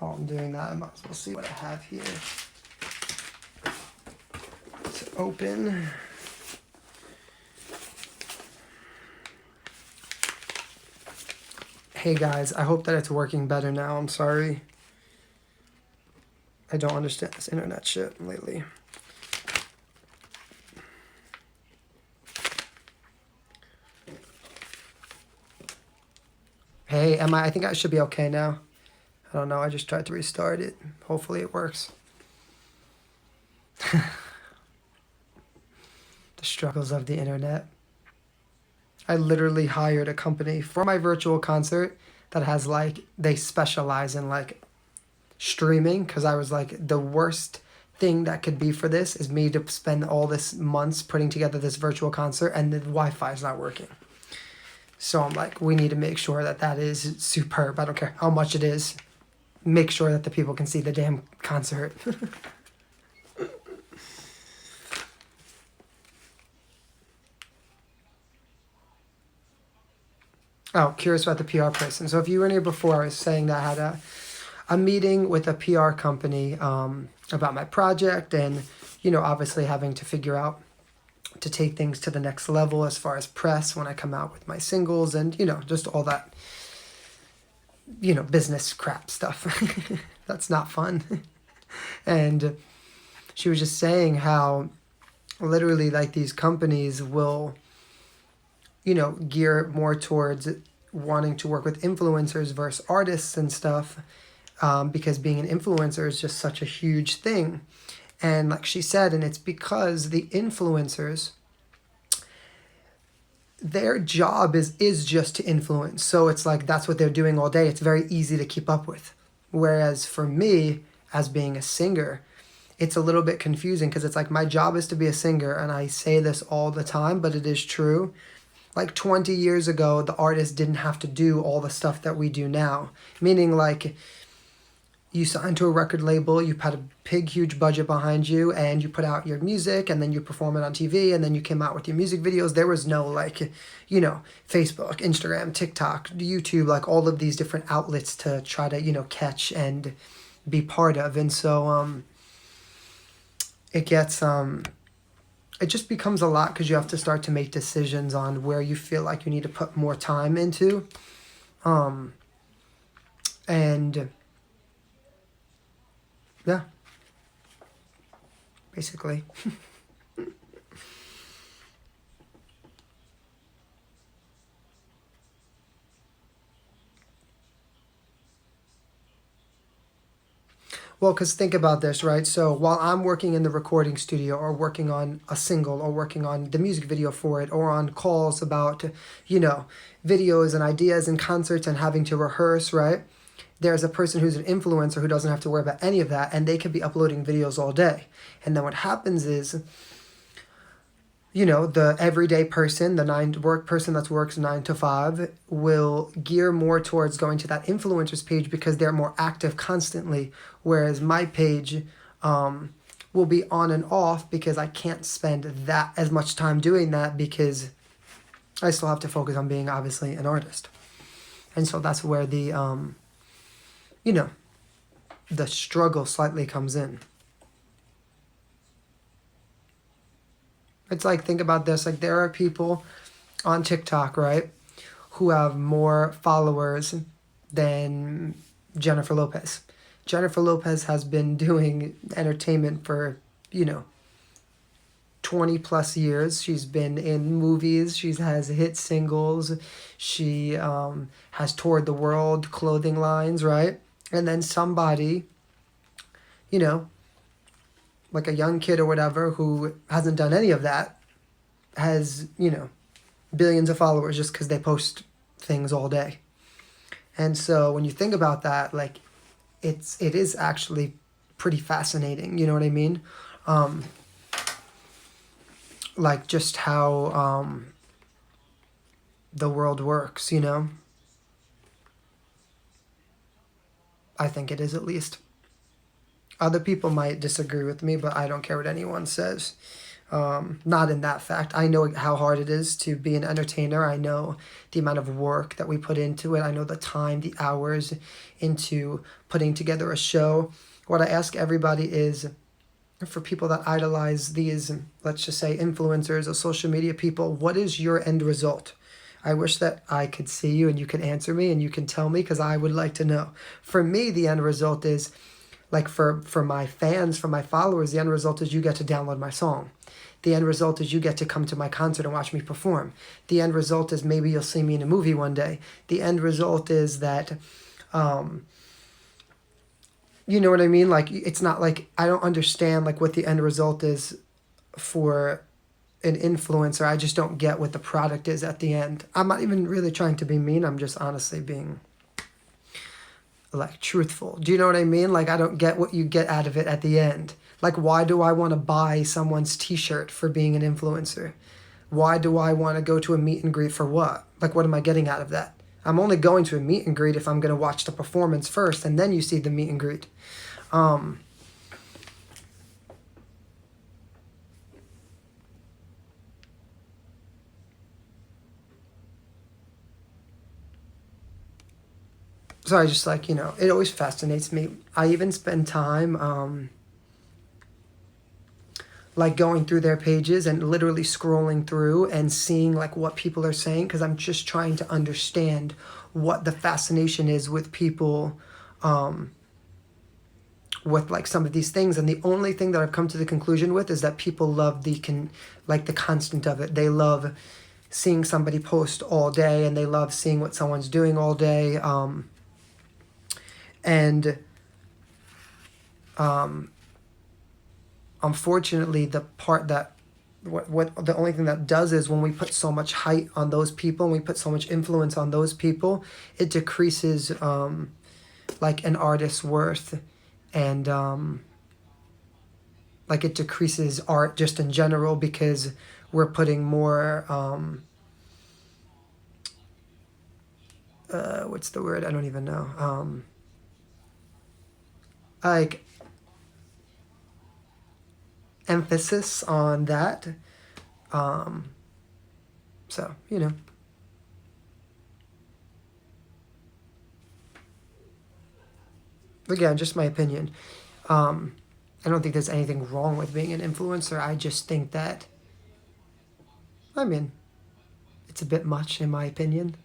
While I'm doing that, I might as well see what I have here to open. Hey guys, I hope that it's working better now. I'm sorry. I don't understand this internet shit lately. Hey, I think I should be okay now. I don't know, I just tried to restart it. Hopefully it works. The struggles of the internet. I literally hired a company for my virtual concert that has like, they specialize in like streaming, because I was like, the worst thing that could be for this is me to spend all this months putting together this virtual concert and the Wi-Fi is not working. So I'm like, we need to make sure that that is superb. I don't care how much it is. Make sure that the people can see the damn concert. Oh, curious about the PR person. So if you were in here before, I was saying that I had a meeting with a PR company about my project and, obviously having to figure out to take things to the next level as far as press when I come out with my singles and, just all that, business crap stuff. That's not fun. And she was just saying how literally like these companies will, gear more towards wanting to work with influencers versus artists and stuff, because being an influencer is just such a huge thing. And like she said, and it's because the influencers, their job is just to influence. So it's like that's what they're doing all day. It's very easy to keep up with. Whereas for me, as being a singer, it's a little bit confusing because it's like my job is to be a singer, and I say this all the time, but it is true. Like 20 years ago, the artist didn't have to do all the stuff that we do now. Meaning like you signed to a record label, you had a big, huge budget behind you, and you put out your music, and then you perform it on TV, and then you came out with your music videos. There was no like, Facebook, Instagram, TikTok, YouTube, like all of these different outlets to try to, catch and be part of. And so it gets... it just becomes a lot because you have to start to make decisions on where you feel like you need to put more time into. And yeah, basically. Well, because think about this, right? So while I'm working in the recording studio or working on a single or working on the music video for it or on calls about, videos and ideas and concerts and having to rehearse, right? There's a person who's an influencer who doesn't have to worry about any of that, and they could be uploading videos all day. And then what happens is, the everyday person, the person that works 9 to 5 will gear more towards going to that influencer's page because they're more active constantly. Whereas my page will be on and off because I can't spend that as much time doing that because I still have to focus on being obviously an artist. And so that's where the, the struggle slightly comes in. It's like, think about this, like there are people on TikTok, right, who have more followers than Jennifer Lopez. Jennifer Lopez has been doing entertainment for, 20 plus years. She's been in movies. She has hit singles. She has toured the world, clothing lines, right? And then somebody, like a young kid or whatever who hasn't done any of that has, billions of followers just because they post things all day. And so when you think about that, like it is actually pretty fascinating, you know what I mean? Like just how the world works, I think it is, at least. Other people might disagree with me, but I don't care what anyone says. Not in that fact. I know how hard it is to be an entertainer. I know the amount of work that we put into it. I know the time, the hours into putting together a show. What I ask everybody is, for people that idolize these, let's just say, influencers or social media people, what is your end result? I wish that I could see you and you could answer me and you can tell me, because I would like to know. For me, the end result is, like for my fans, for my followers, the end result is you get to download my song. The end result is you get to come to my concert and watch me perform. The end result is maybe you'll see me in a movie one day. The end result is that, you know what I mean? Like, it's not like, I don't understand like what the end result is for an influencer. I just don't get what the product is at the end. I'm not even really trying to be mean. I'm just honestly being like truthful. Do you know what I mean? Like, I don't get what you get out of it at the end. Like, why do I want to buy someone's t-shirt for being an influencer? Why do I want to go to a meet and greet for what? Like, what am I getting out of that? I'm only going to a meet and greet if I'm going to watch the performance first, and then you see the meet and greet. So I just, like, it always fascinates me. I even spend time like going through their pages and literally scrolling through and seeing like what people are saying, because I'm just trying to understand what the fascination is with people with like some of these things. And the only thing that I've come to the conclusion with is that people love the constant of it. They love seeing somebody post all day, and they love seeing what someone's doing all day. And unfortunately, the part that what the only thing that does is, when we put so much height on those people and we put so much influence on those people, it decreases like an artist's worth, and like it decreases art just in general, because we're putting more what's the word? I don't even know. Like emphasis on that. So, again, just my opinion. I don't think there's anything wrong with being an influencer. I just think that, I mean, it's a bit much in my opinion.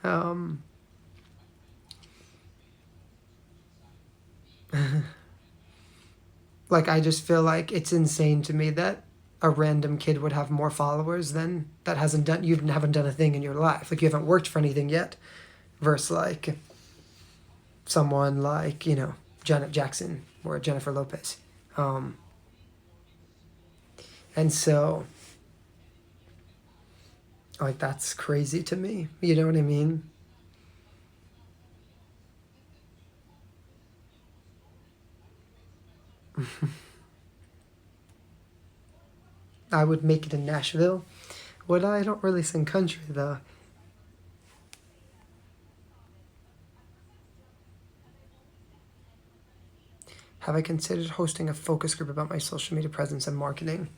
Um, like, I just feel like it's insane to me that a random kid would have more followers than that hasn't done, you haven't done a thing in your life. Like, you haven't worked for anything yet, versus like someone like, Janet Jackson or Jennifer Lopez. And so, like, that's crazy to me. You know what I mean? I would make it in Nashville. Would I? I don't really sing country, though. Have I considered hosting a focus group about my social media presence and marketing?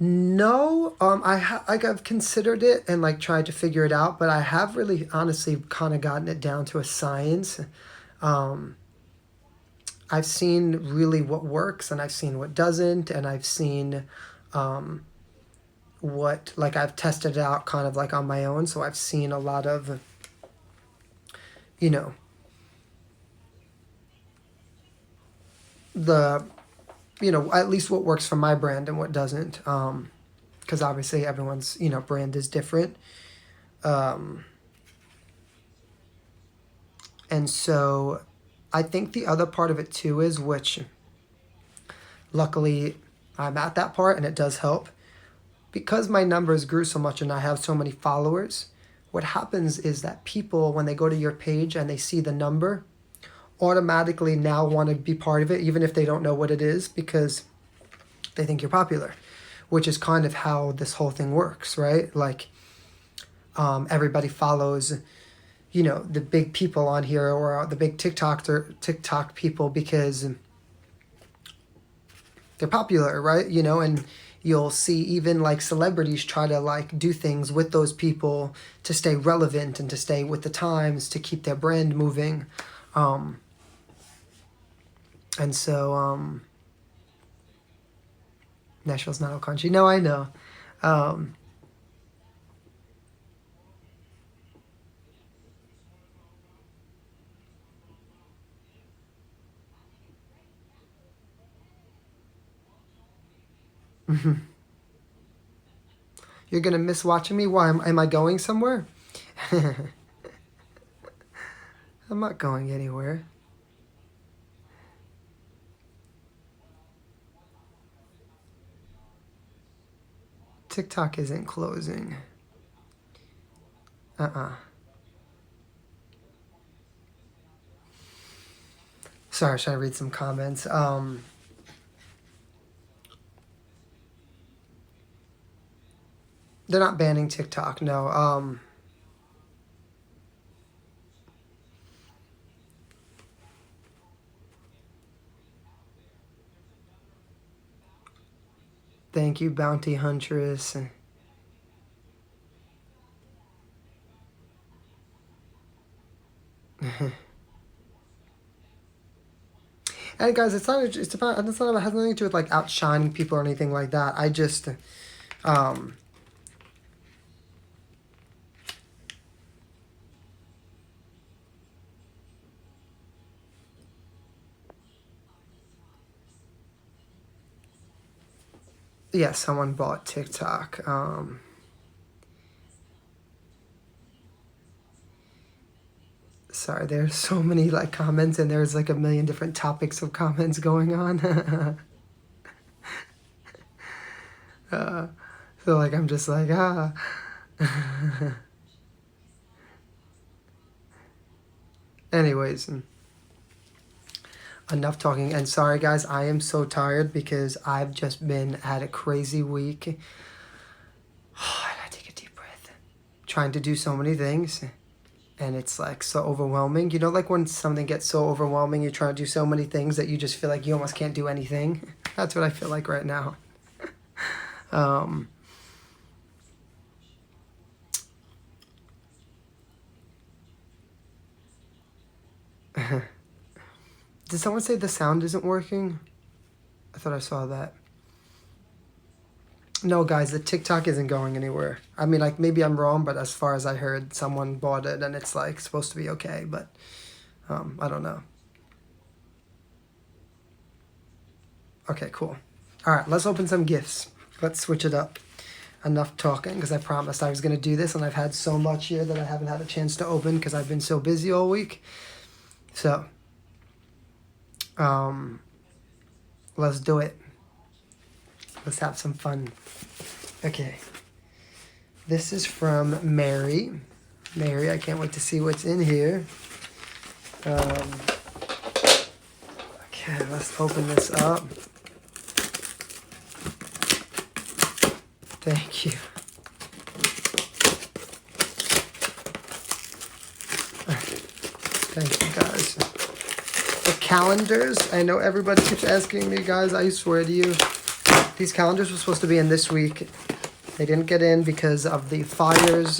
No, like, I've considered it and like tried to figure it out, but I have really honestly kind of gotten it down to a science. Um, I've seen really what works, and I've seen what doesn't, and I've seen what, like, I've tested it out kind of like on my own. So I've seen a lot of, you know, the, at least what works for my brand and what doesn't. Because obviously everyone's, brand is different. Um, and so I think the other part of it too is, which luckily I'm at that part and it does help, because my numbers grew so much and I have so many followers. What happens is that people, when they go to your page and they see the number, automatically now want to be part of it, even if they don't know what it is, because they think you're popular, which is kind of how this whole thing works, right? Like, everybody follows, you know, the big people on here or the big TikTok people because they're popular, right? You know, and you'll see even like celebrities try to like do things with those people to stay relevant and to stay with the times to keep their brand moving. And so Nashville's not a country. No, I know. Um, you're gonna miss watching me. Why am I going somewhere? I'm not going anywhere. TikTok isn't closing. Sorry, I was trying to read some comments. They're not banning TikTok, no. Thank you, Bounty Huntress. And guys, it's not it has nothing to do with like outshining people or anything like that. I just um yeah, someone bought TikTok. Sorry, there's so many like comments and there's like a million different topics of comments going on. So like I'm just like Anyways, enough talking. And sorry guys, I am so tired because I've just been had a crazy week. I gotta take a deep breath. Trying to do so many things. And it's like so overwhelming. You know, like when something gets so overwhelming, you try to do so many things that you just feel like you almost can't do anything. That's what I feel like right now. Um, did someone say the sound isn't working? I thought I saw that. No, guys, the TikTok isn't going anywhere. I mean, like, maybe I'm wrong, but as far as I heard, someone bought it and it's, like, supposed to be okay, but I don't know. Okay, cool. All right, let's open some gifts. Let's switch it up. Enough talking, because I promised I was going to do this, and I've had so much here that I haven't had a chance to open because I've been so busy all week. So, let's do it. Let's have some fun. Okay. This is from Mary. Mary, I can't wait to see what's in here. Okay, let's open this up. Thank you. Thank you, guys. The calendars, I know everybody keeps asking me, guys, I swear to you, these calendars were supposed to be in this week. They didn't get in because of the fires.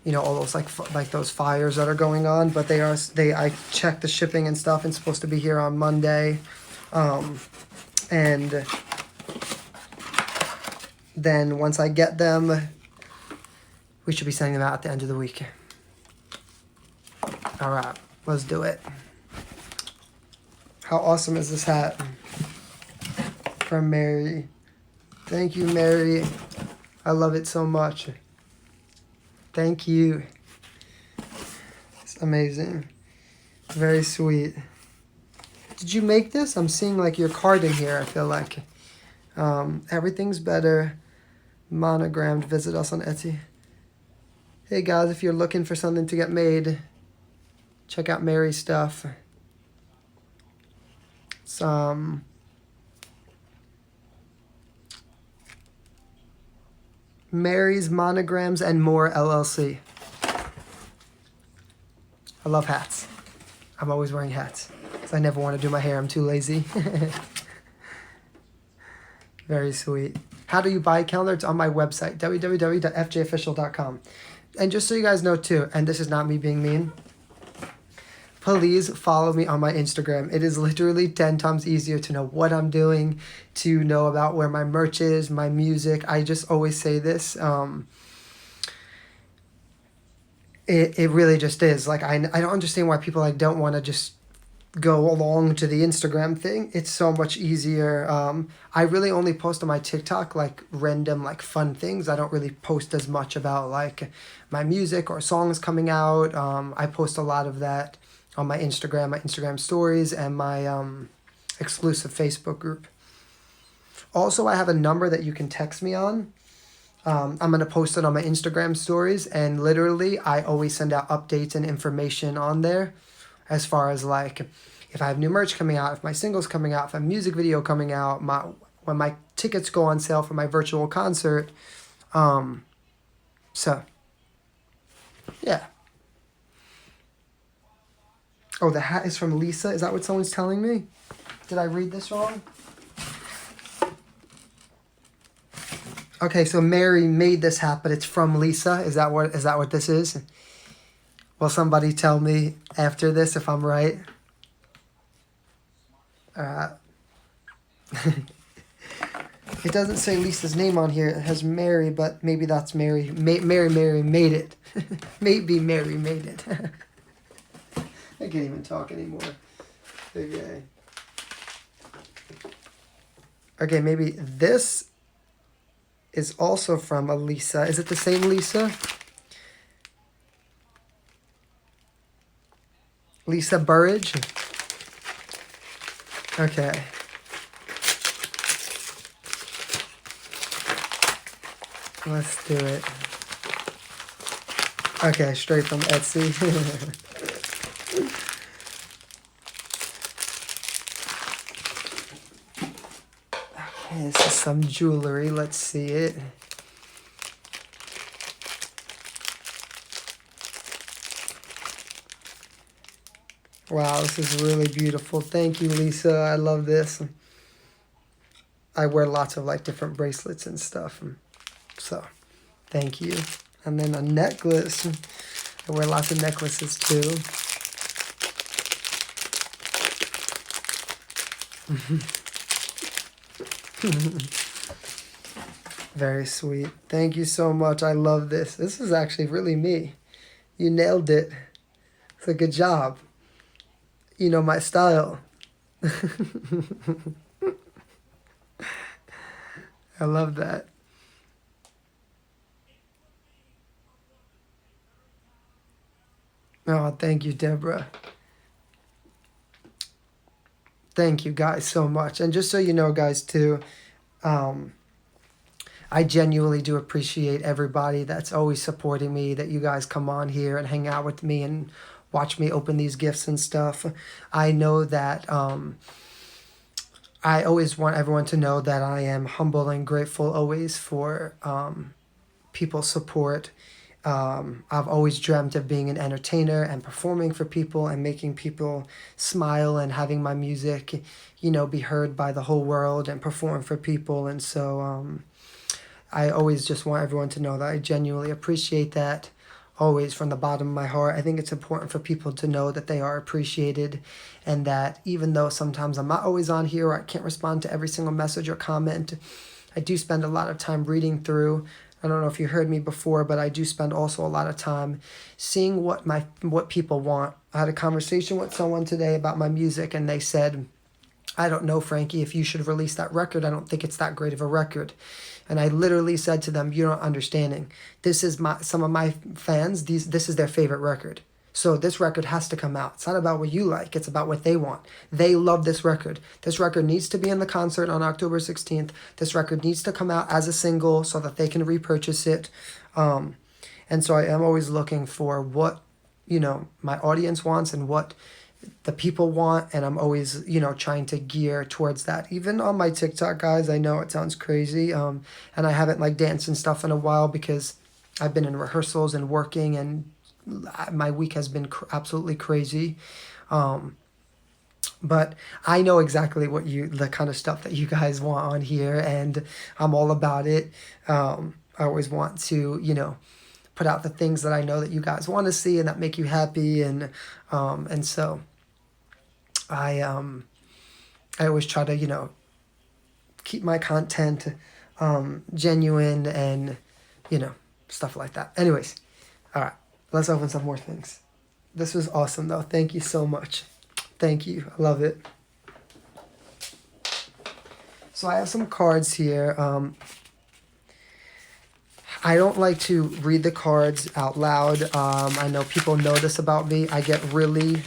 You know, all those like those fires that are going on, but I checked the shipping and stuff and it's supposed to be here on Monday. And then once I get them, we should be sending them out at the end of the week. All right, let's do it. How awesome is this hat? From Mary. Thank you, Mary. I love it so much. Thank you. It's amazing. Very sweet. Did you make this? I'm seeing like your card in here, I feel like. Everything's better. Monogrammed. Visit us on Etsy. Hey guys, if you're looking for something to get made, check out Mary's stuff. Mary's Monograms and More LLC. I love hats. I'm always wearing hats. 'Cause I never want to do my hair. I'm too lazy. Very sweet. How do you buy a calendar? It's on my website, www.fjofficial.com. And just so you guys know too, and this is not me being mean, please follow me on my Instagram. It is literally 10 times easier to know what I'm doing, to know about where my merch is, my music. I just always say this. It really just is. Like, I don't understand why people like don't want to just go along to the Instagram thing. It's so much easier. I really only post on my TikTok like random like fun things. I don't really post as much about like my music or songs coming out. I post a lot of that on my Instagram stories, and my exclusive Facebook group. Also, I have a number that you can text me on. I'm going to post it on my Instagram stories, and literally I always send out updates and information on there as far as like if I have new merch coming out, if my single's coming out, if I have a music video coming out, when my tickets go on sale for my virtual concert. So, yeah. Oh, the hat is from Lisa? Is that what someone's telling me? Did I read this wrong? Okay, so Mary made this hat, but it's from Lisa. Is that what this is? Will somebody tell me after this if I'm right? It doesn't say Lisa's name on here. It has Mary, but maybe that's Mary. Mary made it. Maybe Mary made it. I can't even talk anymore. Okay. Okay, maybe this is also from a Lisa. Is it the same Lisa? Lisa Burridge? Okay. Let's do it. Okay, straight from Etsy. Okay, this is some jewelry. Let's see it. Wow, this is really beautiful. Thank you, Lisa. I love this. I wear lots of like different bracelets and stuff. So, thank you. And then a necklace. I wear lots of necklaces too. Very sweet. Thank you so much. I love this. This is actually really me. You nailed it. It's a good job. You know my style. I love that. Oh, thank you, Deborah. Thank you guys so much. And just so you know, guys, too, I genuinely do appreciate everybody that's always supporting me, that you guys come on here and hang out with me and watch me open these gifts and stuff. I know that I always want everyone to know that I am humble and grateful always for people's support. I've always dreamt of being an entertainer and performing for people and making people smile and having my music, be heard by the whole world and perform for people. And so I always just want everyone to know that I genuinely appreciate that, always from the bottom of my heart. I think it's important for people to know that they are appreciated, and that even though sometimes I'm not always on here or I can't respond to every single message or comment, I do spend a lot of time reading through. I don't know if you heard me before, but I do spend also a lot of time seeing what people want. I had a conversation with someone today about my music, and they said, I don't know, Frankie, if you should release that record. I don't think it's that great of a record. And I literally said to them, you're not understanding. This is some of my fans, this is their favorite record. So this record has to come out. It's not about what you like. It's about what they want. They love this record. This record needs to be in the concert on October 16th. This record needs to come out as a single so that they can repurchase it. And so I am always looking for what, my audience wants and what the people want, and I'm always, you know, trying to gear towards that. Even on my TikTok, guys, I know it sounds crazy, and I haven't like danced and stuff in a while because I've been in rehearsals and working, and my week has been absolutely crazy. Um, but I know exactly the kind of stuff that you guys want on here, and I'm all about it. I always want to, you know, put out the things that I know that you guys want to see and that make you happy, and so I I always try to, you know, keep my content genuine and, you know, stuff like that. Anyways, all right, let's open some more things. This was awesome though. Thank you so much. Thank you. I love it. So I have some cards here. I don't like to read the cards out loud. I know people know this about me. I get really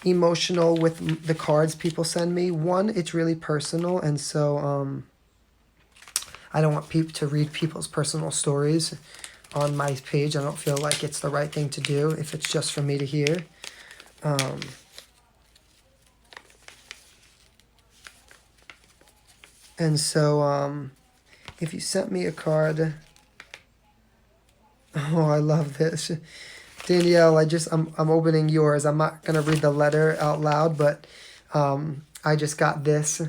emotional with the cards people send me. One, it's really personal, and so I don't want people to read people's personal stories on my page. I don't feel like it's the right thing to do if it's just for me to hear. And so if you sent me a card, oh, I love this. Danielle, I'm opening yours. I'm not gonna read the letter out loud, but I just got this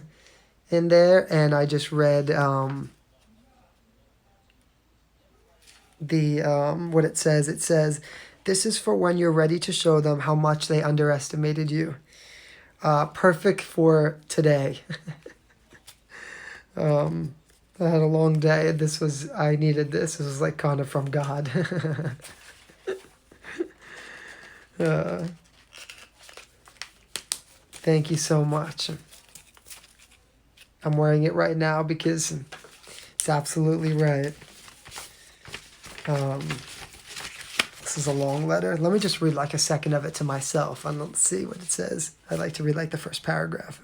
in there, and I just read what it says. It says, "This is for when you're ready to show them how much they underestimated you." Perfect for today. I had a long day. I needed this. This was like kind of from God. Thank you so much. I'm wearing it right now because it's absolutely right. This is a long letter. Let me just read like a second of it to myself and let's see what it says. I like to read like the first paragraph.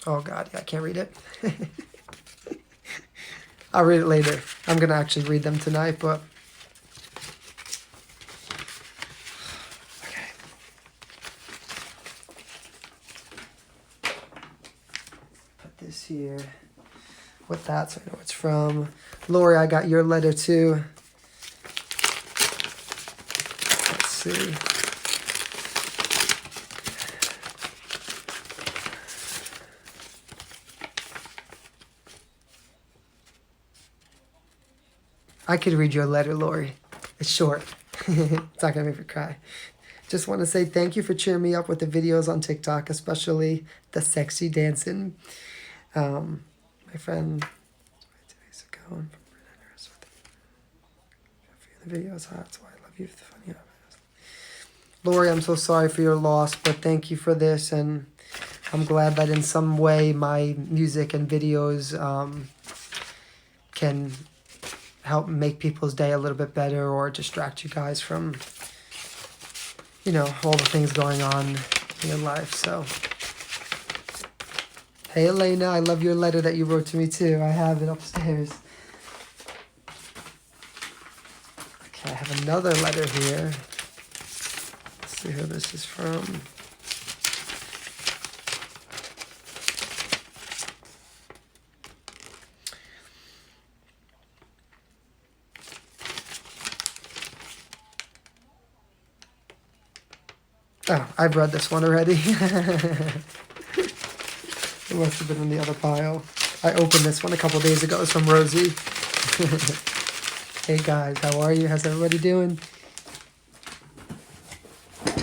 Oh God, yeah, I can't read it. I'll read it later. I'm gonna actually read them tonight, but okay. Put this here with that so I know it's from. Lori, I got your letter too. Let's see. I could read your letter, Lori. It's short. It's not gonna make me cry. Just want to say thank you for cheering me up with the videos on TikTok, especially the sexy dancing. My friend 2 days ago, the video is hot, so I love you for the funny. Lori, I'm so sorry for your loss, but thank you for this, and I'm glad that in some way my music and videos can help make people's day a little bit better or distract you guys from, you know, all the things going on in your life. So, hey Elena, I love your letter that you wrote to me too. I have it upstairs. Okay, I have another letter here. Let's see who this is from. Oh, I've read this one already. It must have been in the other pile. I opened this one a couple days ago. It's from Rosie. Hey guys, how are you? How's everybody doing?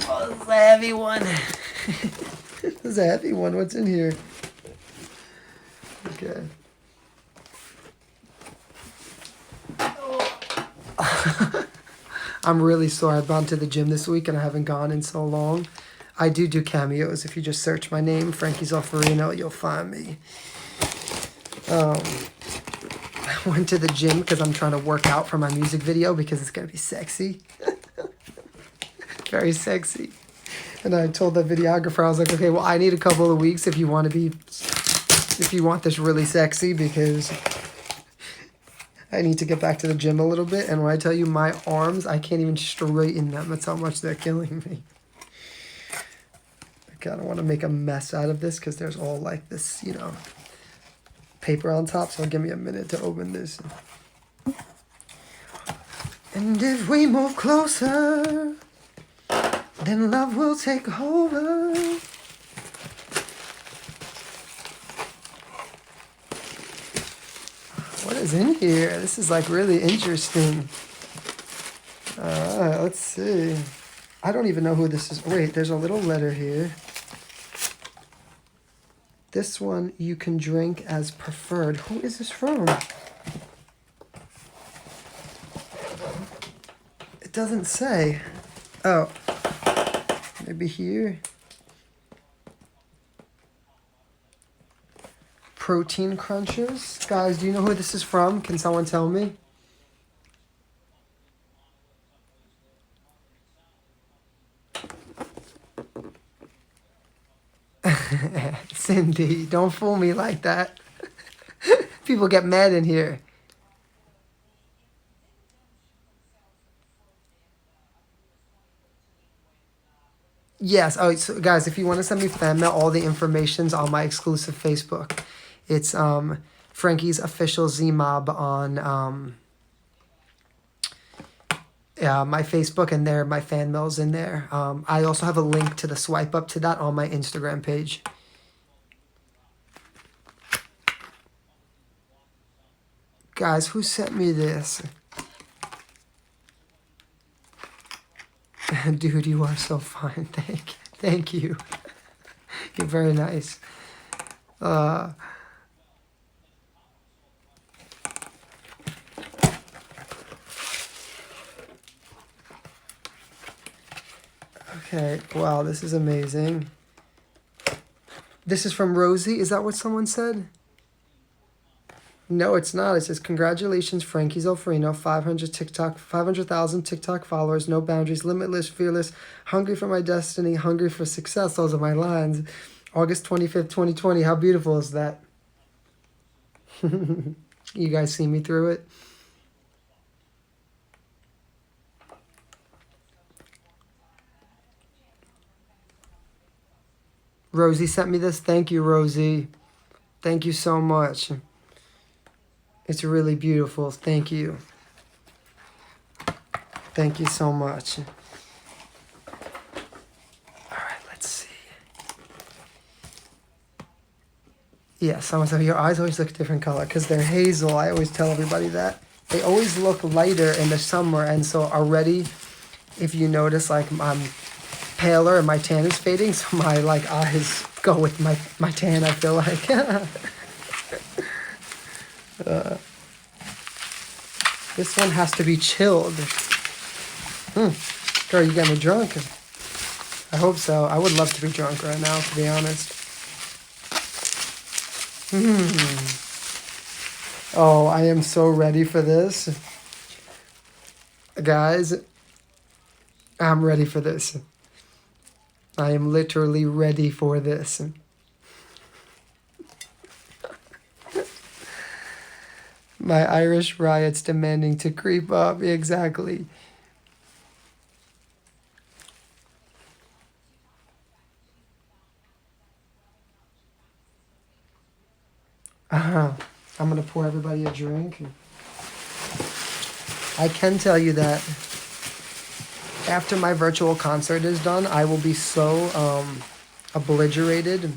Oh, this is a heavy one. This is a heavy one. What's in here? Okay. I'm really sore. I've gone to the gym this week and I haven't gone in so long. I do cameos. If you just search my name, Frankie Zulferino, you'll find me. I went to the gym because I'm trying to work out for my music video because it's going to be sexy. very sexy. And I told the videographer, I was like, okay, well, I need a couple of weeks if you want this really sexy, because I need to get back to the gym a little bit. And when I tell you my arms, I can't even straighten them. That's how much they're killing me. Okay, I don't want to make a mess out of this because there's all like this, you know, paper on top. So give me a minute to open this. And if we move closer, then love will take over. What is in here? This is like really interesting. Alright, let's see. I don't even know who this is. Wait, there's a little letter here. This one you can drink as preferred. Who is this from? It doesn't say. Oh. Maybe here. Protein Crunchers. Guys, do you know who this is from? Can someone tell me? Cindy, don't fool me like that. People get mad in here. Yes. Oh, so guys, if you want to send me fan mail, all the information's on my exclusive Facebook. It's Frankie's official Z-Mob on my Facebook, and there my fan mail's in there. I also have a link to the swipe up to that on my Instagram page. Guys, who sent me this? Dude, you are so fine. Thank you. You're very nice. Okay, wow, this is amazing. This is from Rosie. Is that what someone said? No, it's not. It says, congratulations, Frankie Zulferino, 500,000 TikTok followers, no boundaries, limitless, fearless, hungry for my destiny, hungry for success. Those are my lines. August 25th, 2020. How beautiful is that? You guys see me through it? Rosie sent me this. Thank you, Rosie. Thank you so much. It's really beautiful. Thank you. Thank you so much. All right, let's see. Yeah, someone said your eyes always look a different color because they're hazel. I always tell everybody that. They always look lighter in the summer, and so already, if you notice, like I'm paler and my tan is fading, so my like eyes go with my tan, I feel like. This one has to be chilled. Girl, you got me drunk. I hope so. I would love to be drunk right now, to be honest. Oh, I am so ready for this. Guys, I'm ready for this. I am literally ready for this. My Irish riots demanding to creep up. Exactly. I'm going to pour everybody a drink. I can tell you that after my virtual concert is done, I will be so obliterated.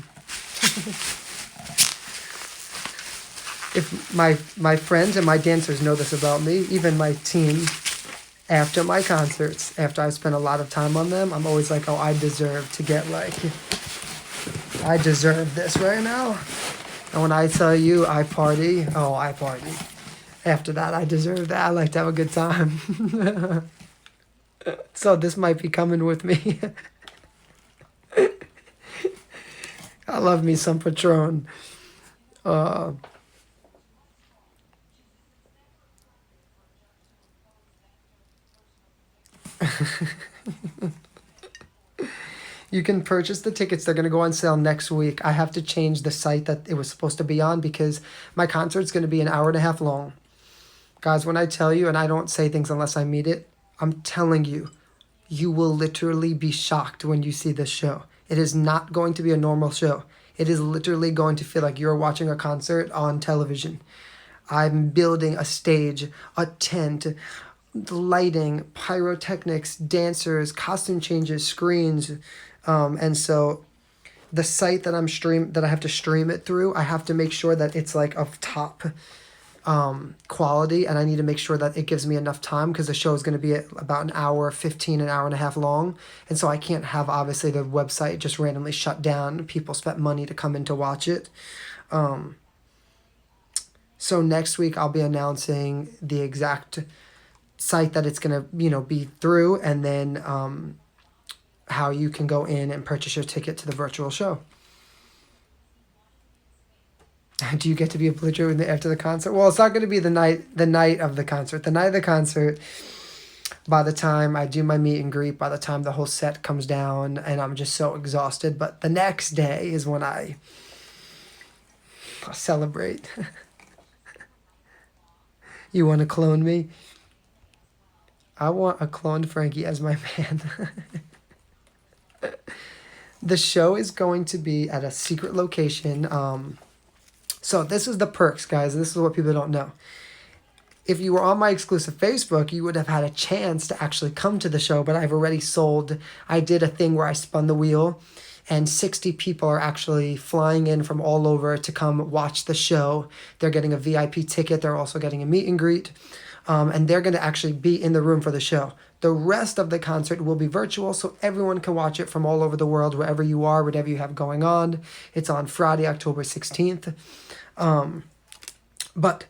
If my friends and my dancers know this about me, even my team, after my concerts, after I spend a lot of time on them, I'm always like, oh, I deserve to get like, I deserve this right now. And when I tell you I party, oh, I party. After that, I deserve that. I like to have a good time. So this might be coming with me. I love me some Patron. You can purchase the tickets. They're going to go on sale next week. I have to change the site that it was supposed to be on because my concert's going to be an hour and a half long. Guys, when I tell you, and I don't say things unless I mean it, I'm telling you, you will literally be shocked when you see this show. It is not going to be a normal show. It is literally going to feel like you're watching a concert on television. I'm building a stage, a tent, lighting, pyrotechnics, dancers, costume changes, screens, and so the site that I have to stream it through, I have to make sure that it's like of top quality, and I need to make sure that it gives me enough time because the show is going to be at about an hour 15, an hour and a half long, and so I can't have obviously the website just randomly shut down. People spent money to come in to watch it. So next week I'll be announcing the exact site that it's going to be through, and then how you can go in and purchase your ticket to the virtual show. Do you get to be obliterated after the concert? Well, it's not going to be the night of the concert. The night of the concert, by the time I do my meet and greet, by the time the whole set comes down, and I'm just so exhausted. But the next day is when I celebrate. You want to clone me? I want a cloned Frankie as my man. The show is going to be at a secret location. So this is the perks, guys. This is what people don't know. If you were on my exclusive Facebook, you would have had a chance to actually come to the show, but I've already sold. I did a thing where I spun the wheel, and 60 people are actually flying in from all over to come watch the show. They're getting a VIP ticket. They're also getting a meet and greet, and they're going to actually be in the room for the show. The rest of the concert will be virtual, so everyone can watch it from all over the world, wherever you are, whatever you have going on. It's on Friday, October 16th. But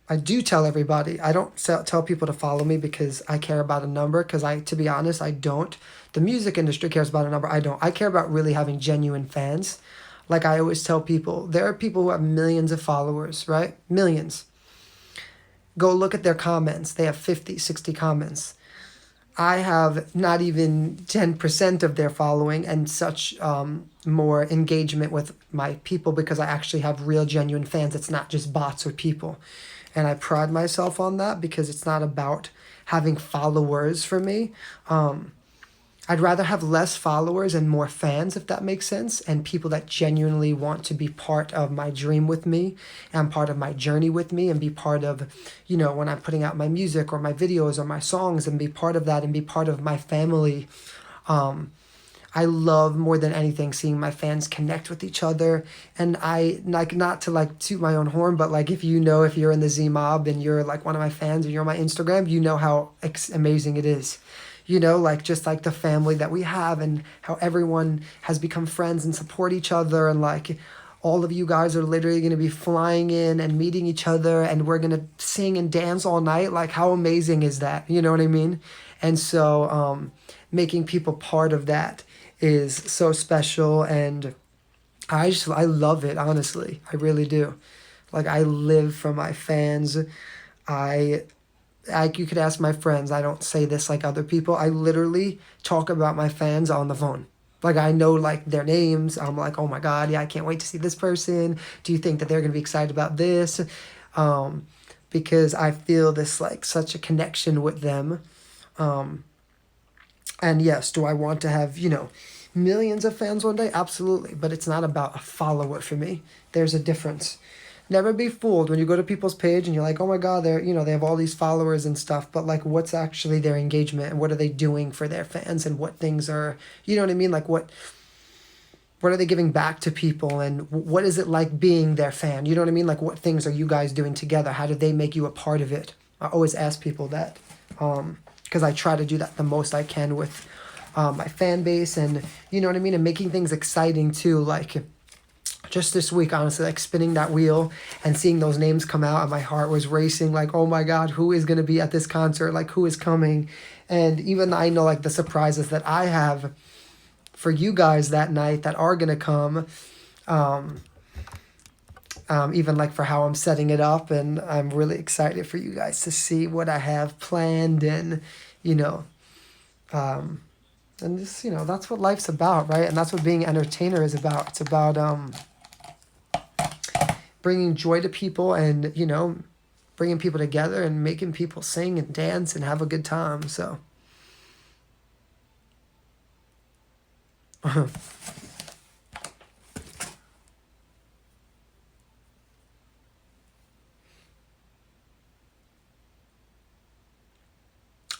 I do tell everybody, I don't tell people to follow me because I care about a number, because to be honest, I don't. The music industry cares about a number, I don't. I care about really having genuine fans. Like I always tell people, there are people who have millions of followers, right? Millions. Go look at their comments. They have 50, 60 comments. I have not even 10% of their following and such more engagement with my people because I actually have real, genuine fans. It's not just bots or people. And I pride myself on that because it's not about having followers for me. I'd rather have less followers and more fans, if that makes sense, and people that genuinely want to be part of my dream with me and part of my journey with me and be part of, when I'm putting out my music or my videos or my songs and be part of that and be part of my family. I love more than anything seeing my fans connect with each other. And I not to toot my own horn, but if you're in the Z Mob and you're one of my fans and you're on my Instagram, you know how amazing it is. Just the family that we have and how everyone has become friends and support each other. And all of you guys are literally going to be flying in and meeting each other and we're going to sing and dance all night. How amazing is that? You know what I mean? And so making people part of that is so special. And I love it, honestly. I really do. I live for my fans. You could ask my friends. I don't say this like other people. I literally talk about my fans on the phone. I know their names. I'm oh my God, yeah, I can't wait to see this person. Do you think that they're going to be excited about this? Because I feel this such a connection with them. And yes, do I want to have, millions of fans one day? Absolutely. But it's not about a follower for me. There's a difference. Never be fooled when you go to people's page and you're oh my God, they have all these followers and stuff, but what's actually their engagement and what are they doing for their fans and what things are, you know what I mean? What are they giving back to people and what is it like being their fan? You know what I mean? What things are you guys doing together? How do they make you a part of it? I always ask people that because I try to do that the most I can with my fan base and you know what I mean? And making things exciting too, just this week, honestly, spinning that wheel and seeing those names come out and my heart was racing, oh my God, who is going to be at this concert? Who is coming? And even I know, the surprises that I have for you guys that night that are going to come, even for how I'm setting it up. And I'm really excited for you guys to see what I have planned and, And just, you know, that's what life's about, right? And that's what being an entertainer is about. It's about bringing joy to people and, you know, bringing people together and making people sing and dance and have a good time. So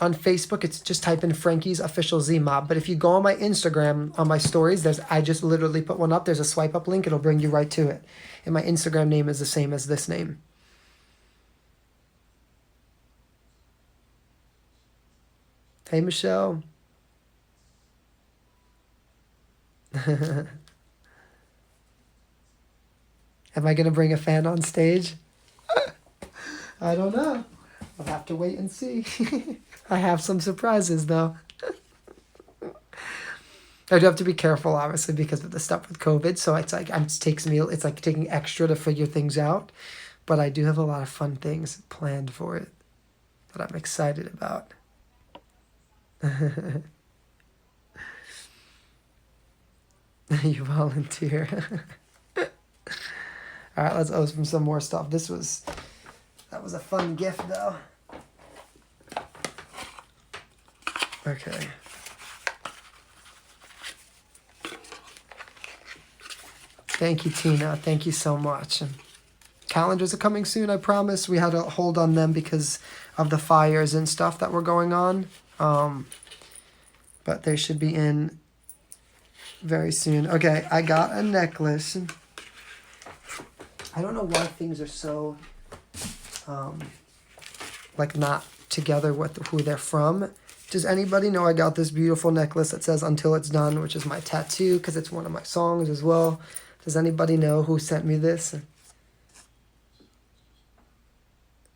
on Facebook, it's just type in Frankie's official Z Mob. But if you go on my Instagram, on my stories, I just literally put one up. There's a swipe up link. It'll bring you right to it. And my Instagram name is the same as this name. Hey, Michelle. Am I going to bring a fan on stage? I don't know. We'll have to wait and see. I have some surprises, though. I do have to be careful, obviously, because of the stuff with COVID. So it's like it's like taking extra to figure things out. But I do have a lot of fun things planned for it that I'm excited about. You volunteer. All right, let's open some more stuff. That was a fun gift, though. Okay. Thank you, Tina. Thank you so much. Calendars are coming soon, I promise. We had to hold on them because of the fires and stuff that were going on. But they should be in very soon. Okay, I got a necklace. I don't know why things are so, like, not together with who they're from. Does anybody know I got this beautiful necklace that says Until It's Done, which is my tattoo because it's one of my songs as well. Does anybody know who sent me this?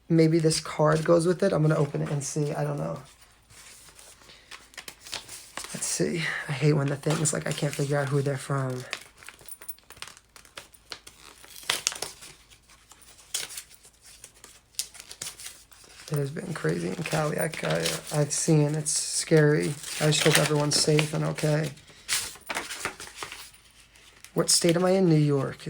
Maybe this card goes with it. I'm going to open it and see. I don't know. Let's see. I hate when the things, like, I can't figure out who they're from. It has been crazy in Cali. I've seen. It's scary. I just hope everyone's safe and okay. What state am I in? New York.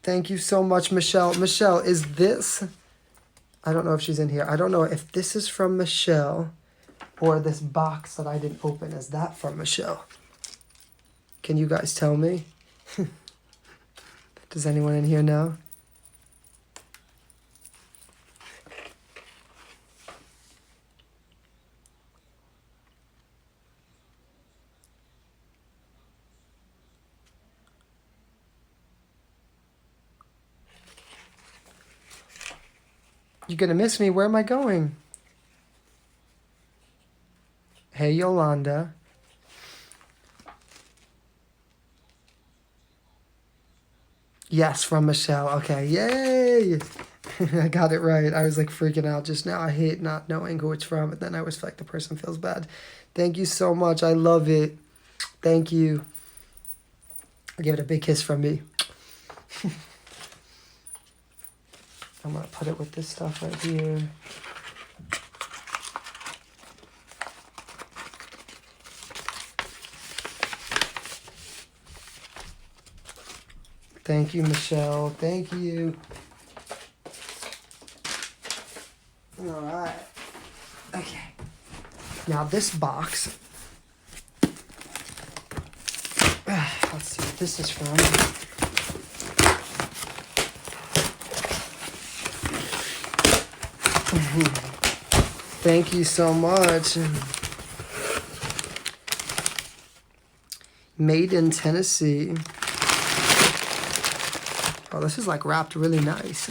Thank you so much, Michelle. Michelle, is this... I don't know if she's in here. I don't know if this is from Michelle or this box that I didn't open. Is that from Michelle? Can you guys tell me? Does anyone in here know? You're gonna miss me. Where am I going? Hey, Yolanda. Yes, from Michelle. Okay, yay! I got it right. I was like freaking out just now. I hate not knowing who it's from, and then I always feel like the person feels bad. Thank you so much. I love it. Thank you. I'll give it a big kiss from me. I'm going to put it with this stuff right here. Thank you, Michelle. Thank you. All right. Okay. Now this box. Let's see what this is from. Thank you so much. Made in Tennessee. Oh, this is like wrapped really nice.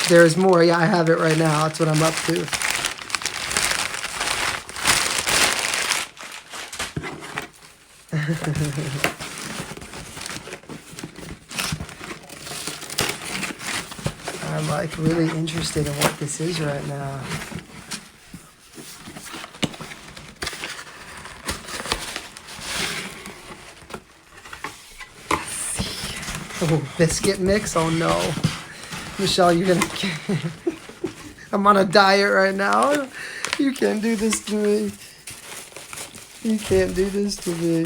There's more. Yeah, I have it right now. That's what I'm up to. I'm like really interested in what this is right now. Let's see. Oh, biscuit mix? Oh no. Michelle, you're gonna... I'm on a diet right now. You can't do this to me. You can't do this to me.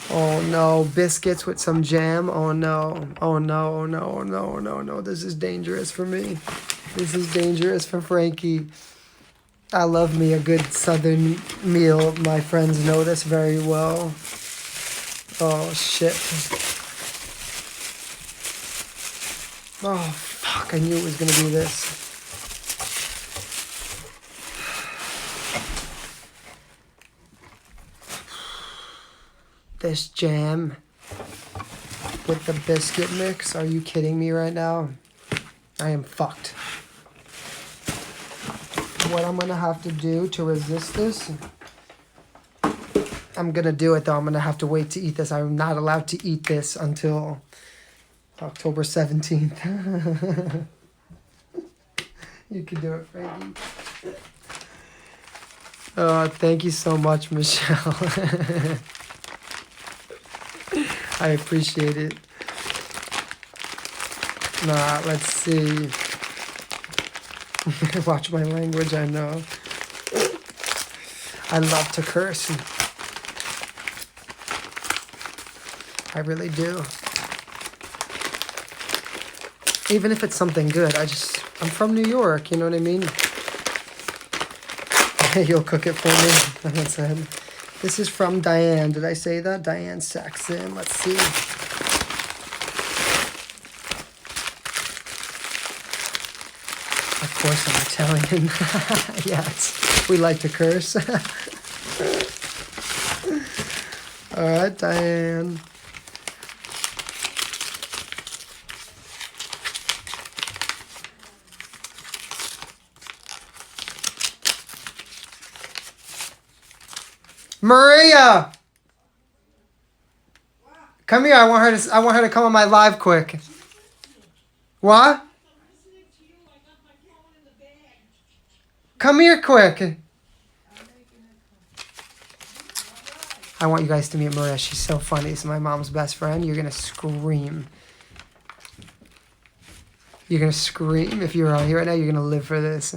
Oh no, biscuits with some jam. Oh no. Oh no, oh no, oh no, oh no, no. This is dangerous for me. This is dangerous for Frankie. I love me a good southern meal. My friends know this very well. Oh shit. Oh fuck, I knew it was gonna be this. This jam with the biscuit mix. Are you kidding me right now? I am fucked. What I'm gonna have to do to resist this, I'm gonna do it though. I'm gonna have to wait to eat this. I'm not allowed to eat this until October 17th. You can do it, Frankie. Oh, thank you so much, Michelle. I appreciate it. Nah, let's see. Watch my language, I know. I love to curse. I really do. Even if it's something good, I'm from New York, you know what I mean? You'll cook it for me, like I said. This is from Diane. Did I say that? Diane Saxon. Let's see. Of course I'm Italian. Yes, we like to curse. All right, Diane. Maria, come here. I want her to come on my live quick. What? Come here quick. I want you guys to meet Maria. She's so funny. She's my mom's best friend. You're gonna scream. You're gonna scream if you're on here right now. You're gonna live for this.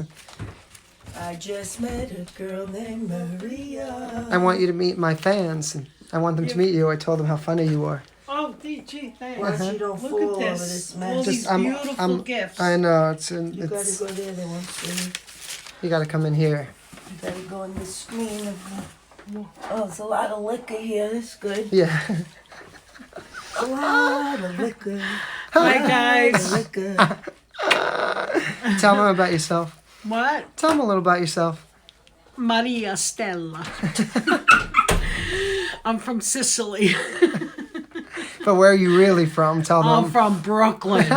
I just met a girl named Maria. I want you to meet my fans. I want them to meet you. I told them how funny you are. Oh, gee, thanks. Well, you don't Look fool at over this. this All mess. these I'm- beautiful gifts. I know You gotta go there. They won't see. You gotta come in here. You gotta go on the screen. Oh, it's a lot of liquor here. That's good. Yeah. A lot of liquor. Hi, A lot of guys. liquor. Tell them about yourself. What? Tell them a little about yourself. Maria Stella. I'm from Sicily. But where are you really from? Tell I'm them. from Brooklyn.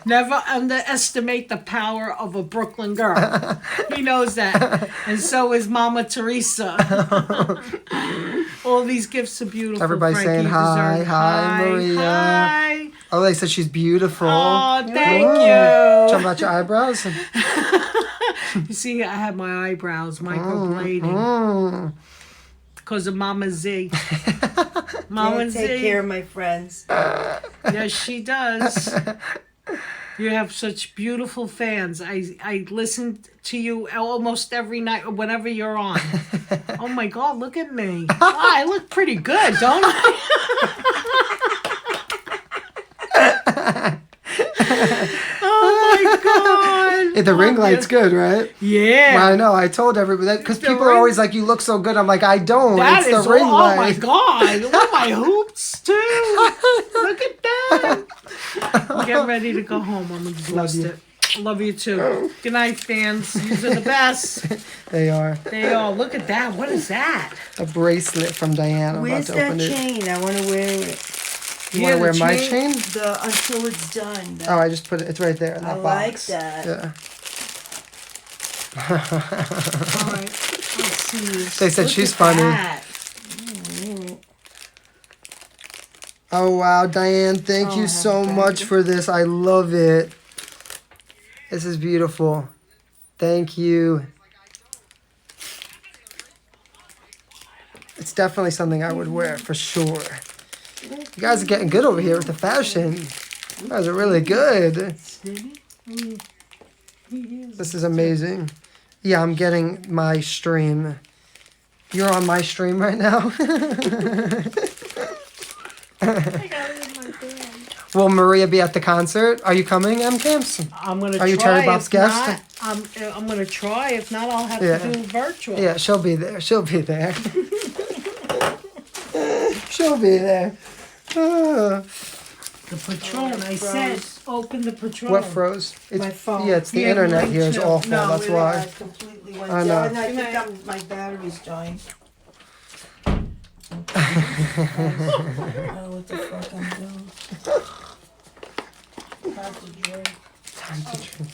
Never underestimate the power of a Brooklyn girl. He knows that. And so is Mama Teresa. All these gifts are beautiful. Everybody Frankie. saying You hi, deserve- hi, Maria. Hi. Oh, they said she's beautiful. Oh, thank Ooh. you. Talking about your eyebrows. You see, I have my eyebrows microblading Mm. because of Mama Z. I Mama take Z. care of my friends. Yes, she does. You have such beautiful fans. I listen to you almost every night, whenever you're on. Oh my God, look at me. Oh, I look pretty good, don't I? Oh my God. The ring Love light's you. good, right? Yeah. Well, I know. I told everybody that because The people are ring- always like, "You look so good." I'm like, "I don't. That it's is the ring all, oh my light." God. Look at my hoops too. Look at that. I'm getting ready to go home. I'm exhausted. Love you too. Good night, fans. You are the best. They are They all look at that. What is that? a bracelet from Diane. I'm Where's about to that open it. chain? I want to wear it. You Yeah, want to wear the my chain- chain? Until it's done. Oh, I just put it. It's right there in I that like box. that. Yeah. All right. Let's see. They said Look she's at funny. that. Oh wow, Diane! Thank Oh, you I so have much that. for this. I love it. This is beautiful. Thank you. It's definitely something I would wear for sure. You guys are getting good over here with the fashion. You guys are really good. This is amazing. Yeah, I'm getting my stream. You're on my stream right now? Will Maria be at the concert? Are you coming, M Camps? I'm gonna Are you try. Terry Bob's If guest? not, I'm gonna try. If not, I'll have Yeah. to do virtual. Yeah, she'll be there. She'll be there. She'll be there. Ah. The Patron. I said, open the Patron. What froze? It's, My phone. Yeah, it's the Yeah, internet mine here is too. awful. No, That's it why. I completely went I down. know. And I Good think night. my battery's dying. Oh, what the fuck I'm doing? Have to drink. Time to drink.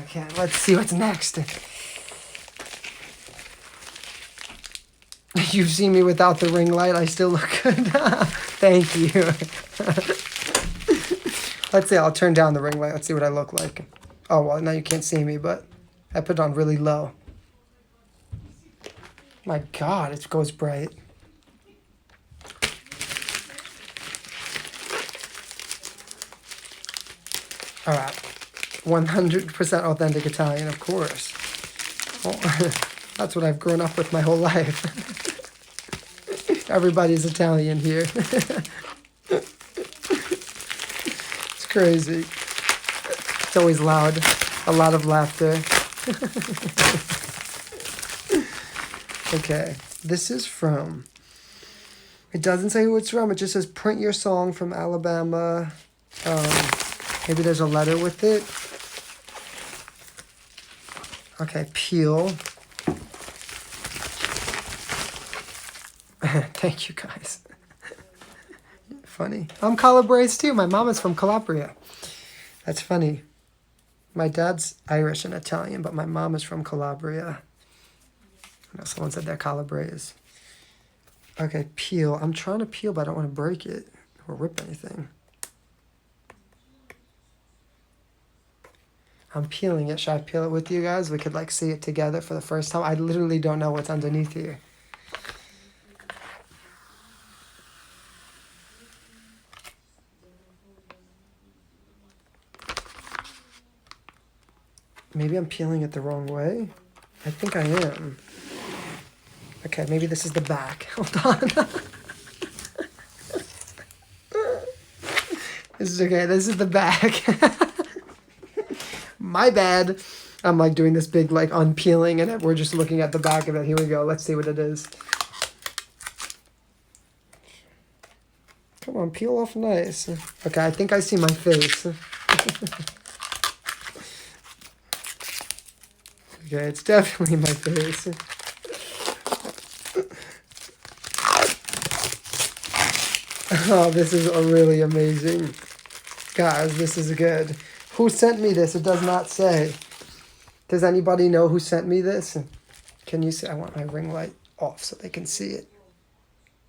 Okay, let's see what's next. You've seen me without the ring light. I still look good. Thank you. Let's see. I'll turn down the ring light. Let's see what I look like. Oh, well, now you can't see me, but I put it on really low. My God, it goes bright. All right. 100% authentic Italian, of course. Well, that's what I've grown up with my whole life. Everybody's Italian here. It's crazy. It's always loud. A lot of laughter. Okay. This is from... It doesn't say who it's from. It just says print your song from Alabama. Maybe there's a letter with it. Okay, Peel. Thank you, guys. Funny. I'm Calabrese too. My mom is from Calabria. That's funny. My dad's Irish and Italian, but my mom is from Calabria. I know someone said they're Calabrese. Okay, peel. I'm trying to peel, but I don't want to break it or rip anything. I'm peeling it. Should I peel it with you guys? We could like see it together for the first time. I literally don't know what's underneath here. Maybe I'm peeling it the wrong way. I think I am. Okay, maybe this is the back. Hold on. This is okay. This is the back. My bad. I'm like doing this big like unpeeling and we're just looking at the back of it. Here we go. Let's see what it is. Come on, peel off nice. Okay, I think I see my face. Okay, it's definitely my face. Oh, this is really amazing. Guys, this is good. Who sent me this? It does not say. Does anybody know who sent me this? Can you see? I want my ring light off so they can see it.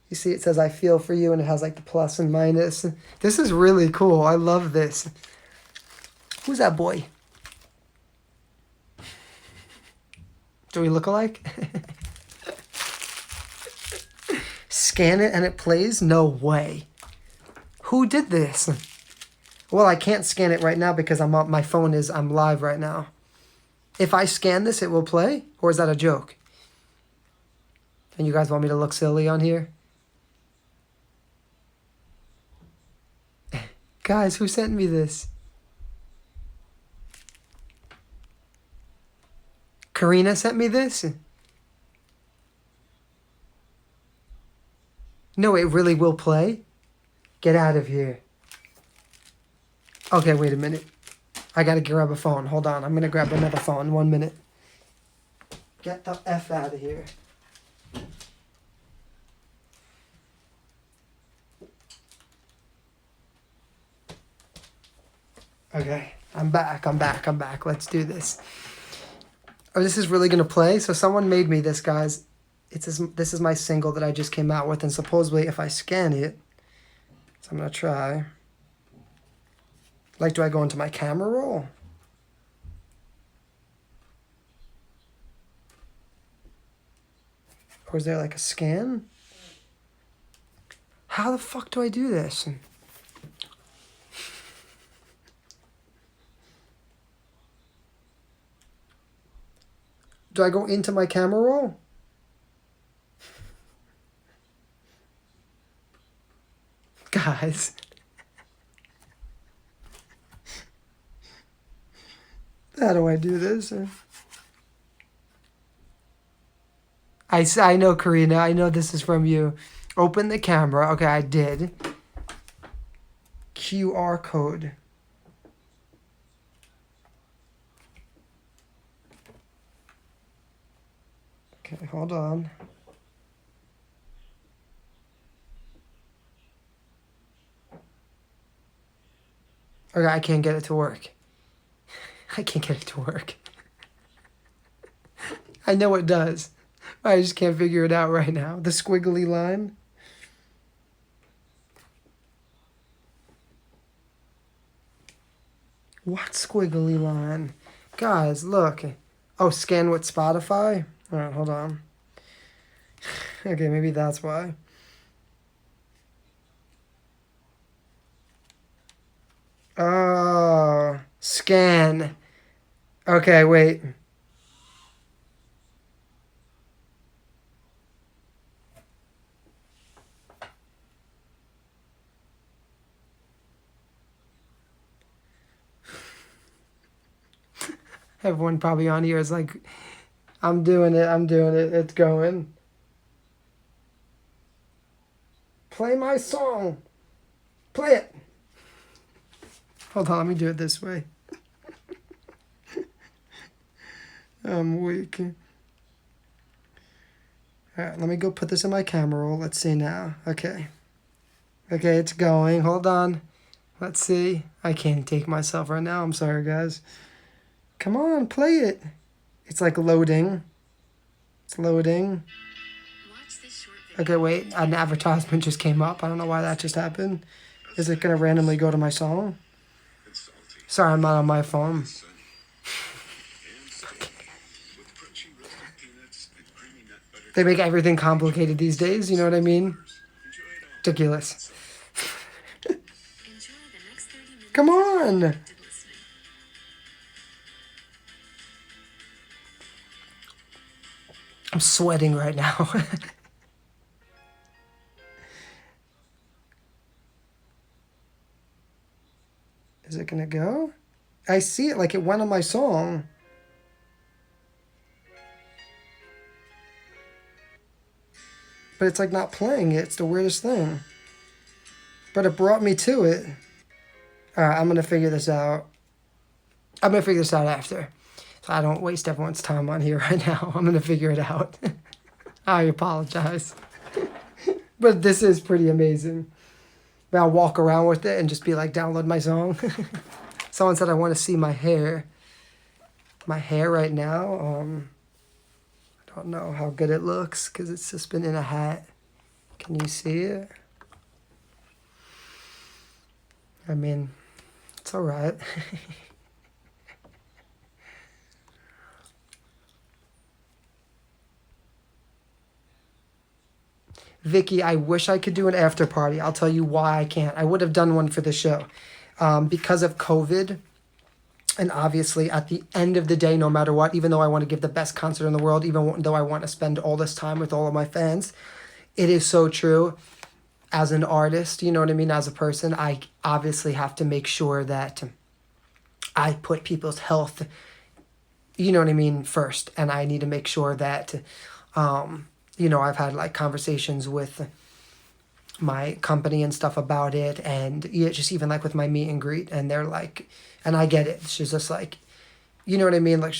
You see it says I feel for you and it has like the plus and minus. This is really cool. I love this. Who's that boy? Do we look alike? Scan it and it plays? No way. Who did this? Well, I can't scan it right now because I'm live right now. If I scan this, it will play? Or is that a joke? And you guys want me to look silly on here? Guys, who sent me this? Karina sent me this? No, it really will play? Get out of here. Okay, wait a minute. I gotta grab a phone. Hold on. I'm gonna grab another phone. 1 minute. Get the F out of here. Okay. I'm back. Let's do this. Oh, this is really gonna play? So someone made me this, guys. This is my single that I just came out with, and supposedly if I scan it, so I'm gonna try. Like, do I go into my camera roll? Or is there like a scan? How the fuck do I do this? Do I go into my camera roll? Guys. How do I do this? I know, Karina. I know this is from you. Open the camera. Okay, I did. QR code. Okay, hold on. Okay, I can't get it to work. I can't get it to work. I know it does. I just can't figure it out right now. The squiggly line. What squiggly line? Guys, look. Oh, scan with Spotify? Alright, hold on. Okay, maybe that's why. Oh, scan. Okay, wait. Everyone probably on here is like, I'm doing it, it's going. Play my song. Play it. Hold on, let me do it this way. I'm weak. Alright, let me go put this in my camera roll. Let's see now. Okay. Okay, it's going. Hold on. Let's see. I can't take myself right now. I'm sorry, guys. Come on, play it. It's like loading. It's loading. Okay, wait. An advertisement just came up. I don't know why that just happened. Is it going to randomly go to my song? Sorry, I'm not on my phone. They make everything complicated these days, you know what I mean? Ridiculous. Come on! I'm sweating right now. Is it gonna go? I see it like it went on my song. But it's like not playing it. It's the weirdest thing. But it brought me to it. Alright, I'm gonna figure this out. I'm gonna figure this out after. So I don't waste everyone's time on here right now. I'm gonna figure it out. I apologize. But this is pretty amazing. I'll walk around with it and just be like, download my song. Someone said I want to see my hair. My hair right now, I don't know how good it looks because it's just been in a hat. Can you see it? I mean, it's all right. Vicky, I wish I could do an after party. I'll tell you why I can't. I would have done one for the show. Because of COVID, and obviously at the end of the day, no matter what, even though I want to give the best concert in the world, even though I want to spend all this time with all of my fans, it is so true. As an artist, you know what I mean? As a person, I obviously have to make sure that I put people's health, you know what I mean, first. And I need to make sure that, you know, I've had like conversations with my company and stuff about it, and yeah, just even like with my meet and greet, and they're like, and I get it. She's just like, you know what I mean? Like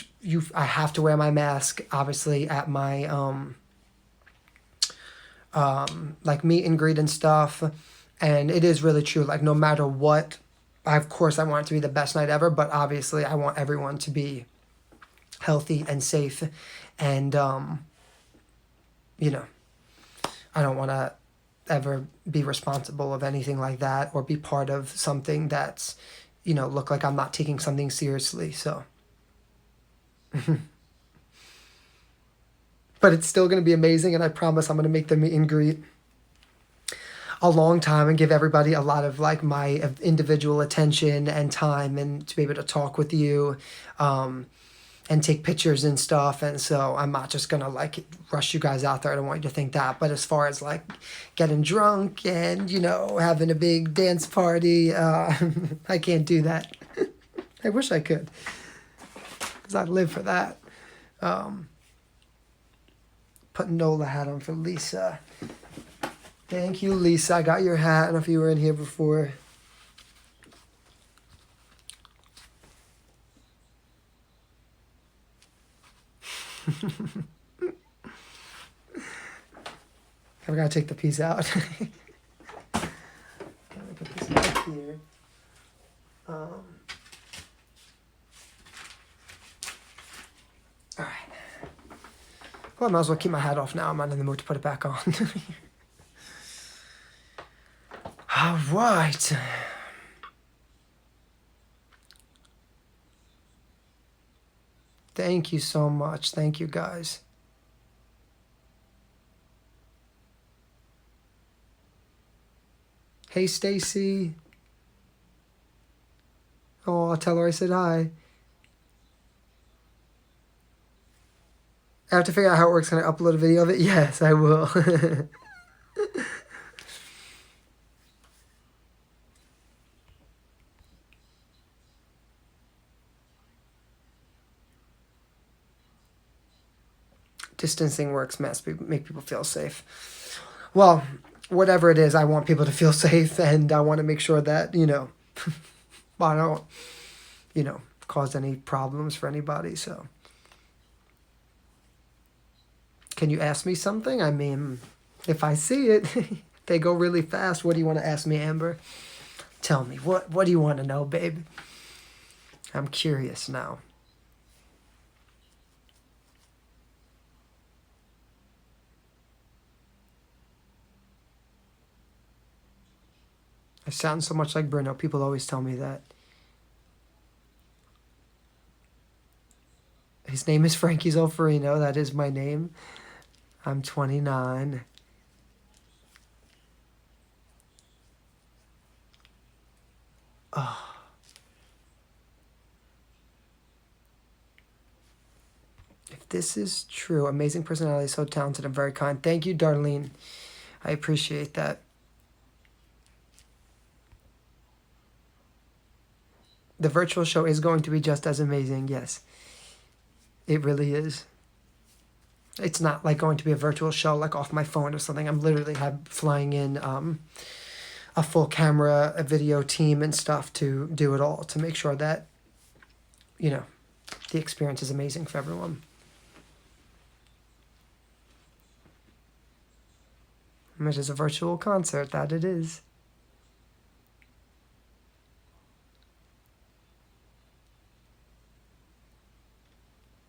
I have to wear my mask, obviously, at my like meet and greet and stuff, and it is really true. Like no matter what, of course I want it to be the best night ever, but obviously I want everyone to be healthy and safe, and you know, I don't want to ever be responsible of anything like that or be part of something that's, you know, look like I'm not taking something seriously. So but it's still going to be amazing, and I promise I'm going to make the meet and greet a long time and give everybody a lot of like my individual attention and time, and to be able to talk with you and take pictures and stuff. And so I'm not just gonna like rush you guys out there. I don't want you to think that. But as far as like getting drunk and, you know, having a big dance party, I can't do that. I wish I could, because I'd live for that. Putting Nola hat on for Lisa. Thank you, Lisa. I got your hat. I don't know if you were in here before. I've got to take the piece out. Let me put this back here. All right. Well, I might as well keep my hat off now. I'm not in the mood to put it back on. All right. Thank you so much. Thank you, guys. Hey, Stacy. Oh, I'll tell her I said hi. I have to figure out how it works. Can I upload a video of it? Yes, I will. Distancing works best, make people feel safe. Well, whatever it is, I want people to feel safe, and I want to make sure that, you know, I don't, you know, cause any problems for anybody. So, can you ask me something? I mean, if I see it, they go really fast. What do you want to ask me, Amber? Tell me, what do you want to know, babe? I'm curious now. I sound so much like Bruno. People always tell me that. His name is Frankie Zulferino. That is my name. I'm 29. Oh. If this is true, amazing personality, so talented and very kind. Thank you, Darlene. I appreciate that. The virtual show is going to be just as amazing, yes. It really is. It's not like going to be a virtual show like off my phone or something. I'm literally flying in a full camera, a video team and stuff to do it all, to make sure that, you know, the experience is amazing for everyone. It is a virtual concert, that it is.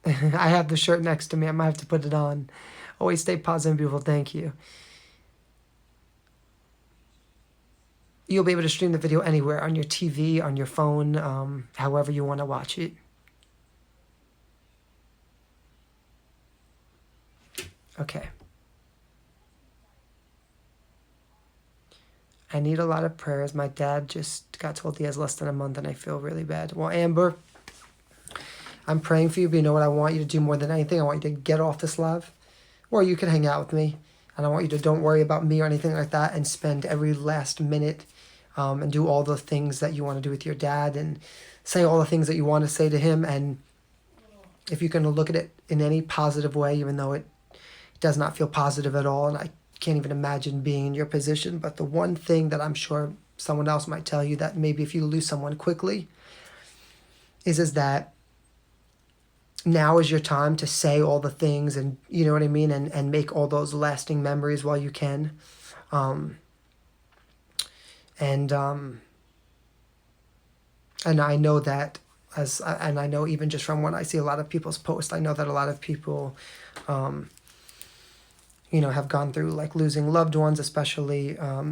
I have the shirt next to me. I might have to put it on. Always stay positive and beautiful. Thank you. You'll be able to stream the video anywhere, on your TV, on your phone, however you want to watch it. Okay. I need a lot of prayers. My dad just got told he has less than a month, and I feel really bad. Well, Amber, I'm praying for you, but you know what I want you to do more than anything? I want you to get off this live, or you can hang out with me, and I want you to don't worry about me or anything like that, and spend every last minute and do all the things that you want to do with your dad, and say all the things that you want to say to him. And if you're going to look at it in any positive way, even though it does not feel positive at all, and I can't even imagine being in your position, but the one thing that I'm sure someone else might tell you, that maybe if you lose someone quickly, is that now is your time to say all the things, and you know what I mean, and make all those lasting memories while you can. And I know that and I know even just from when I see a lot of people's posts, I know that a lot of people you know, have gone through like losing loved ones, especially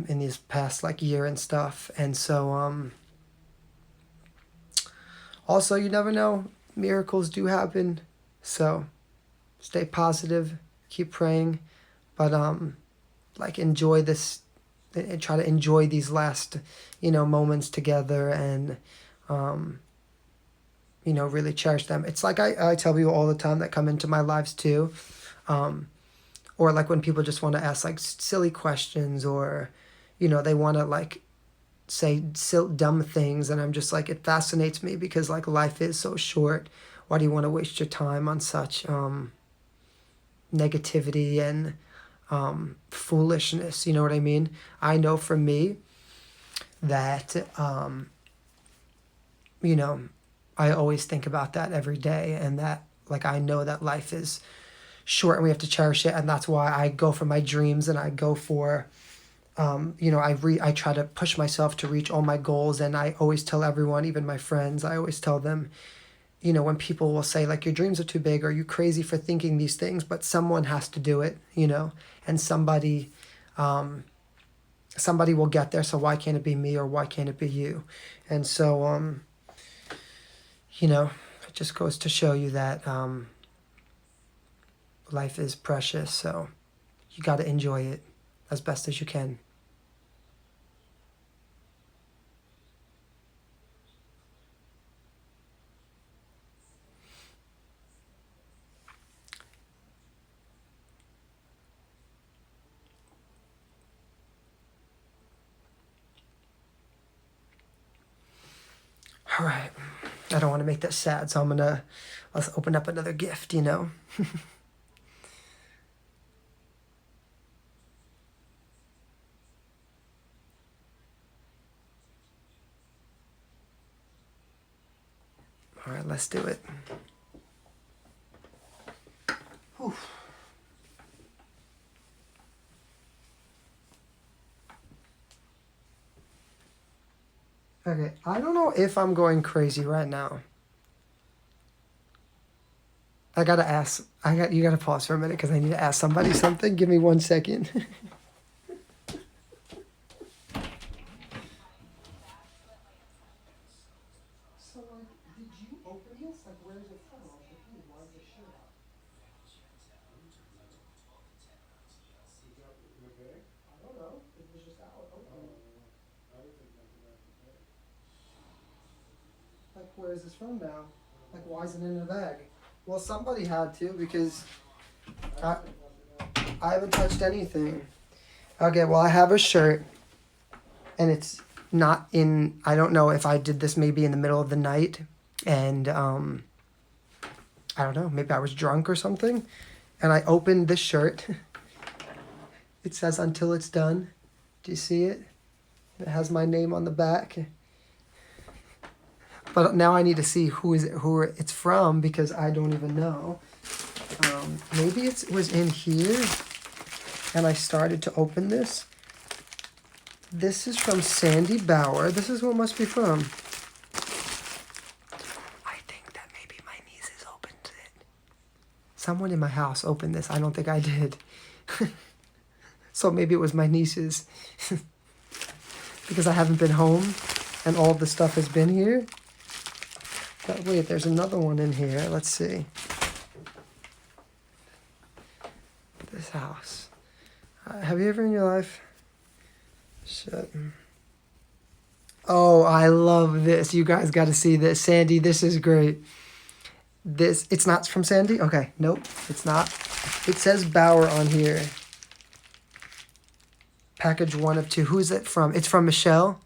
in these past like year and stuff. And so also, you never know, miracles do happen. So stay positive, keep praying, but like enjoy this, and try to enjoy these last, moments together, and um, really cherish them. It's like I tell people all the time that come into my lives too, um, or like when people just want to ask like silly questions, or they want to like say dumb things, and I'm just like, it fascinates me because like life is so short. Why do you want to waste your time on such negativity and foolishness? You know what I mean? I know for me that you know I always think about that every day, and that like I know that life is short and we have to cherish it, and that's why I go for my dreams, and I go for I try to push myself to reach all my goals, and I always tell everyone, even my friends, I always tell them, when people will say like your dreams are too big, or you crazy for thinking these things, but someone has to do it, and somebody will get there, so why can't it be me, or why can't it be you? And so it just goes to show you that life is precious, so you got to enjoy it as best as you can. All right. I don't want to make that sad, so let's open up another gift. All right, let's do it. Whew. Okay, I don't know if I'm going crazy right now. I gotta ask. You gotta pause for a minute because I need to ask somebody something. Give me 1 second. So, like, did you open this? Like, where's it from? I was confused. Why is the shirt out? I don't know. It was just out. Open. Like, where is this from now? Like, why is it in a bag? Well, somebody had to, because I, I haven't touched anything. Okay, well, I have a shirt, and it's not in. I don't know if I did this maybe in the middle of the night, and I don't know. Maybe I was drunk or something, and I opened this shirt. It says "Until It's Done." Do you see it? It has my name on the back. But now I need to see who it's from, because I don't even know. Maybe it was in here, and I started to open this. This is from Sandy Bauer. This is what it must be from. I think that maybe my nieces opened it. Someone in my house opened this. I don't think I did. So maybe it was my nieces. Because I haven't been home, and all the stuff has been here. But wait, there's another one in here. Let's see. This house. Have you ever in your life? Shit. Oh, I love this. You guys got to see this. Sandy, this is great. It's not from Sandy? Okay, nope, it's not. It says Bauer on here. Package 1 of 2. Who's it from? It's from Michelle?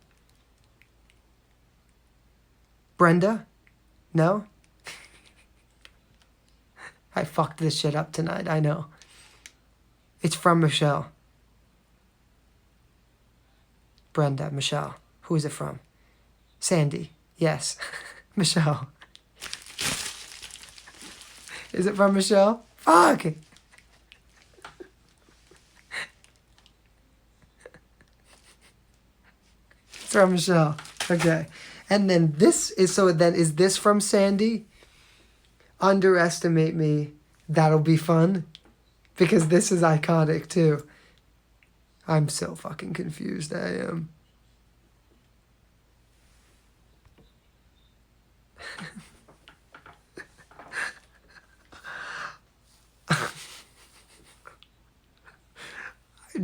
Brenda? No? I fucked this shit up tonight, I know. It's from Michelle. Brenda, Michelle. Who is it from? Sandy. Yes. Michelle. Is it from Michelle? Fuck! It's from Michelle. Okay. And then is this from Sandy? Underestimate me. That'll be fun. Because this is iconic too. I'm so fucking confused. I am.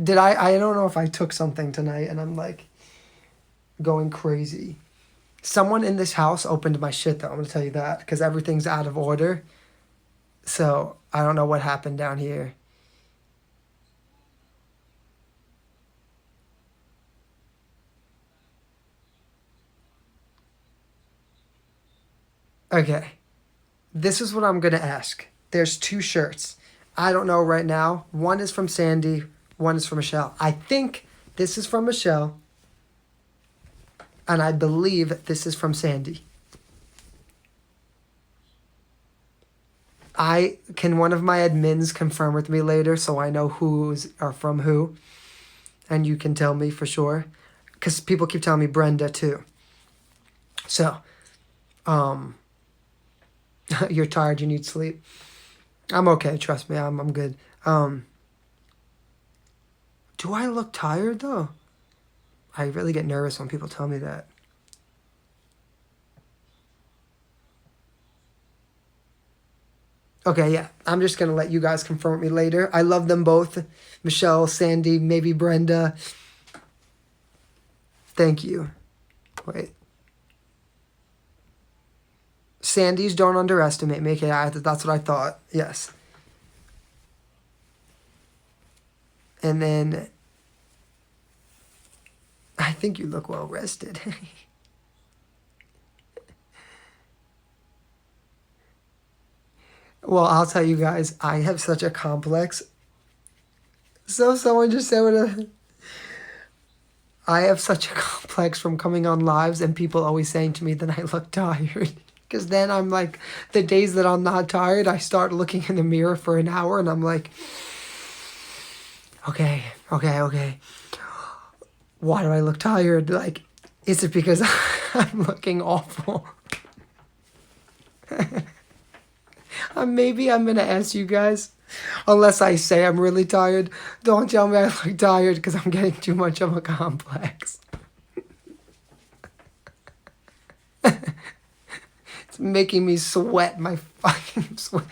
Did I don't know if I took something tonight and I'm like going crazy. Someone in this house opened my shit though, I'm gonna tell you that, because everything's out of order. So I don't know what happened down here. Okay. This is what I'm gonna ask. There's 2 shirts. I don't know right now. One is from Sandy, one is from Michelle. I think this is from Michelle, and I believe this is from Sandy. Can one of my admins confirm with me later so I know who's are from who, and you can tell me for sure, because people keep telling me Brenda too. So, you're tired. You need sleep. I'm okay. Trust me. I'm good. Do I look tired though? I really get nervous when people tell me that. Okay, yeah. I'm just gonna let you guys confirm with me later. I love them both. Michelle, Sandy, maybe Brenda. Thank you. Wait. Sandy's don't underestimate me. Okay, that's what I thought. Yes. And then I think you look well rested. Well, I'll tell you guys, I have such a complex. So someone just said I have such a complex from coming on lives and people always saying to me that I look tired. Because then I'm like, the days that I'm not tired, I start looking in the mirror for an hour and I'm like, okay. Why do I look tired? Like, is it because I'm looking awful? Maybe I'm going to ask you guys, unless I say I'm really tired, don't tell me I look tired because I'm getting too much of a complex. It's making me sweat my fucking sweating.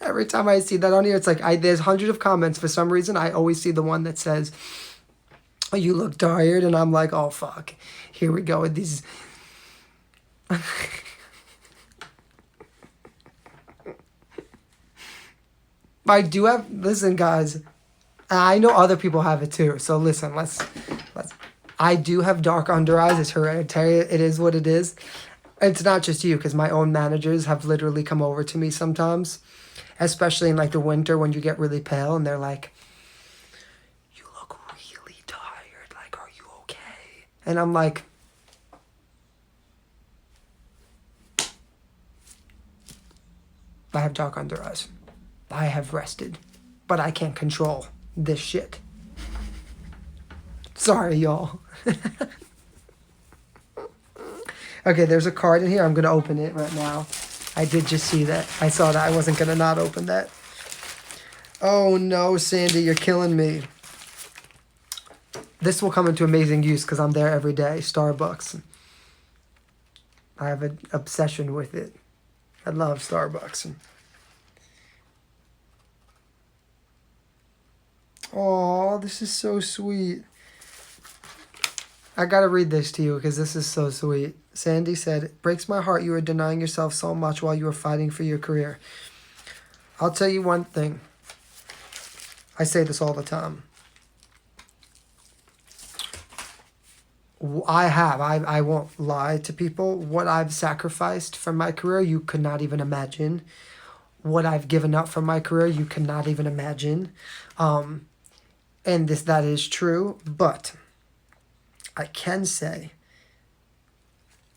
Every time I see that on here, it's like, there's hundreds of comments. For some reason, I always see the one that says, oh, you look tired, and I'm like, oh, fuck. Here we go with these. I do have, listen, guys, I know other people have it too. So listen, let's. I do have dark under eyes. It's hereditary. It is what it is. It's not just you, because my own managers have literally come over to me sometimes, especially in like the winter when you get really pale, and they're like, "You look really tired. Like, are you okay?" And I'm like, I have dark under eyes. I have rested, but I can't control this shit. Sorry, y'all. Okay, there's a card in here. I'm going to open it right now. I did just see that. I saw that. I wasn't going to not open that. Oh, no, Sandy, you're killing me. This will come into amazing use because I'm there every day. Starbucks. I have an obsession with it. I love Starbucks. Oh, this is so sweet. I gotta read this to you because this is so sweet. Sandy said, "It breaks my heart you are denying yourself so much while you are fighting for your career. I'll tell you one thing. I say this all the time. I won't lie to people. What I've sacrificed from my career, you could not even imagine. What I've given up from my career, you could not even imagine. And that is true, but I can say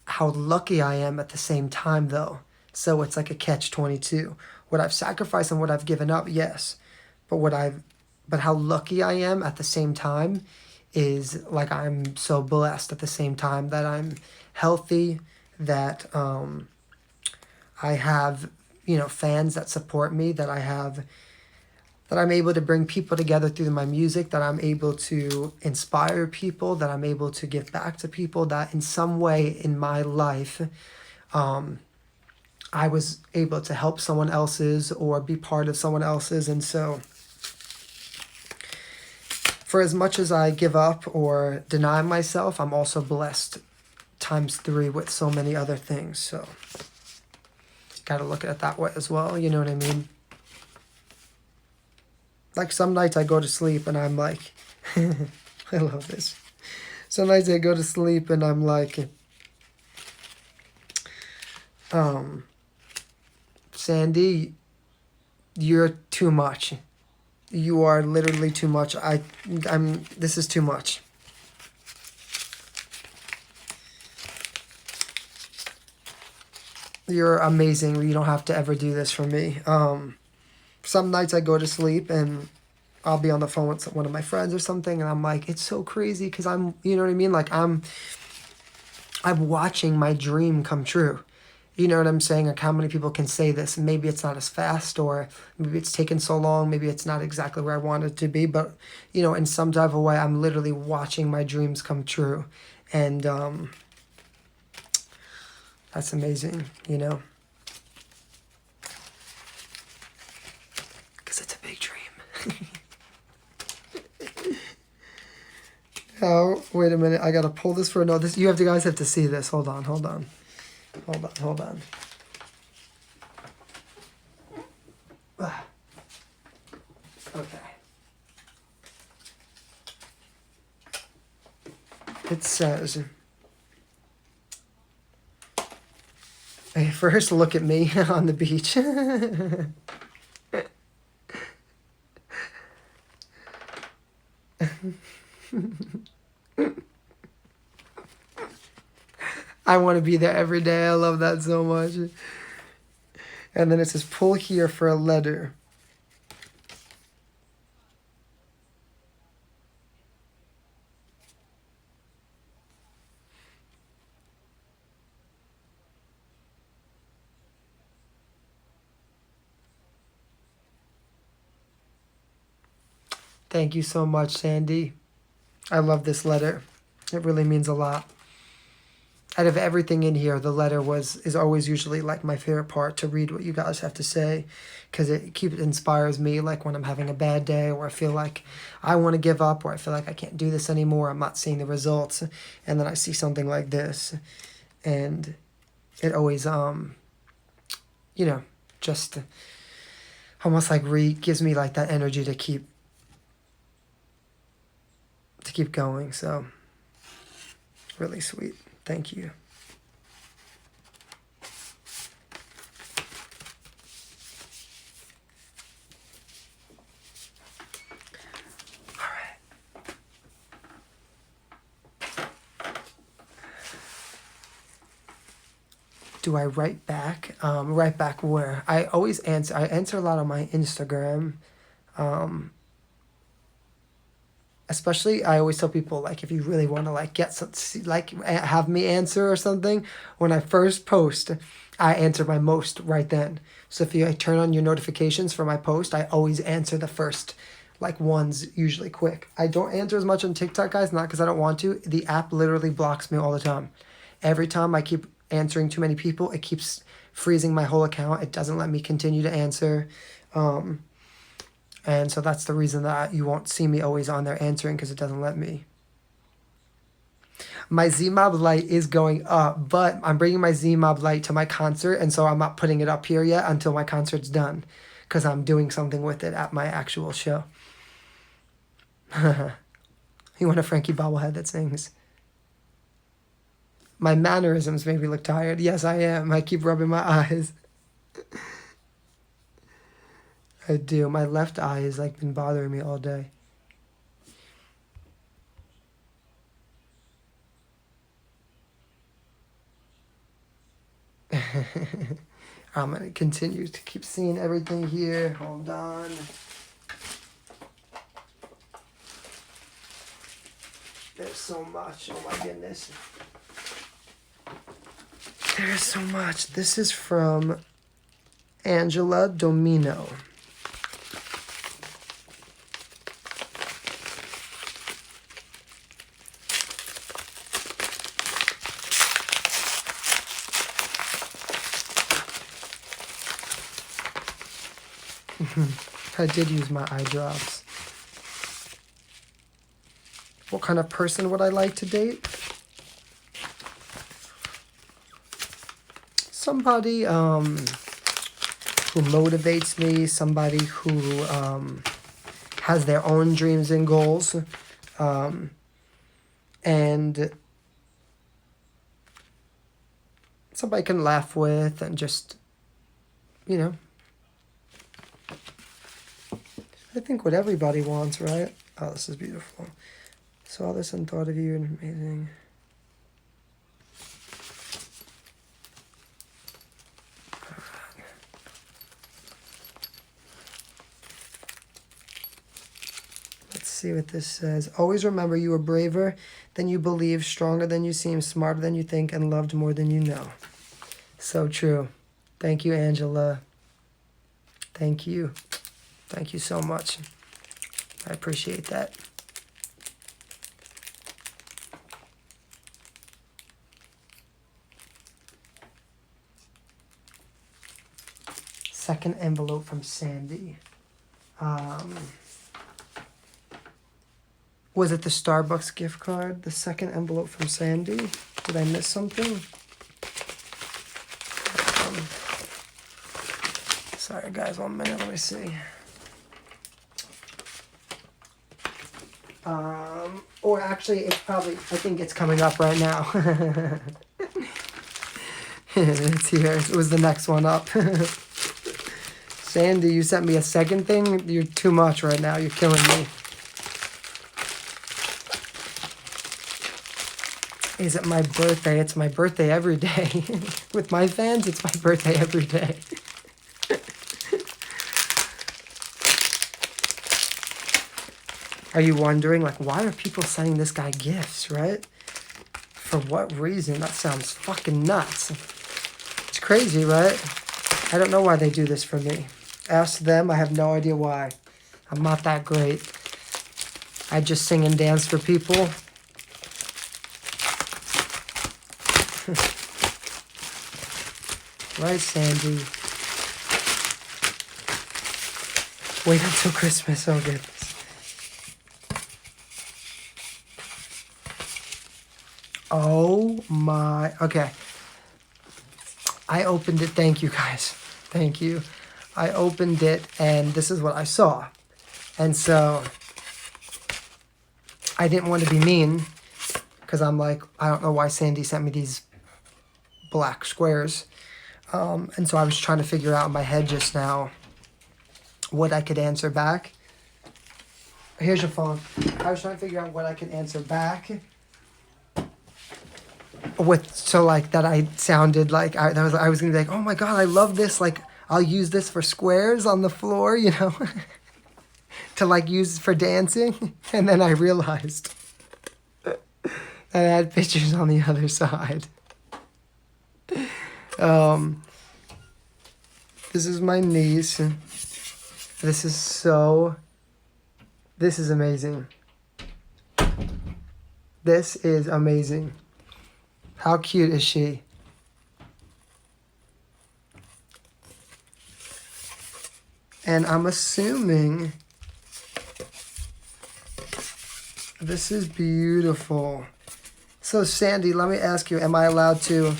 how lucky I am at the same time, though. So it's like a catch-22. What I've sacrificed and what I've given up, yes, but how lucky I am at the same time is like I'm so blessed at the same time that I'm healthy, that I have fans that support me, that I'm able to bring people together through my music, that I'm able to inspire people, that I'm able to give back to people, that in some way in my life, I was able to help someone else's or be part of someone else's. And so for as much as I give up or deny myself, I'm also blessed times 3 with so many other things. So gotta look at it that way as well. You know what I mean? Like some nights I go to sleep and I'm like, I love this. Some nights I go to sleep and I'm like, Sandy, you're too much. You are literally too much. This is too much. You're amazing. You don't have to ever do this for me. Some nights I go to sleep and I'll be on the phone with one of my friends or something, and I'm like, it's so crazy because you know what I mean? Like I'm watching my dream come true. You know what I'm saying? Like how many people can say this? Maybe it's not as fast, or maybe it's taken so long. Maybe it's not exactly where I want it to be, but you know, in some type of way, I'm literally watching my dreams come true, and that's amazing. You know, because it's a big dream. Oh, wait a minute. I gotta pull this for no. This you guys have to see this. Hold on. Okay. It says, hey, first look at me on the beach. I want to be there every day. I love that so much. And then it says, pull here for a letter. Thank you so much, Sandy. I love this letter. It really means a lot. Out of everything in here, the letter is always usually like my favorite part to read what you guys have to say, because it inspires me, like when I'm having a bad day or I feel like I want to give up or I feel like I can't do this anymore, I'm not seeing the results, and then I see something like this, and it always you know, just almost like gives me like that energy to keep going. So really sweet. Thank you. All right. Do I write back? Write back where? I always answer. I answer a lot on my Instagram. Especially, I always tell people, like, if you really want to, like, have me answer or something, when I first post, I answer my most right then. So if you turn on your notifications for my post, I always answer the first, like, ones usually quick. I don't answer as much on TikTok, guys, not because I don't want to. The app literally blocks me all the time. Every time I keep answering too many people, it keeps freezing my whole account. It doesn't let me continue to answer. And so that's the reason that you won't see me always on there answering, because it doesn't let me. My ZMob light is going up, but I'm bringing my ZMob light to my concert, and so I'm not putting it up here yet until my concert's done, because I'm doing something with it at my actual show. You want a Frankie bobblehead that sings? My mannerisms make me look tired. Yes, I am. I keep rubbing my eyes. I do. My left eye has like been bothering me all day. I'm gonna continue to keep seeing everything here. Hold on. There's so much. Oh my goodness. There's so much. This is from Angela Domino. I did use my eye drops. What kind of person would I like to date? Somebody who motivates me, somebody who has their own dreams and goals, and somebody I can laugh with and just, you know, I think what everybody wants, right? Oh, this is beautiful. Saw this and thought of you and amazing. Let's see what this says. Always remember you are braver than you believe, stronger than you seem, smarter than you think, and loved more than you know. So true. Thank you, Angela. Thank you. Thank you so much. I appreciate that. Second envelope from Sandy. Was it the Starbucks gift card? The second envelope from Sandy? Did I miss something? Sorry guys, 1 minute, let me see. Or actually, it's probably, I think it's coming up right now. It's here. It was the next one up. Sandy, you sent me a second thing? You're too much right now. You're killing me. Is it my birthday? It's my birthday every day. With my fans, it's my birthday every day. Are you wondering, like, why are people sending this guy gifts, right? For what reason? That sounds fucking nuts. It's crazy, right? I don't know why they do this for me. Ask them. I have no idea why. I'm not that great. I just sing and dance for people. Right, Sandy? Wait until Christmas. Oh, goodness. Oh my, okay. I opened it, thank you guys. Thank you. I opened it and this is what I saw. And so, I didn't want to be mean because I'm like, I don't know why Sandy sent me these black squares. And so I was trying to figure out in my head just now what I could answer back. Here's your phone. I was trying to figure out what I could answer back. With so like that I sounded like I was gonna be like, oh my god, I love this, like I'll use this for squares on the floor, you know, to like use for dancing. And then I realized that I had pictures on the other side. This is my niece. This is amazing. This is amazing. How cute is she? And I'm assuming this is beautiful. So Sandy, let me ask you, am I allowed to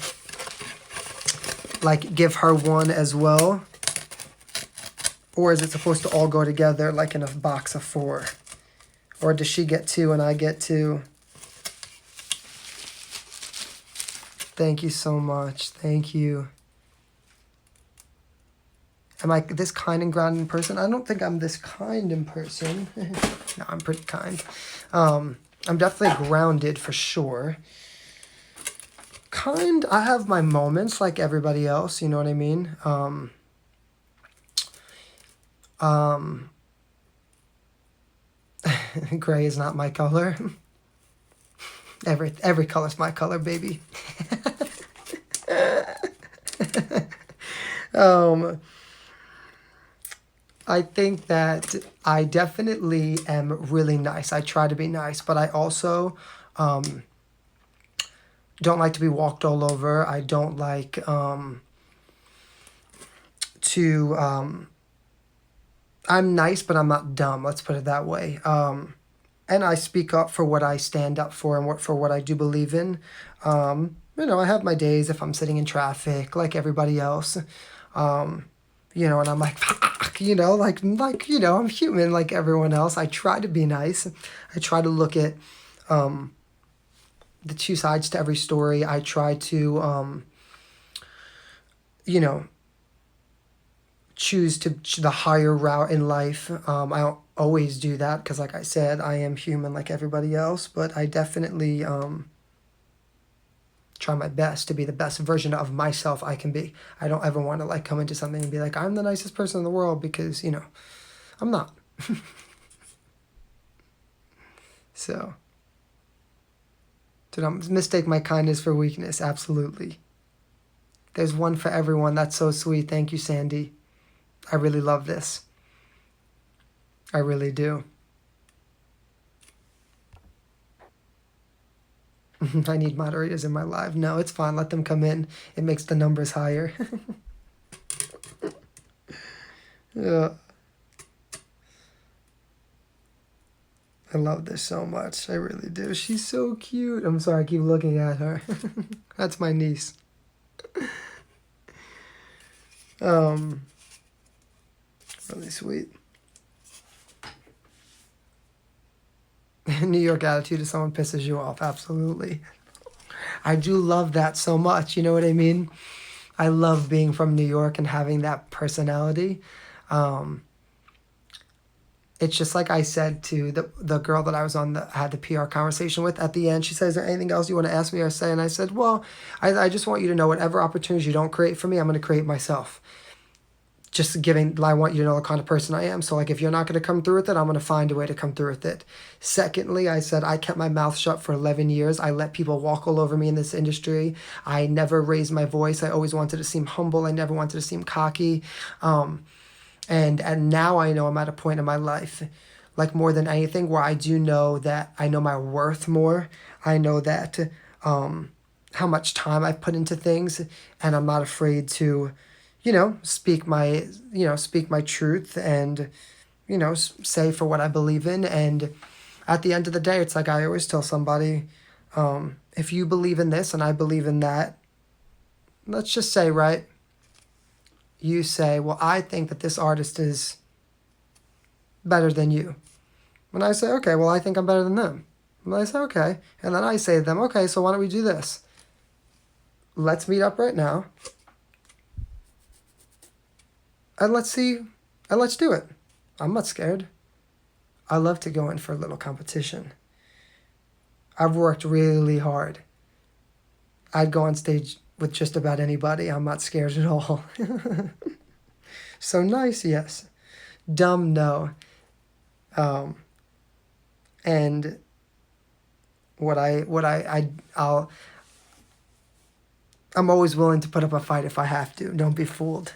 like give her one as well? Or is it supposed to all go together like in a box of 4? Or does she get 2 and I get 2? Thank you so much. Thank you. Am I this kind and grounded in person? I don't think I'm this kind in person. No, I'm pretty kind. I'm definitely grounded for sure. Kind, I have my moments like everybody else, you know what I mean? Gray is not my color. Every color's my color, baby. I think that I definitely am really nice. I try to be nice, but I also don't like to be walked all over. I don't like to... I'm nice, but I'm not dumb. Let's put it that way. and I speak up for what I stand up for and for what I do believe in. I have my days if I'm sitting in traffic like everybody else. And I'm like, I'm human like everyone else. I try to be nice. I try to look at the two sides to every story. I try to, choose the higher route in life. I don't always do that because, like I said, I am human like everybody else, but I definitely try my best to be the best version of myself I can be. I don't ever want to like come into something and be like, I'm the nicest person in the world, because, I'm not. So, do not mistake my kindness for weakness. Absolutely. There's one for everyone. That's so sweet. Thank you, Sandy. I really love this. I really do. I need moderators in my live. No, it's fine. Let them come in. It makes the numbers higher. Yeah. I love this so much. I really do. She's so cute. I'm sorry, I keep looking at her. That's my niece. Really sweet. New York attitude if someone pisses you off. Absolutely. I do love that so much. You know what I mean? I love being from New York and having that personality. It's just like I said to the girl that I was had the PR conversation with at the end. She said, is there anything else you want to ask me or say? And I said, well, I just want you to know whatever opportunities you don't create for me, I'm going to create myself. I want you to know the kind of person I am. So, like, if you're not going to come through with it, I'm going to find a way to come through with it. Secondly, I said I kept my mouth shut for 11 years. I let people walk all over me in this industry. I never raised my voice. I always wanted to seem humble. I never wanted to seem cocky. And now I know I'm at a point in my life, like more than anything, where I do know that I know my worth more. I know that how much time I've put into things, and I'm not afraid to, speak my truth and, say for what I believe in. And at the end of the day, it's like I always tell somebody, if you believe in this and I believe in that, let's just say, right? You say, well, I think that this artist is better than you. And I say, okay, well, I think I'm better than them. And I say, okay. And then I say to them, okay, so why don't we do this? Let's meet up right now. And let's do it. I'm not scared. I love to go in for a little competition. I've worked really hard. I'd go on stage with just about anybody. I'm not scared at all. So nice, yes. Dumb, no. And I'm always willing to put up a fight if I have to. Don't be fooled.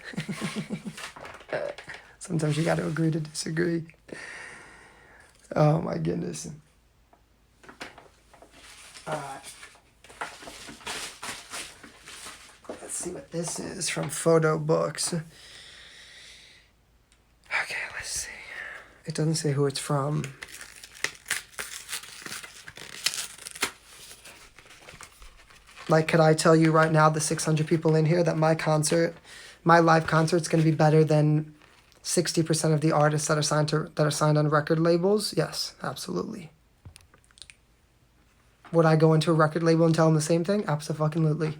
Sometimes you got to agree to disagree. Oh my goodness. Let's see what this is from Photo Books. Okay, let's see. It doesn't say who it's from. Like, could I tell you right now, the 600 people in here, that my live concert's going to be better than 60% of the artists that are signed on record labels? Yes, absolutely. Would I go into a record label and tell them the same thing? Absolutely.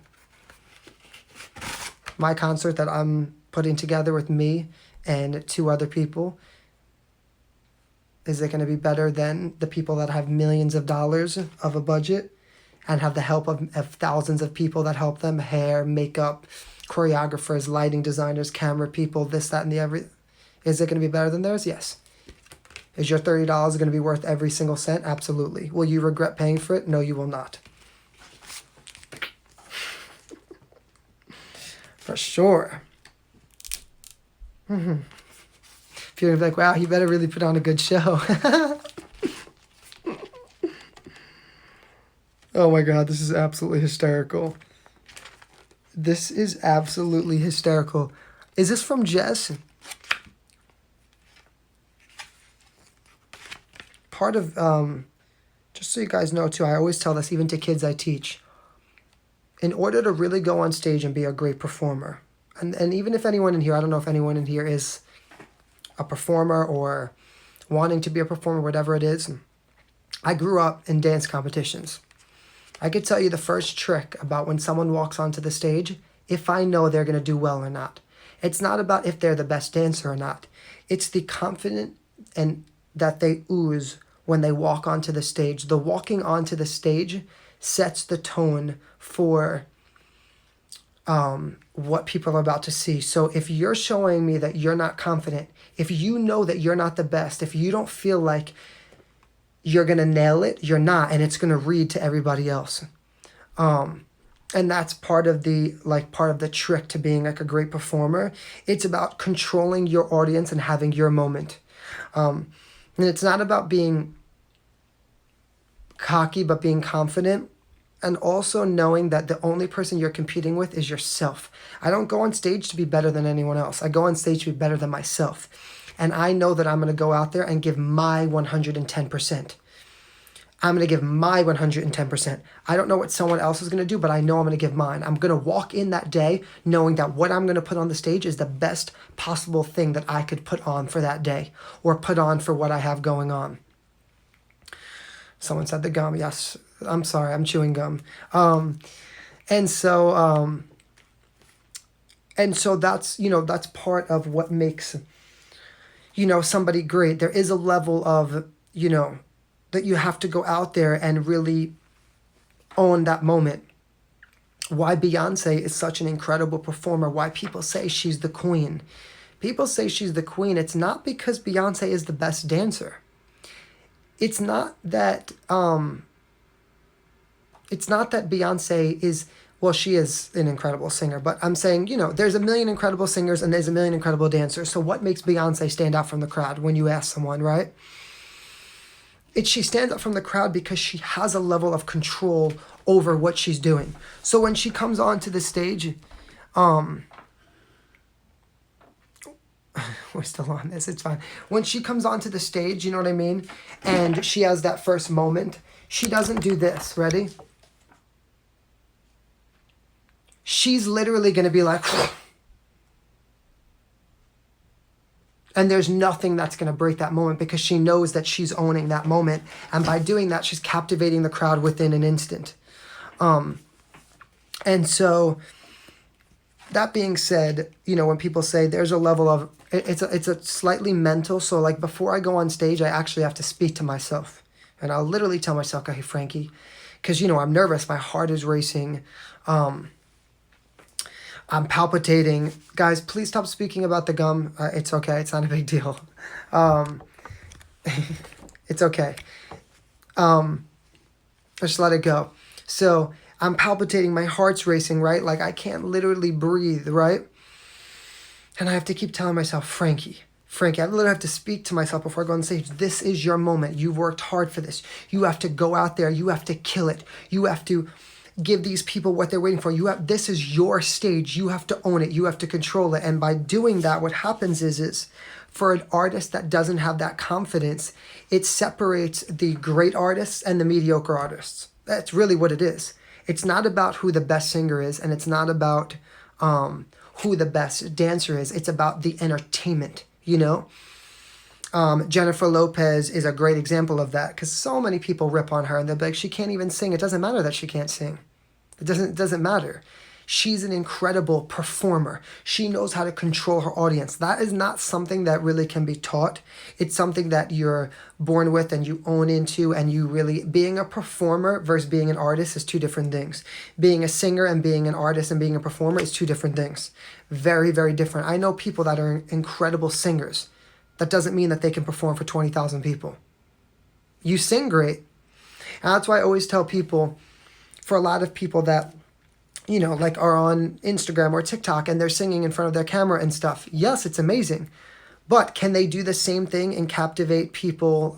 My concert that I'm putting together with me and 2 other people, is it going to be better than the people that have millions of dollars of a budget and have the help of thousands of people that help them? Hair, makeup, choreographers, lighting designers, camera people, this, that, and the every. Is it going to be better than theirs? Yes. Is your $30 going to be worth every single cent? Absolutely. Will you regret paying for it? No, you will not. For sure. If you're like, wow, you better really put on a good show. Oh my God, this is absolutely hysterical. This is absolutely hysterical. Is this from Jess? part of, just so you guys know too, I always tell this even to kids I teach. In order to really go on stage and be a great performer, and even if anyone in here, I don't know if anyone in here is a performer or wanting to be a performer, whatever it is. I grew up in dance competitions. I could tell you the first trick about when someone walks onto the stage, if I know they're going to do well or not. It's not about if they're the best dancer or not. It's the confidence and that they ooze when they walk onto the stage. The walking onto the stage sets the tone for what people are about to see. So if you're showing me that you're not confident, if you know that you're not the best, if you don't feel like you're going to nail it, you're not, and it's going to read to everybody else. And that's part of the trick to being like a great performer. It's about controlling your audience and having your moment. And it's not about being cocky, but being confident. And also knowing that the only person you're competing with is yourself. I don't go on stage to be better than anyone else. I go on stage to be better than myself. And I know that I'm going to go out there and give my 110%. I'm going to give my 110%. I don't know what someone else is going to do, but I know I'm going to give mine. I'm going to walk in that day knowing that what I'm going to put on the stage is the best possible thing that I could put on for that day or put on for what I have going on. Someone said the gum. Yes. I'm sorry. I'm chewing gum. And so that's, that's part of what makes, somebody great. There is a level of, that you have to go out there and really own that moment. Why Beyonce is such an incredible performer, why people say she's the queen. People say she's the queen. It's not because Beyonce is the best dancer. It's not that Beyonce is, well, she is an incredible singer, but I'm saying, there's a million incredible singers and there's a million incredible dancers. So what makes Beyonce stand out from the crowd when you ask someone, right? She stands out from the crowd because she has a level of control over what she's doing. So when she comes onto the stage, we're still on this, it's fine. When she comes onto the stage, you know what I mean? And she has that first moment, she doesn't do this, ready? She's literally going to be like, and there's nothing that's going to break that moment because she knows that she's owning that moment. And by doing that, she's captivating the crowd within an instant. And so that being said, when people say there's a level of, it's a slightly mental. So like before I go on stage, I actually have to speak to myself. And I'll literally tell myself, hey, Frankie, because, I'm nervous. My heart is racing. I'm palpitating. Guys, please stop speaking about the gum. It's okay. It's not a big deal. It's okay. Just let it go. So I'm palpitating. My heart's racing, right? Like I can't literally breathe, right? And I have to keep telling myself, Frankie, I literally have to speak to myself before I go on stage. This is your moment. You've worked hard for this. You have to go out there. You have to kill it. You have to give these people what they're waiting for. This is your stage. You have to own it. You have to control it. And by doing that, what happens is for an artist that doesn't have that confidence, it separates the great artists and the mediocre artists. That's really what it is. It's not about who the best singer is, and it's not about who the best dancer is. It's about the entertainment, Jennifer Lopez is a great example of that because so many people rip on her and they're like, she can't even sing. It doesn't matter that she can't sing. It doesn't matter. She's an incredible performer. She knows how to control her audience. That is not something that really can be taught. It's something that you're born with and you own into, and you really, being a performer versus being an artist is two different things. Being a singer and being an artist and being a performer is two different things. Very, very different. I know people that are incredible singers. That doesn't mean that they can perform for 20,000 people. You sing great. And that's why I always tell people, for a lot of people that, like are on Instagram or TikTok and they're singing in front of their camera and stuff. Yes, it's amazing. But can they do the same thing and captivate people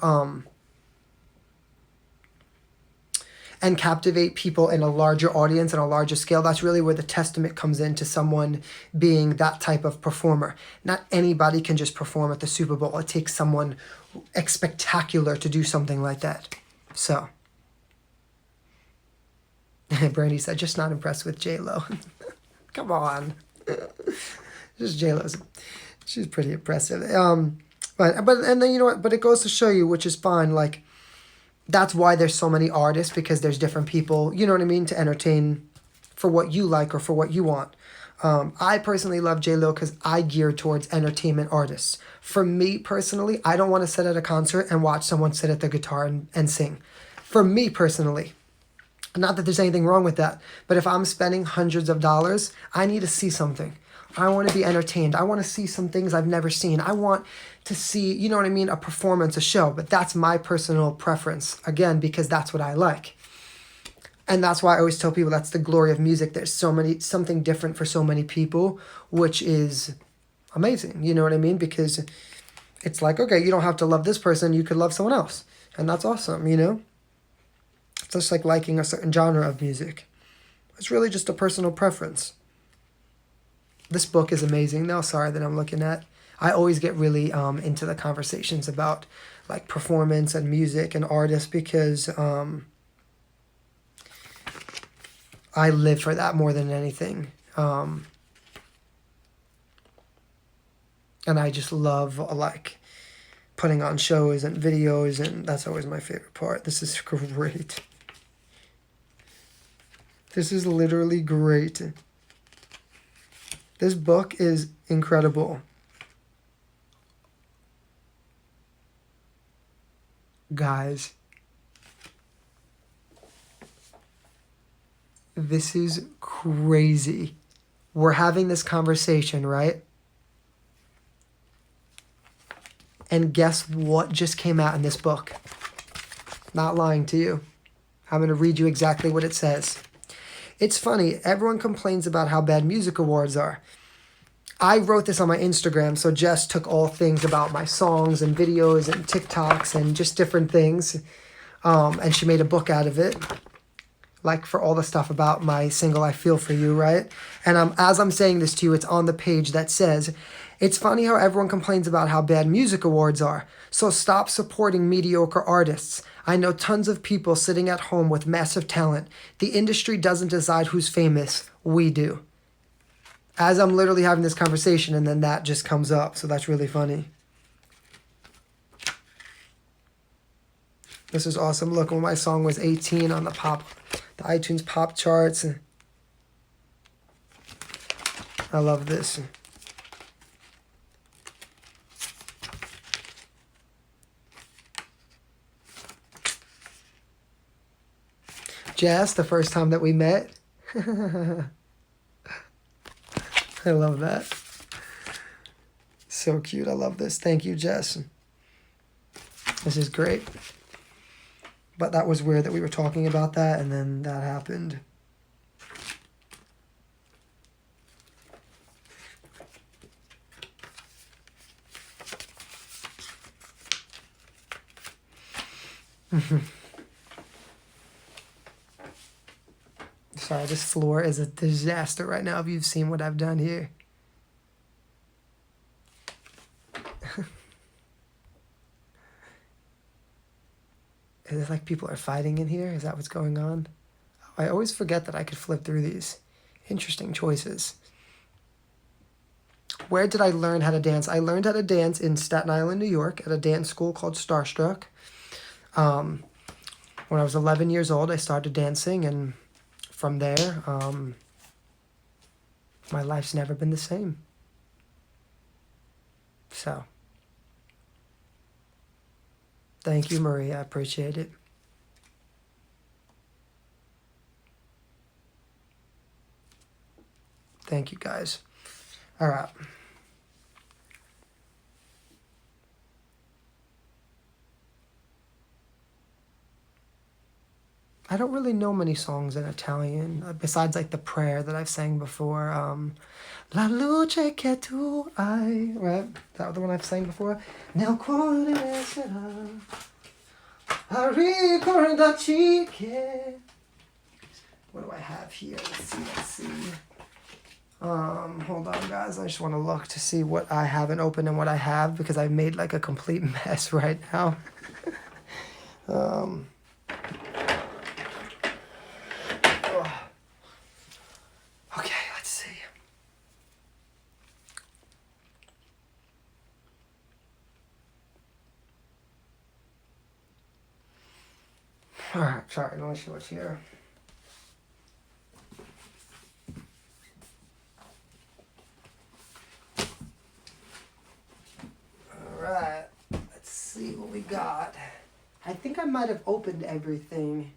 and captivate people in a larger audience and a larger scale, that's really where the testament comes in to someone being that type of performer. Not anybody can just perform at the Super Bowl. It takes someone spectacular to do something like that. So, Brandy said, just not impressed with J-Lo. Come on. Just J-Lo's. She's pretty impressive. But and then you know what? But it goes to show you, which is fine. Like, that's why there's so many artists, because there's different people. You know what I mean? To entertain for what you like or for what you want. I personally love J-Lo because I gear towards entertainment artists. For me personally, I don't want to sit at a concert and watch someone sit at the guitar and sing. For me personally. Not that there's anything wrong with that, but if I'm spending hundreds of dollars, I need to see something. I want to be entertained. I want to see some things I've never seen. I want to see, you know what I mean, a performance, a show. But that's my personal preference, again, because that's what I like. And that's why I always tell people that's the glory of music. There's something different for so many people, which is amazing. You know what I mean? Because it's like, okay, you don't have to love this person. You could love someone else. And that's awesome, you know? It's just like liking a certain genre of music. It's really just a personal preference. This book is amazing, though. Sorry that I'm looking at. I always get really into the conversations about like performance and music and artists because I live for that more than anything. And I just love like putting on shows and videos, and that's always my favorite part. This is great. This is literally great. This book is incredible. Guys, this is crazy. We're having this conversation, right? And guess what just came out in this book? Not lying to you. I'm going to read you exactly what it says. It's funny, everyone complains about how bad music awards are. I wrote this on my Instagram, so Jess took all things about my songs and videos and TikToks and just different things, and she made a book out of it, like for all the stuff about my single I Feel For You, right? And as I'm saying this to you, it's on the page that says, it's funny how everyone complains about how bad music awards are, so stop supporting mediocre artists. I know tons of people sitting at home with massive talent. The industry doesn't decide who's famous. We do. As I'm literally having this conversation, and then that just comes up. So that's really funny. This is awesome. Look, when my song was 18 on the iTunes pop charts. I love this. Jess, the first time that we met. I love that. So cute. I love this. Thank you, Jess. This is great. But that was weird that we were talking about that and then that happened. Sorry, this floor is a disaster right now if you've seen what I've done here. Is it like people are fighting in here? Is that what's going on? I always forget that I could flip through these. Interesting choices. Where did I learn how to dance? I learned how to dance in Staten Island, New York, at a dance school called Starstruck. When I was 11 years old, I started dancing, and from there, my life's never been the same. So, thank you, Maria. I appreciate it. Thank you, guys. All right. I don't really know many songs in Italian, besides like the prayer that I've sang before. La luce che tu hai, right? That the one I've sang before? Nel cuore sarà a ricordarci che What do I have here? Let's see. Hold on, guys. I just want to look to see what I haven't opened and what I have, because I've made like a complete mess right now. Oh. Okay, let's see. All right, sorry. Let me see what's here. Alright, let's see what we got. I think I might have opened everything.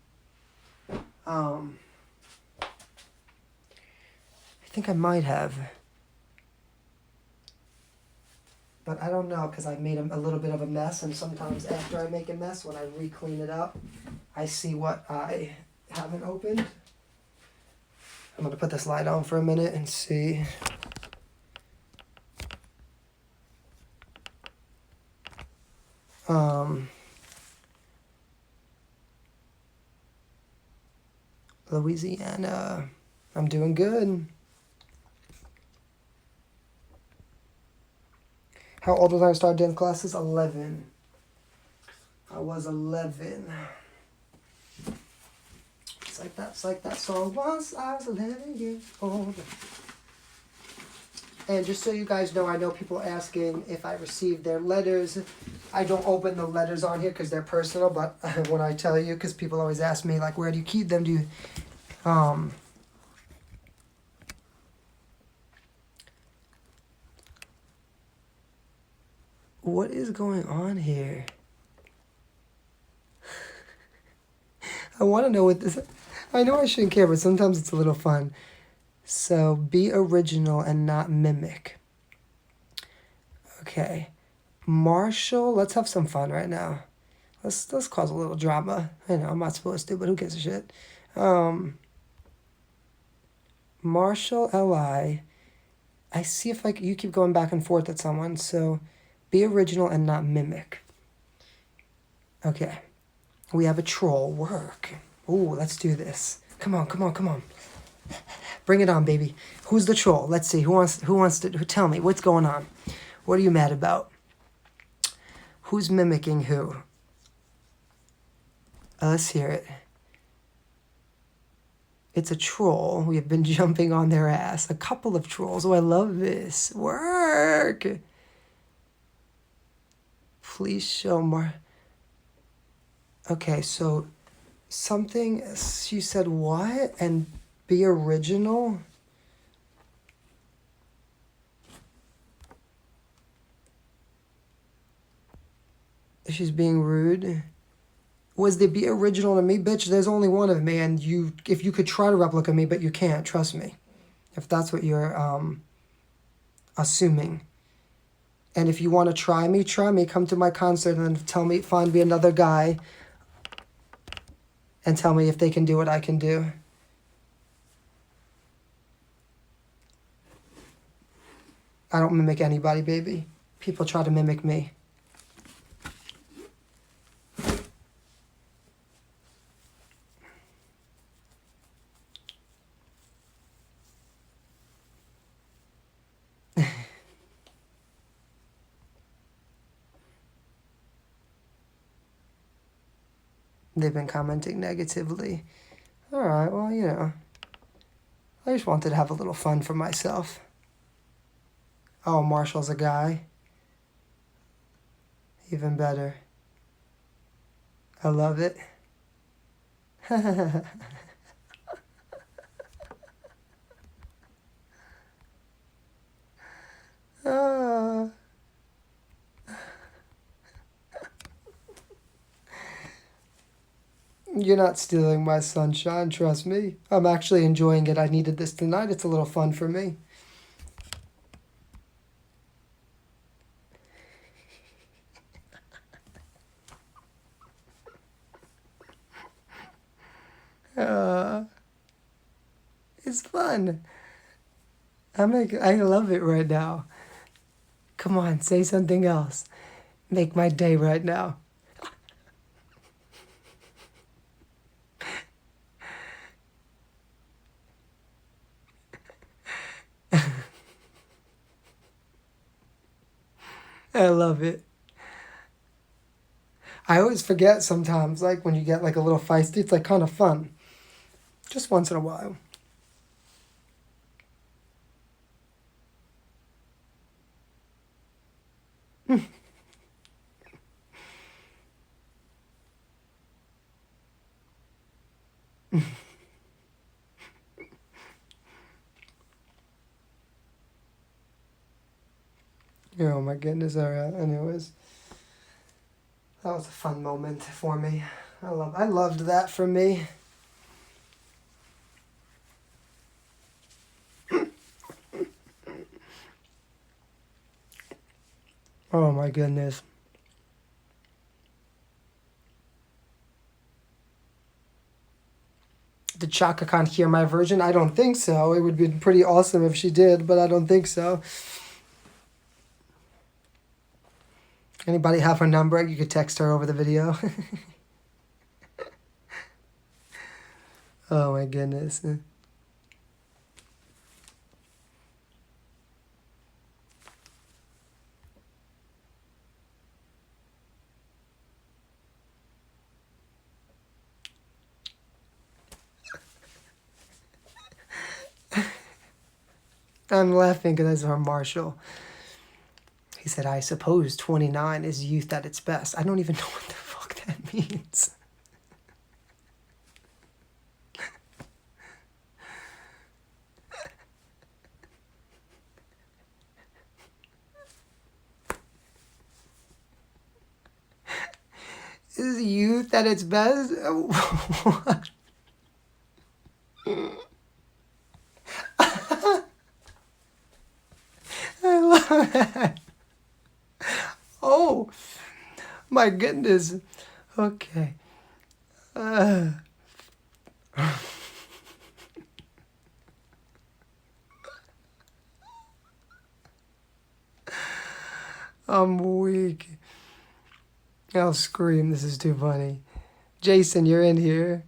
I think I might have. But I don't know, because I made a little bit of a mess, and sometimes after I make a mess, when I re-clean it up, I see what I haven't opened. I'm going to put this light on for a minute and see. Louisiana. I'm doing good. How old was I when I started dance classes? 11. I was 11. It's like that song. Once I was 11 years old. And just so you guys know, I know people asking if I received their letters. I don't open the letters on here because they're personal, but when I tell you, because people always ask me, like, where do you keep them? Do you, what is going on here? I want to know what this, I know I shouldn't care, but sometimes it's a little fun. So, be original and not mimic. Okay. Marshall, let's have some fun right now. Let's cause a little drama. I know I'm not supposed to, but who gives a shit? Marshall Li. I see if you keep going back and forth at someone. So, be original and not mimic. Okay. We have a troll. Work. Ooh, let's do this. Come on. Bring it on, baby. Who's the troll? Let's see. Who wants to tell me what's going on? What are you mad about? Who's mimicking who? Let's hear it. It's a troll. We have been jumping on their ass. A couple of trolls. Oh, I love this. Work. Please show more. Okay, so something, she said what? And be original? She's being rude. Was they be original to me? Bitch, there's only one of me, and if you could try to replicate me, but you can't, trust me. If that's what you're assuming. And if you want to try me, come to my concert and find me another guy and tell me if they can do what I can do. I don't mimic anybody, baby. People try to mimic me. They've been commenting negatively. Alright, well, you know. I just wanted to have a little fun for myself. Oh, Marshall's a guy. Even better. I love it. Ah. You're not stealing my sunshine, trust me. I'm actually enjoying it. I needed this tonight. It's a little fun for me. It's fun. I love it right now. Come on, say something else. Make my day right now. I love it. I always forget sometimes, like when you get like a little feisty, it's like kind of fun. Just once in a while. Oh my goodness, alright. Anyways, that was a fun moment for me. I loved that for me. Oh my goodness. Did Chaka Khan hear my version? I don't think so. It would be pretty awesome if she did, but I don't think so. Anybody have her number? You could text her over the video. Oh my goodness. I'm laughing because I saw Marshall. He said, I suppose 29 is youth at its best. I don't even know what the fuck that means. Is youth at its best? What? I love that. Oh, my goodness. Okay. I'm weak. I'll scream. This is too funny. Jason, you're in here.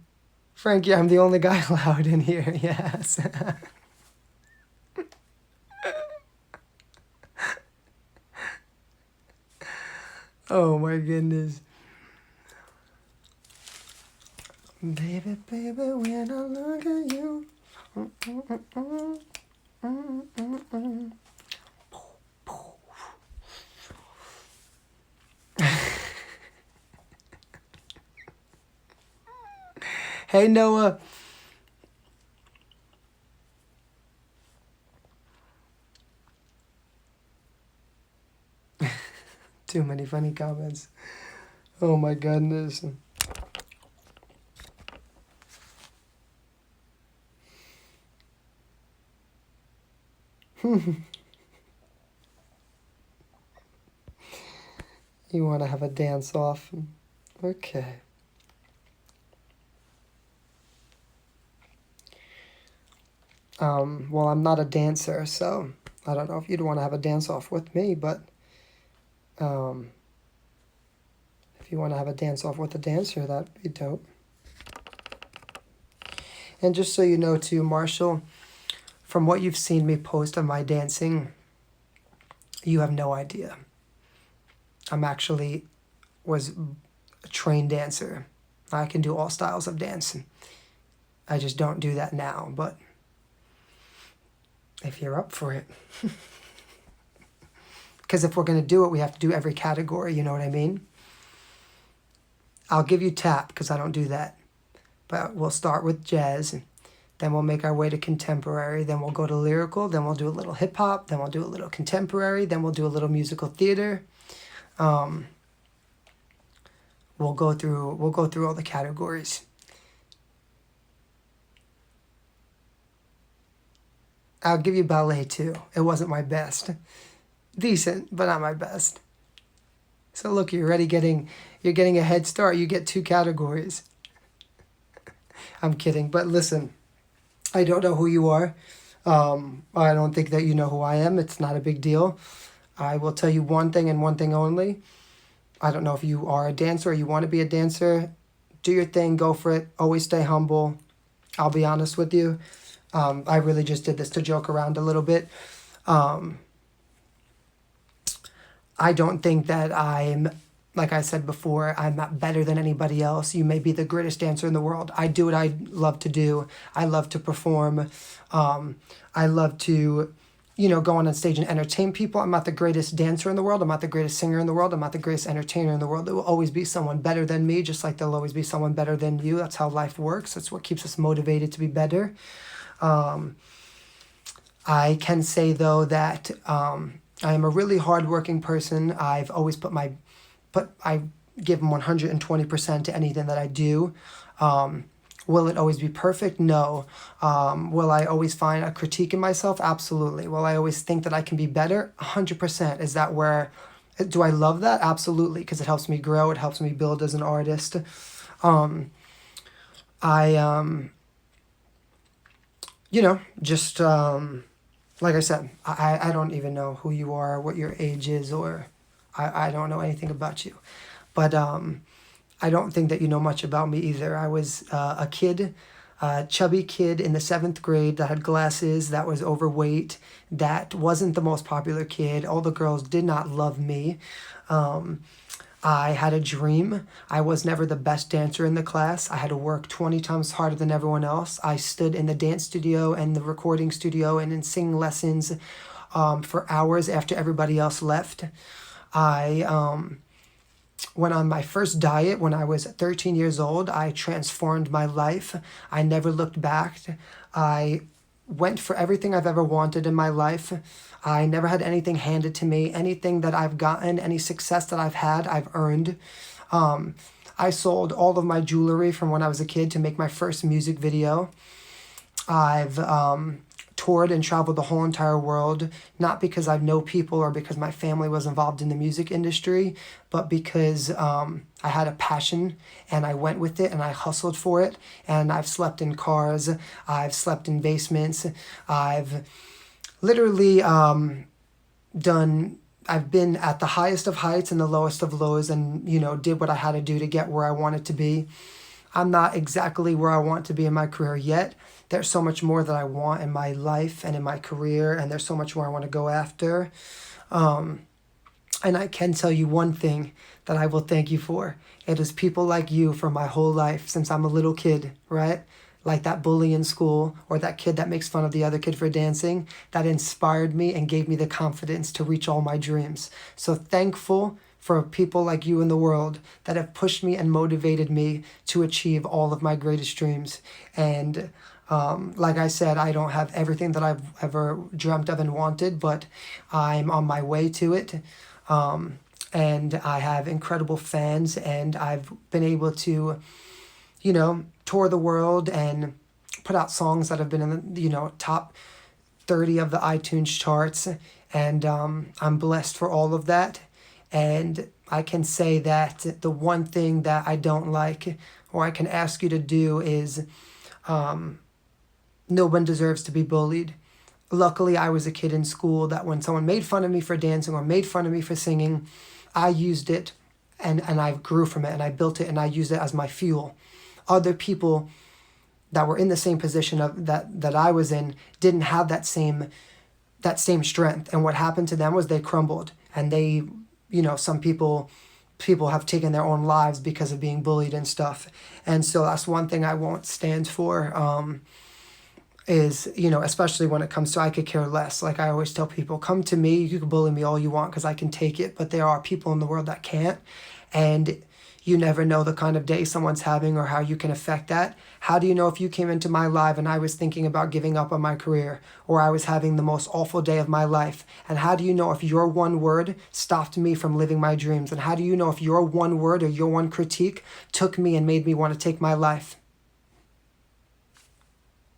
Frankie, I'm the only guy allowed in here. Yes. Oh my goodness. Baby, baby, when I look at you. Hey, Noah. Too many funny comments. Oh my goodness. You want to have a dance off? Okay. Well, I'm not a dancer, so I don't know if you'd want to have a dance off with me, but if you want to have a dance off with a dancer, that'd be dope. And just so you know too, Marshall, from what you've seen me post of my dancing, you have no idea. I'm actually was a trained dancer. I can do all styles of dancing. I just don't do that now, but if you're up for it. Because if we're going to do it, we have to do every category, you know what I mean? I'll give you tap, because I don't do that. But we'll start with jazz, then we'll make our way to contemporary, then we'll go to lyrical, then we'll do a little hip-hop, then we'll do a little contemporary, then we'll do a little musical theater. We'll go through all the categories. I'll give you ballet too. It wasn't my best. Decent, but not my best. So look, you're getting a head start. You get 2 categories. I'm kidding, but listen, I don't know who you are. I don't think that you know who I am. It's not a big deal. I will tell you one thing and one thing only. I don't know if you are a dancer or you want to be a dancer. Do your thing, go for it. Always stay humble. I'll be honest with you. I really just did this to joke around a little bit. I don't think that I'm, like I said before, I'm not better than anybody else. You may be the greatest dancer in the world. I do what I love to do. I love to perform. I love to, go on stage and entertain people. I'm not the greatest dancer in the world. I'm not the greatest singer in the world. I'm not the greatest entertainer in the world. There will always be someone better than me, just like there'll always be someone better than you. That's how life works. That's what keeps us motivated to be better. I can say, though, that I am a really hardworking person. I've always I give 120% to anything that I do. Will it always be perfect? No. Will I always find a critique in myself? Absolutely. Will I always think that I can be better? 100%. Is that where, do I love that? Absolutely, because it helps me grow. It helps me build as an artist. Just like I said, I don't even know who you are, what your age is, or I don't know anything about you. But I don't think that you know much about me either. I was a kid, a chubby kid in the 7th grade that had glasses, that was overweight, that wasn't the most popular kid. All the girls did not love me. I had a dream. I was never the best dancer in the class. I had to work 20 times harder than everyone else. I stood in the dance studio and the recording studio and in singing lessons for hours after everybody else left. I went on my first diet when I was 13 years old. I transformed my life. I never looked back. I went for everything I've ever wanted in my life. I never had anything handed to me. Anything that I've gotten, any success that I've had, I've earned. I sold all of my jewelry from when I was a kid to make my first music video. I've toured and traveled the whole entire world, not because I know people or because my family was involved in the music industry, but because I had a passion and I went with it and I hustled for it. And I've slept in cars, I've slept in basements, I've literally I've been at the highest of heights and the lowest of lows, and did what I had to do to get where I wanted to be. I'm not exactly where I want to be in my career yet. There's so much more that I want in my life and in my career, and there's so much more I want to go after. And I can tell you one thing that I will thank you for. It is people like you for my whole life since I'm a little kid, right? Like that bully in school or that kid that makes fun of the other kid for dancing, that inspired me and gave me the confidence to reach all my dreams. So thankful for people like you in the world that have pushed me and motivated me to achieve all of my greatest dreams. And like I said, I don't have everything that I've ever dreamt of and wanted, but I'm on my way to it. And I have incredible fans, and I've been able to, tour the world and put out songs that have been in the, top 30 of the iTunes charts. And I'm blessed for all of that. And I can say that the one thing that I don't like, or I can ask you to do, is no one deserves to be bullied. Luckily, I was a kid in school that when someone made fun of me for dancing or made fun of me for singing, I used it and I grew from it and I built it and I used it as my fuel. Other people that were in the same position of that I was in didn't have that same strength. And what happened to them was they crumbled, and they, some people have taken their own lives because of being bullied and stuff. And so that's one thing I won't stand for. Is, especially when it comes to I could care less. Like I always tell people, come to me, you can bully me all you want because I can take it, but there are people in the world that can't. And you never know the kind of day someone's having or how you can affect that. How do you know if you came into my live and I was thinking about giving up on my career, or I was having the most awful day of my life? And how do you know if your one word stopped me from living my dreams? And how do you know if your one word or your one critique took me and made me want to take my life?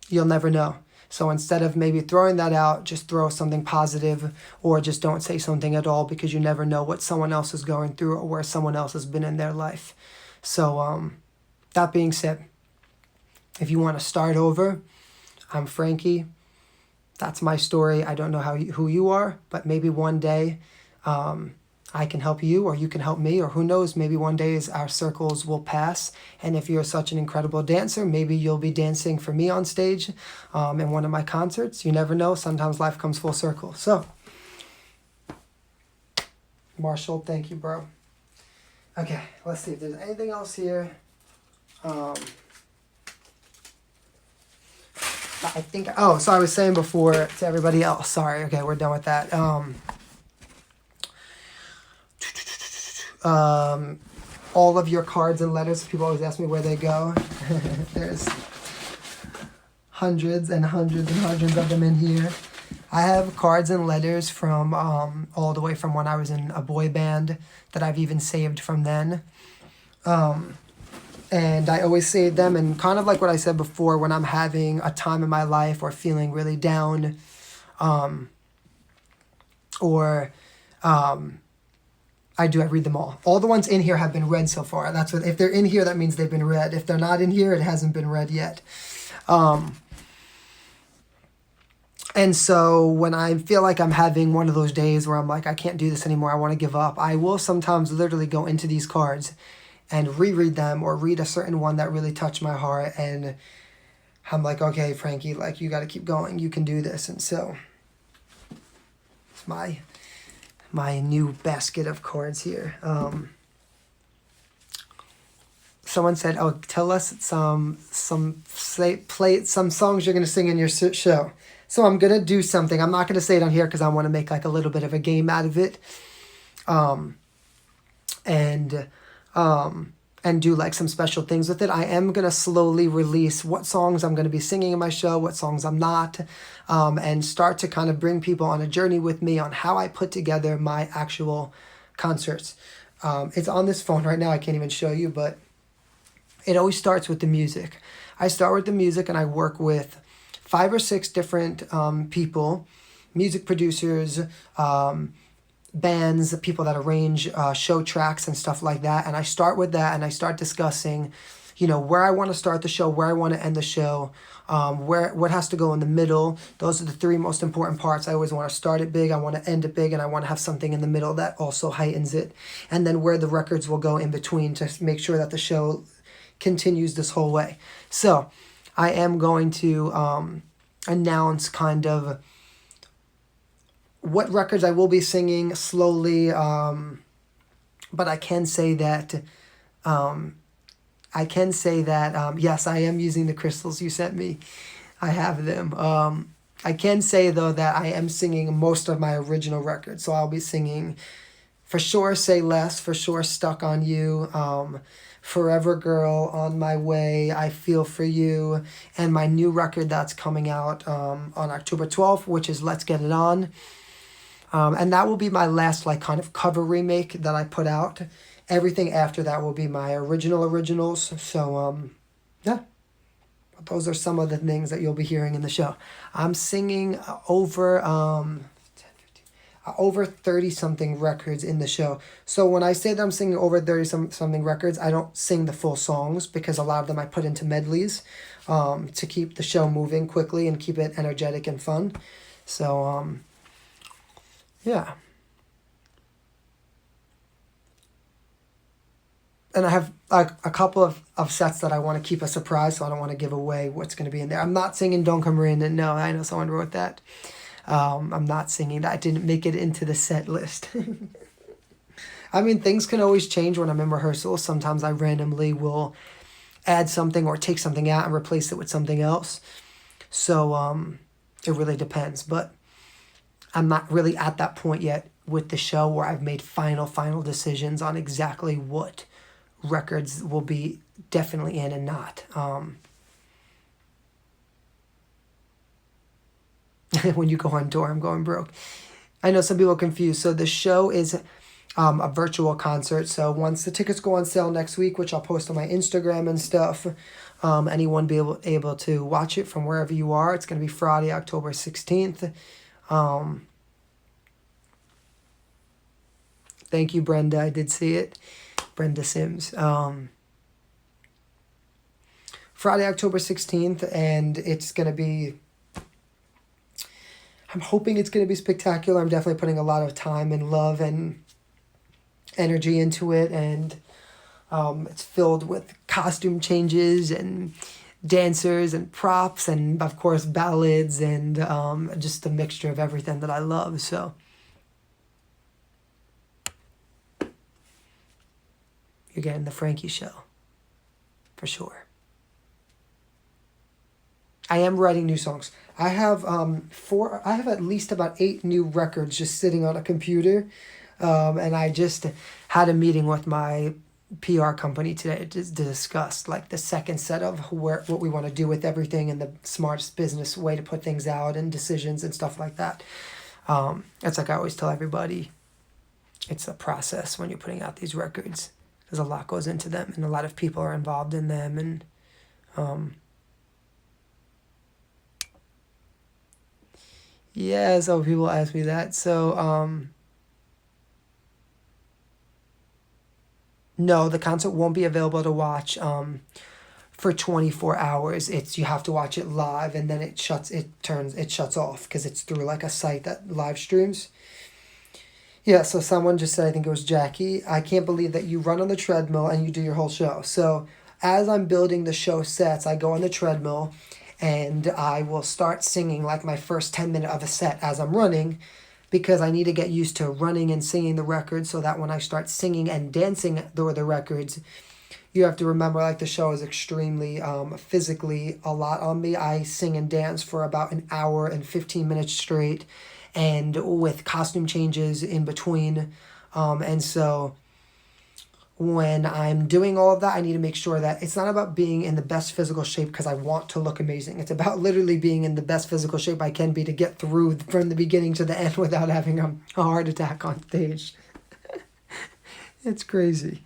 You'll never know. So instead of maybe throwing that out, just throw something positive, or just don't say something at all, because you never know what someone else is going through or where someone else has been in their life. So that being said, if you want to start over, I'm Frankie. That's my story. I don't know who you are, but maybe one day I can help you, or you can help me, or who knows, maybe one day our circles will pass. And if you're such an incredible dancer, maybe you'll be dancing for me on stage in one of my concerts. You never know. Sometimes life comes full circle. So Marshall, thank you, bro. Okay, let's see if there's anything else here. I think, oh, so I was saying before to everybody else, sorry, okay, we're done with that. All of your cards and letters, people always ask me where they go. There's hundreds and hundreds and hundreds of them in here. I have cards and letters from all the way from when I was in a boy band that I've even saved from then. And I always save them, and kind of like what I said before, when I'm having a time in my life or feeling really down, I read them all. All the ones in here have been read so far. That's what, if they're in here, that means they've been read. If they're not in here, it hasn't been read yet. And so when I feel like I'm having one of those days where I'm like, I can't do this anymore, I want to give up, I will sometimes literally go into these cards and reread them or read a certain one that really touched my heart. And I'm like, okay, Frankie, like, you got to keep going. You can do this. And so it's my new basket of cards here. Someone said, oh, tell us some play some songs you're going to sing in your show. So I'm going to do something. I'm not going to say it on here because I want to make like a little bit of a game out of it. And do like some special things with it. I am going to slowly release what songs I'm going to be singing in my show, what songs I'm not, and start to kind of bring people on a journey with me on how I put together my actual concerts. It's on this phone right now. I can't even show you, but it always starts with the music. I start with the music and I work with 5 or 6 different people, music producers, bands, people that arrange show tracks and stuff like that. And I start with that and I start discussing, where I want to start the show, where I want to end the show, what has to go in the middle. Those are the 3 most important parts. I always want to start it big, I want to end it big, and I want to have something in the middle that also heightens it. And then where the records will go in between to make sure that the show continues this whole way. So I am going to announce kind of what records I will be singing slowly, but I can say that yes, I am using the crystals you sent me. I have them. I can say though that I am singing most of my original records, so I'll be singing for sure Say Less, for sure Stuck on You, Forever Girl, On My Way, I Feel For You, and my new record that's coming out on October 12th, which is Let's Get It On. And that will be my last like kind of cover remake that I put out. Everything after that will be my originals. So yeah, those are some of the things that you'll be hearing in the show. I'm singing over 30 something records in the show. So when I say that I'm singing over 30 something records, I don't sing the full songs because a lot of them I put into medleys to keep the show moving quickly and keep it energetic and fun. So yeah. And I have a couple of sets that I want to keep a surprise, so I don't want to give away what's going to be in there. I'm not singing Don't Come Rain. No, I know someone wrote that. I'm not singing that. I didn't make it into the set list. I mean, things can always change when I'm in rehearsal. Sometimes I randomly will add something or take something out and replace it with something else. So it really depends. But I'm not really at that point yet with the show where I've made final decisions on exactly what records will be definitely in and not. When you go on tour, I'm going broke. I know some people are confused. So the show is a virtual concert. So once the tickets go on sale next week, which I'll post on my Instagram and stuff, anyone be able to watch it from wherever you are. It's going to be Friday, October 16th. Thank you, Brenda. I did see it. Brenda Sims. Friday, October 16th, and it's going to be... I'm hoping it's going to be spectacular. I'm definitely putting a lot of time and love and energy into it, and it's filled with costume changes and dancers and props and, of course, ballads and just a mixture of everything that I love. So you're getting the Frankie show. For sure. I am writing new songs. I have I have at least about 8 new records just sitting on a computer. And I just had a meeting with my PR company today to discuss like the second set of what we want to do with everything and the smartest business way to put things out and decisions and stuff like that. It's like I always tell everybody, it's a process when you're putting out these records. There's a lot goes into them and a lot of people are involved in them. And yeah, so people ask me that. So no, the concert won't be available to watch for 24 hours. It's you have to watch it live and then it shuts off because it's through like a site that live streams. Yeah, so someone just said, I think it was Jackie, I can't believe that you run on the treadmill and you do your whole show. So as I'm building the show sets, I go on the treadmill and I will start singing like my first 10 minutes of a set as I'm running because I need to get used to running and singing the records so that when I start singing and dancing the records, you have to remember like the show is extremely physically a lot on me. I sing and dance for about an hour and 15 minutes straight and with costume changes in between. And so when I'm doing all of that, I need to make sure that it's not about being in the best physical shape because I want to look amazing. It's about literally being in the best physical shape I can be to get through from the beginning to the end without having a heart attack on stage. It's crazy.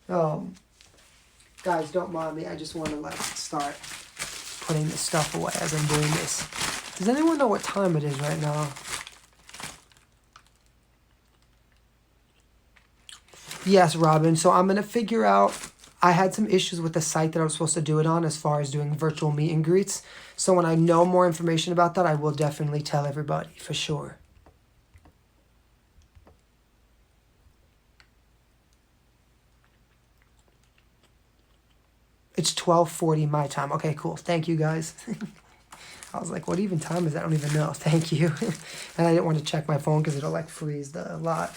Guys, don't mind me. I just want to like start putting this stuff away as I'm doing this. Does anyone know what time it is right now? Yes, Robin. So I'm going to figure out, I had some issues with the site that I was supposed to do it on as far as doing virtual meet and greets. So when I know more information about that, I will definitely tell everybody for sure. It's 12:40 my time. Okay, cool. Thank you, guys. I was like, what even time is that? I don't even know. Thank you. And I didn't want to check my phone because it'll like freeze the lot.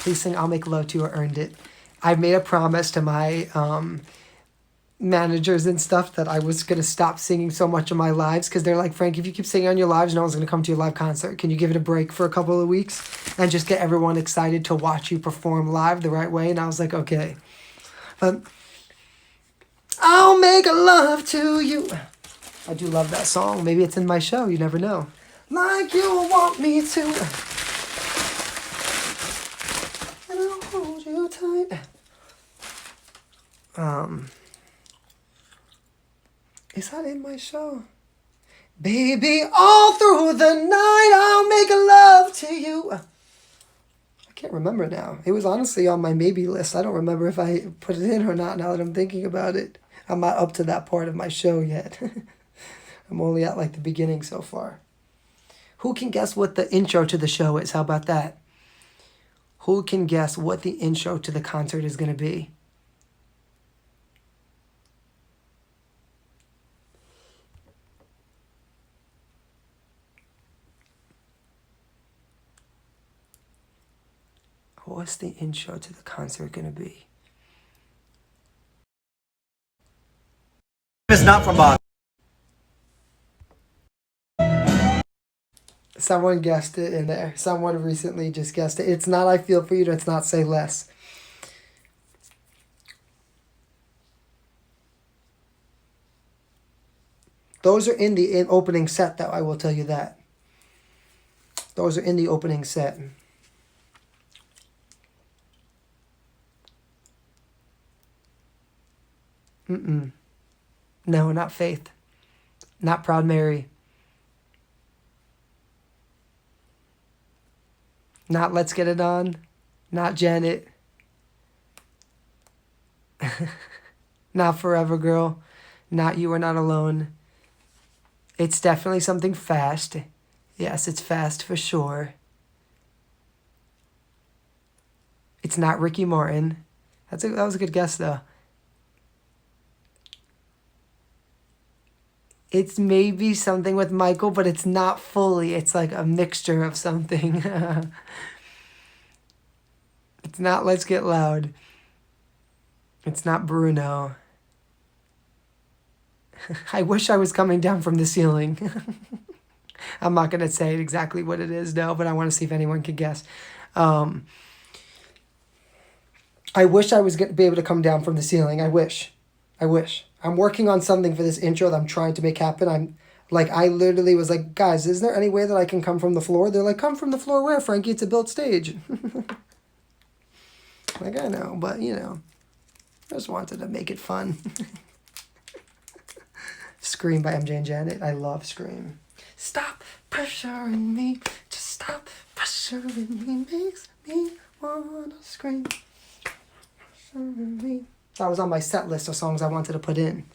Please sing I'll Make Love to You or Earned It. I've made a promise to my managers and stuff that I was going to stop singing so much in my lives because they're like, Frank, if you keep singing on your lives, no one's going to come to your live concert. Can you give it a break for a couple of weeks and just get everyone excited to watch you perform live the right way? And I was like, okay. I'll make love to you. I do love that song. Maybe it's in my show. You never know. Like you want me to. And I'll hold you tight. Is that in my show? Baby, all through the night I'll make love to you. I can't remember now. It was honestly on my maybe list. I don't remember if I put it in or not now that I'm thinking about it. I'm not up to that part of my show yet. I'm only at like the beginning so far. Who can guess what the intro to the show is? How about that? Who can guess what the intro to the concert is going to be? What's the intro to the concert going to be? It's not from Boston. Someone guessed it in there. Someone recently just guessed it. It's not I Feel For You, it's not Say Less. Those are in the opening set, though, I will tell you that. Those are in the opening set. No, not Faith. Not Proud Mary. Not Let's Get It On. Not Janet. Not Forever Girl. Not You Are Not Alone. It's definitely something fast. Yes, it's fast for sure. It's not Ricky Martin. That was a good guess, though. It's maybe something with Michael, but it's not fully. It's like a mixture of something. It's not Let's Get Loud. It's not Bruno. I wish I was coming down from the ceiling. I'm not going to say exactly what it is, though, but I want to see if anyone can guess. I wish I was going to be able to come down from the ceiling. I wish. I'm working on something for this intro that I'm trying to make happen. I literally was like, guys, is there any way that I can come from the floor? They're like, come from the floor where, Frankie? It's a built stage. Like, I know, but, you know, I just wanted to make it fun. Scream by MJ and Janet. I love Scream. Stop pressuring me. Just stop pressuring me. Makes me wanna scream. Pressuring me. That was on my set list of songs I wanted to put in.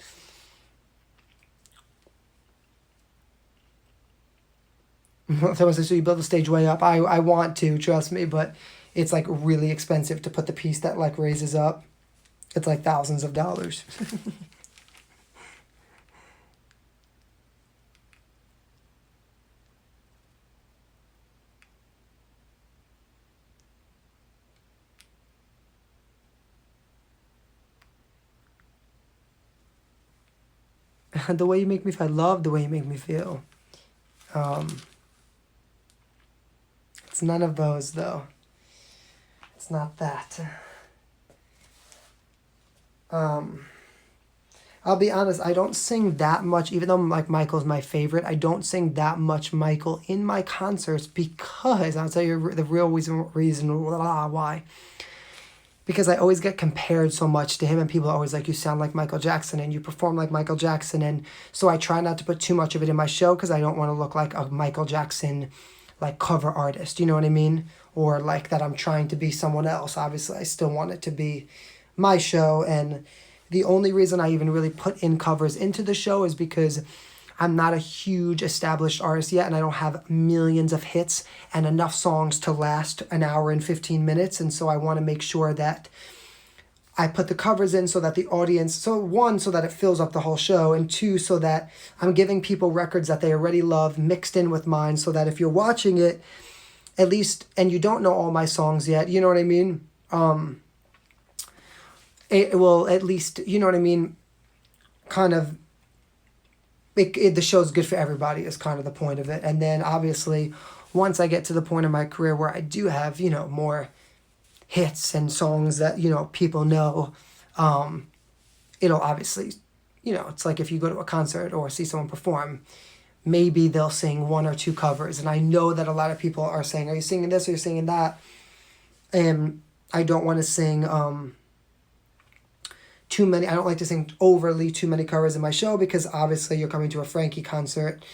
Someone says, so you build the stage way up. I want to, trust me, but it's like really expensive to put the piece that like raises up. It's like thousands of dollars. The way you make me feel. I love the way you make me feel. It's none of those though. It's not that. I'll be honest, I don't sing that much, even though like Michael's my favorite, I don't sing that much Michael in my concerts because, I'll tell you the real reason why. Because I always get compared so much to him, and people are always like, you sound like Michael Jackson and you perform like Michael Jackson, and so I try not to put too much of it in my show because I don't want to look like a Michael Jackson like cover artist, you know what I mean? Or like that I'm trying to be someone else. Obviously, I still want it to be my show, and the only reason I even really put in covers into the show is because I'm not a huge established artist yet, and I don't have millions of hits and enough songs to last an hour and 15 minutes. And so I want to make sure that I put the covers in so that the audience, so one, so that it fills up the whole show, and two, so that I'm giving people records that they already love mixed in with mine, so that if you're watching it, at least, and you don't know all my songs yet, you know what I mean? It will at least, you know what I mean, kind of, the show's good for everybody is kind of the point of it. And then obviously once I get to the point in my career where I do have, you know, more hits and songs that, you know, people know, it'll obviously, you know, it's like if you go to a concert or see someone perform, maybe they'll sing one or two covers. And I know that a lot of people are saying, are you singing this or are you singing that? And I don't want to sing too many. I don't like to sing overly too many covers in my show because obviously you're coming to a Frankie concert,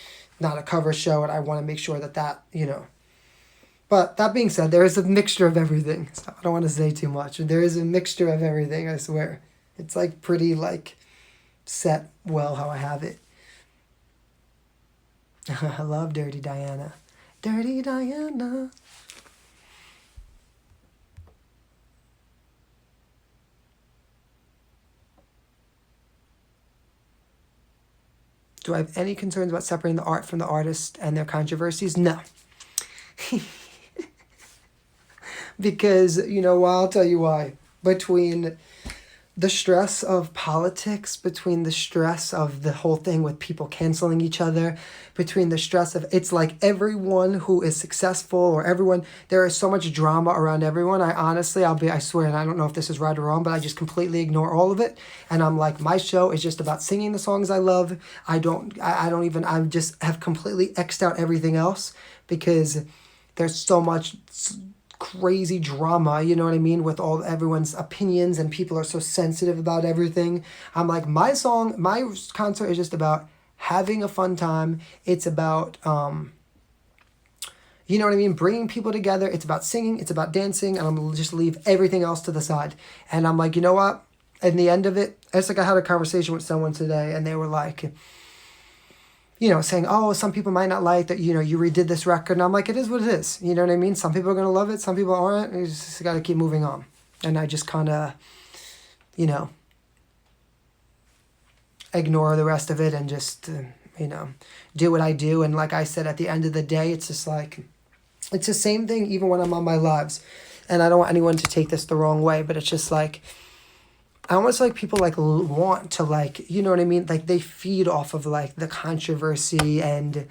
not a cover show, and I want to make sure that, you know. But that being said, there is a mixture of everything. So I don't want to say too much. There is a mixture of everything, I swear. It's like pretty like set well how I have it. I love Dirty Diana. Dirty Diana. Do I have any concerns about separating the art from the artist and their controversies? No. Because, you know, well, I'll tell you why. Between the stress of politics, between the stress of the whole thing with people canceling each other, between the stress of, it's like everyone who is successful or everyone, there is so much drama around everyone. I swear, and I don't know if this is right or wrong, but I just completely ignore all of it. And I'm like, my show is just about singing the songs I love. I just have completely X'd out everything else because there's so much crazy drama, you know what I mean, with all everyone's opinions, and people are so sensitive about everything. I'm like, my concert is just about having a fun time. It's about you know what I mean, bringing people together. It's about singing, it's about dancing, and I'm gonna just leave everything else to the side. And I'm like, you know what, in the end of it, it's like I had a conversation with someone today, and they were like, you know, saying, oh, some people might not like that, you know, you redid this record. And I'm like, it is what it is. You know what I mean? Some people are going to love it. Some people aren't. You just got to keep moving on. And I just kind of, you know, ignore the rest of it and just you know, do what I do. And like I said, at the end of the day, it's just like, it's the same thing even when I'm on my lives. And I don't want anyone to take this the wrong way, but it's just like, I almost like people like want to like, you know what I mean? Like they feed off of like the controversy and,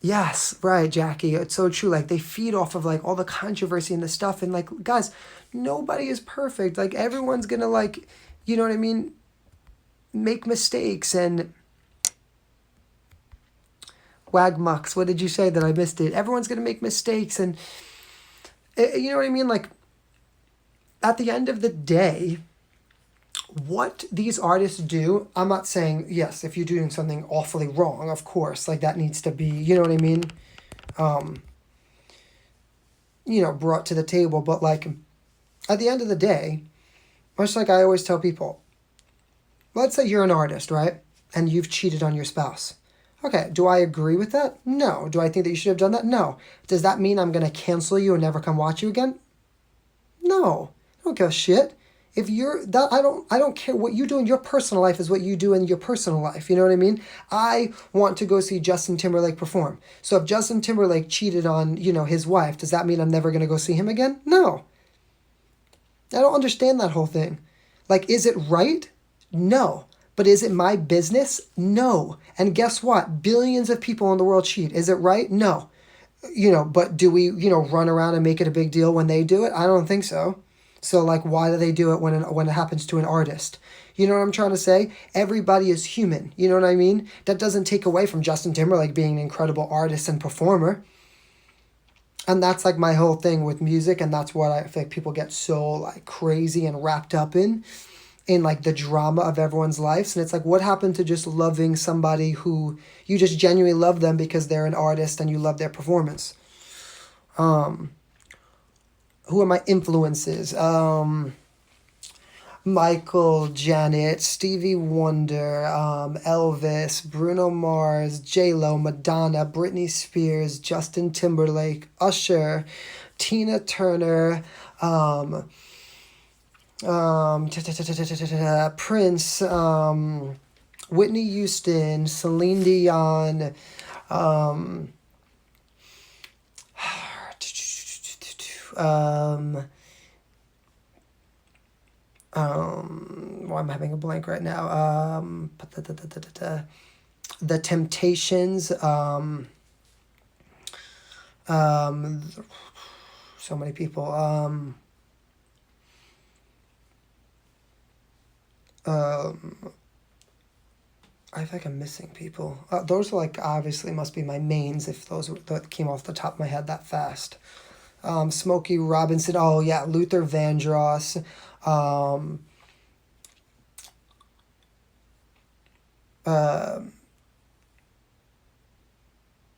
yes, right, Jackie. It's so true. Like they feed off of like all the controversy and the stuff. And like, guys, nobody is perfect. Like everyone's gonna like, you know what I mean? Make mistakes and Wagmux. What did you say that I missed it? Everyone's gonna make mistakes and you know what I mean? Like at the end of the day, what these artists do, I'm not saying, yes, if you're doing something awfully wrong, of course, like that needs to be, you know what I mean? You know, brought to the table. But like at the end of the day, much like I always tell people, let's say you're an artist, right? And you've cheated on your spouse. Okay, do I agree with that? No. Do I think that you should have done that? No. Does that mean I'm going to cancel you and never come watch you again? No. I don't give a shit. If you're that, I don't care what you do in your personal life is what you do in your personal life. You know what I mean? I want to go see Justin Timberlake perform. So if Justin Timberlake cheated on, you know, his wife, does that mean I'm never going to go see him again? No. I don't understand that whole thing. Like, is it right? No. But is it my business? No. And guess what? Billions of people in the world cheat. Is it right? No. You know, but do we, you know, run around and make it a big deal when they do it? I don't think so. So, like, why do they do it when it happens to an artist? You know what I'm trying to say? Everybody is human. You know what I mean? That doesn't take away from Justin Timberlake being an incredible artist and performer. And that's, like, my whole thing with music. And that's what I feel like people get so, like, crazy and wrapped up in like, the drama of everyone's lives. And it's like, what happened to just loving somebody who you just genuinely love them because they're an artist and you love their performance? Who are my influences? Michael, Janet, Stevie Wonder, Elvis, Bruno Mars, J-Lo, Madonna, Britney Spears, Justin Timberlake, Usher, Tina Turner, Prince, Whitney Houston, Celine Dion, well, I'm having a blank right now. The Temptations, so many people. I think I'm missing people. Those are like obviously must be my mains if those that came off the top of my head that fast. Smokey Robinson. Oh yeah, Luther Vandross.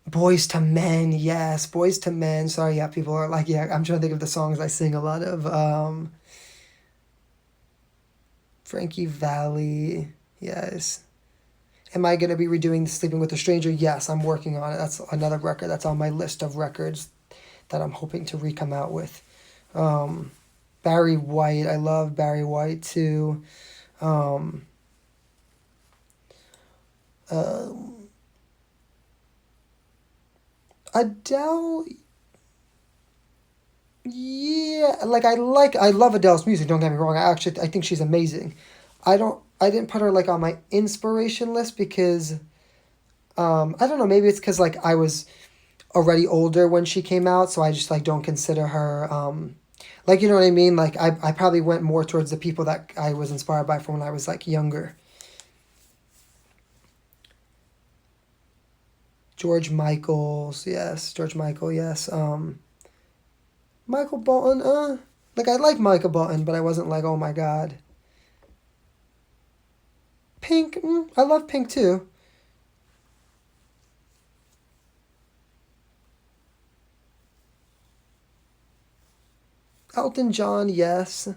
Boys to Men, yes, Boys to Men. Sorry, yeah, people are like, yeah, I'm trying to think of the songs I sing a lot of. Frankie Valli, yes. Am I going to be redoing Sleeping with a Stranger? Yes, I'm working on it. That's another record that's on my list of records that I'm hoping to re-come out with. Barry White, I love Barry White too. Adele, yeah, I love Adele's music, don't get me wrong. I think she's amazing. I didn't put her like on my inspiration list because I don't know, maybe it's because like I was already older when she came out, so I just like don't consider her like, you know what I mean? Like I probably went more towards the people that I was inspired by from when I was like younger. George Michael, yes. Michael Bolton, like I like Michael Bolton, but I wasn't like, oh my god. Pink, I love Pink too. Elton John, yes.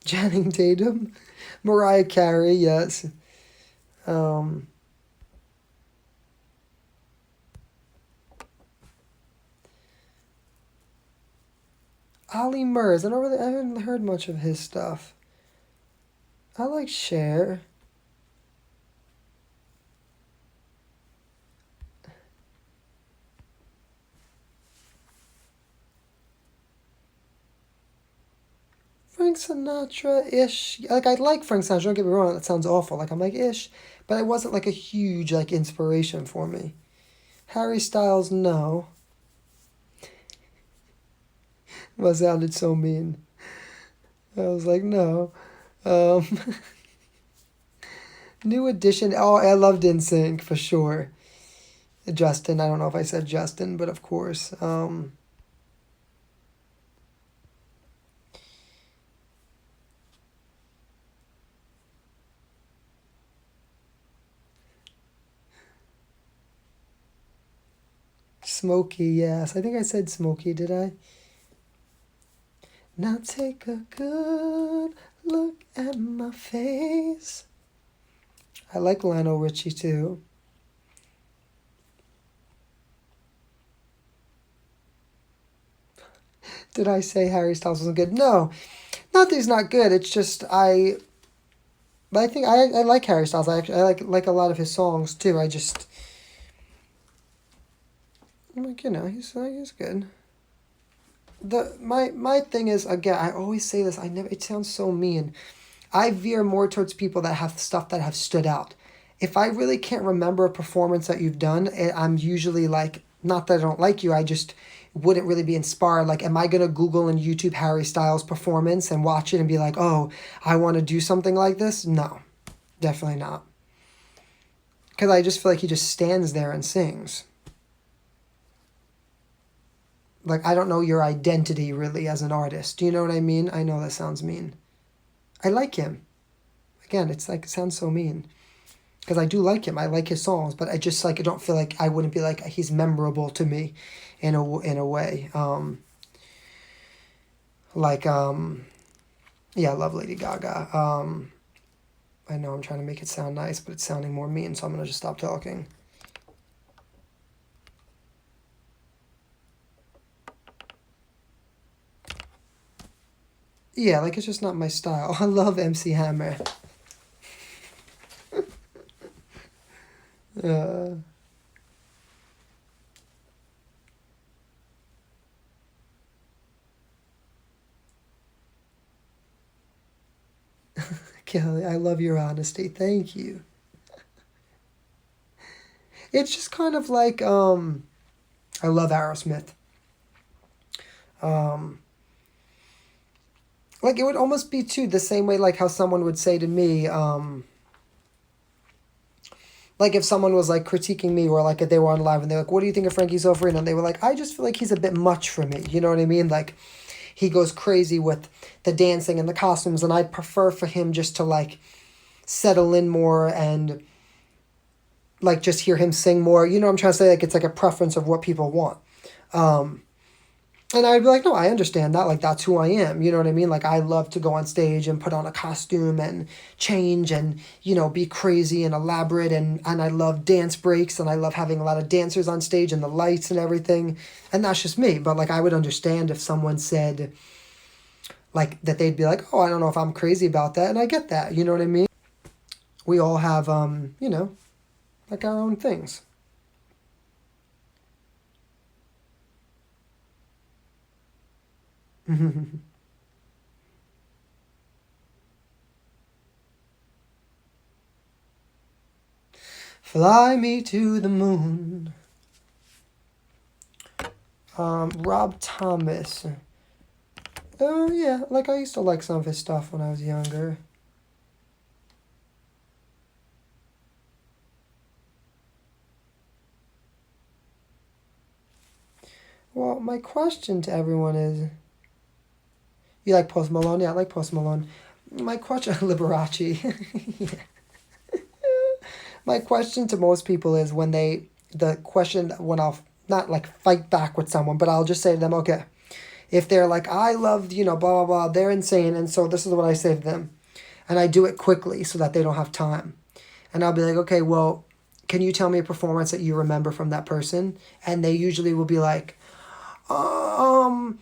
Channing Tatum, Mariah Carey, yes. Ali Murs, I haven't heard much of his stuff. I like Cher. Frank Sinatra-ish. Like, I like Frank Sinatra, don't get me wrong, that sounds awful. Like, I'm like, ish. But it wasn't like a huge, like, inspiration for me. Harry Styles, no. That sounded so mean. I was like, no. Um, New Edition. Oh, I loved NSYNC for sure. Justin. I don't know if I said Justin, but of course. Smokey. Yes, I think I said Smokey. Did I? Now take a good look at my face. I like Lionel Richie too. Did I say Harry Styles wasn't good? No, not that he's not good. It's just but I think I like Harry Styles. I like a lot of his songs too. I'm like, he's good. My thing is, again, I always say this. It sounds so mean. I veer more towards people that have stuff that have stood out. If I really can't remember a performance that you've done, I'm usually like, not that I don't like you, I just wouldn't really be inspired. Like, am I going to Google and YouTube Harry Styles performance and watch it and be like, oh, I want to do something like this? No, definitely not. Because I just feel like he just stands there and sings. Like, I don't know your identity really as an artist. Do you know what I mean? I know that sounds mean. I like him. Again, it's like, it sounds so mean. Because I do like him. I like his songs, but I just like, I don't feel like I wouldn't be like, he's memorable to me in a way. Yeah, I love Lady Gaga. I know I'm trying to make it sound nice, but it's sounding more mean, so I'm going to just stop talking. Yeah, like, it's just not my style. I love MC Hammer. uh, Kelly, I love your honesty. Thank you. It's just kind of like, I love Aerosmith. Like, it would almost be, too, the same way, like, how someone would say to me, like, if someone was, like, critiquing me, or, like, if they were on live, and they're like, what do you think of Frankie Zulferino? And they were like, I just feel like he's a bit much for me. You know what I mean? Like, he goes crazy with the dancing and the costumes, and I'd prefer for him just to, like, settle in more and, like, just hear him sing more. You know what I'm trying to say? Like, it's, like, a preference of what people want. And I'd be like, no, I understand that. Like, that's who I am. You know what I mean? Like, I love to go on stage and put on a costume and change and, be crazy and elaborate. And I love dance breaks, and I love having a lot of dancers on stage and the lights and everything. And that's just me. But, like, I would understand if someone said, like, that they'd be like, oh, I don't know if I'm crazy about that. And I get that. You know what I mean? We all have, like, our own things. Fly me to the moon. Rob Thomas. Oh, yeah. Like, I used to like some of his stuff when I was younger. Well, my question to everyone is... You like Post Malone? Yeah, I like Post Malone. My question... Liberace. Yeah. My question to most people is when I'll not like fight back with someone, but I'll just say to them, okay, if they're like, I loved, blah, blah, blah, they're insane, and so this is what I say to them. And I do it quickly so that they don't have time. And I'll be like, okay, well, can you tell me a performance that you remember from that person? And they usually will be like, well,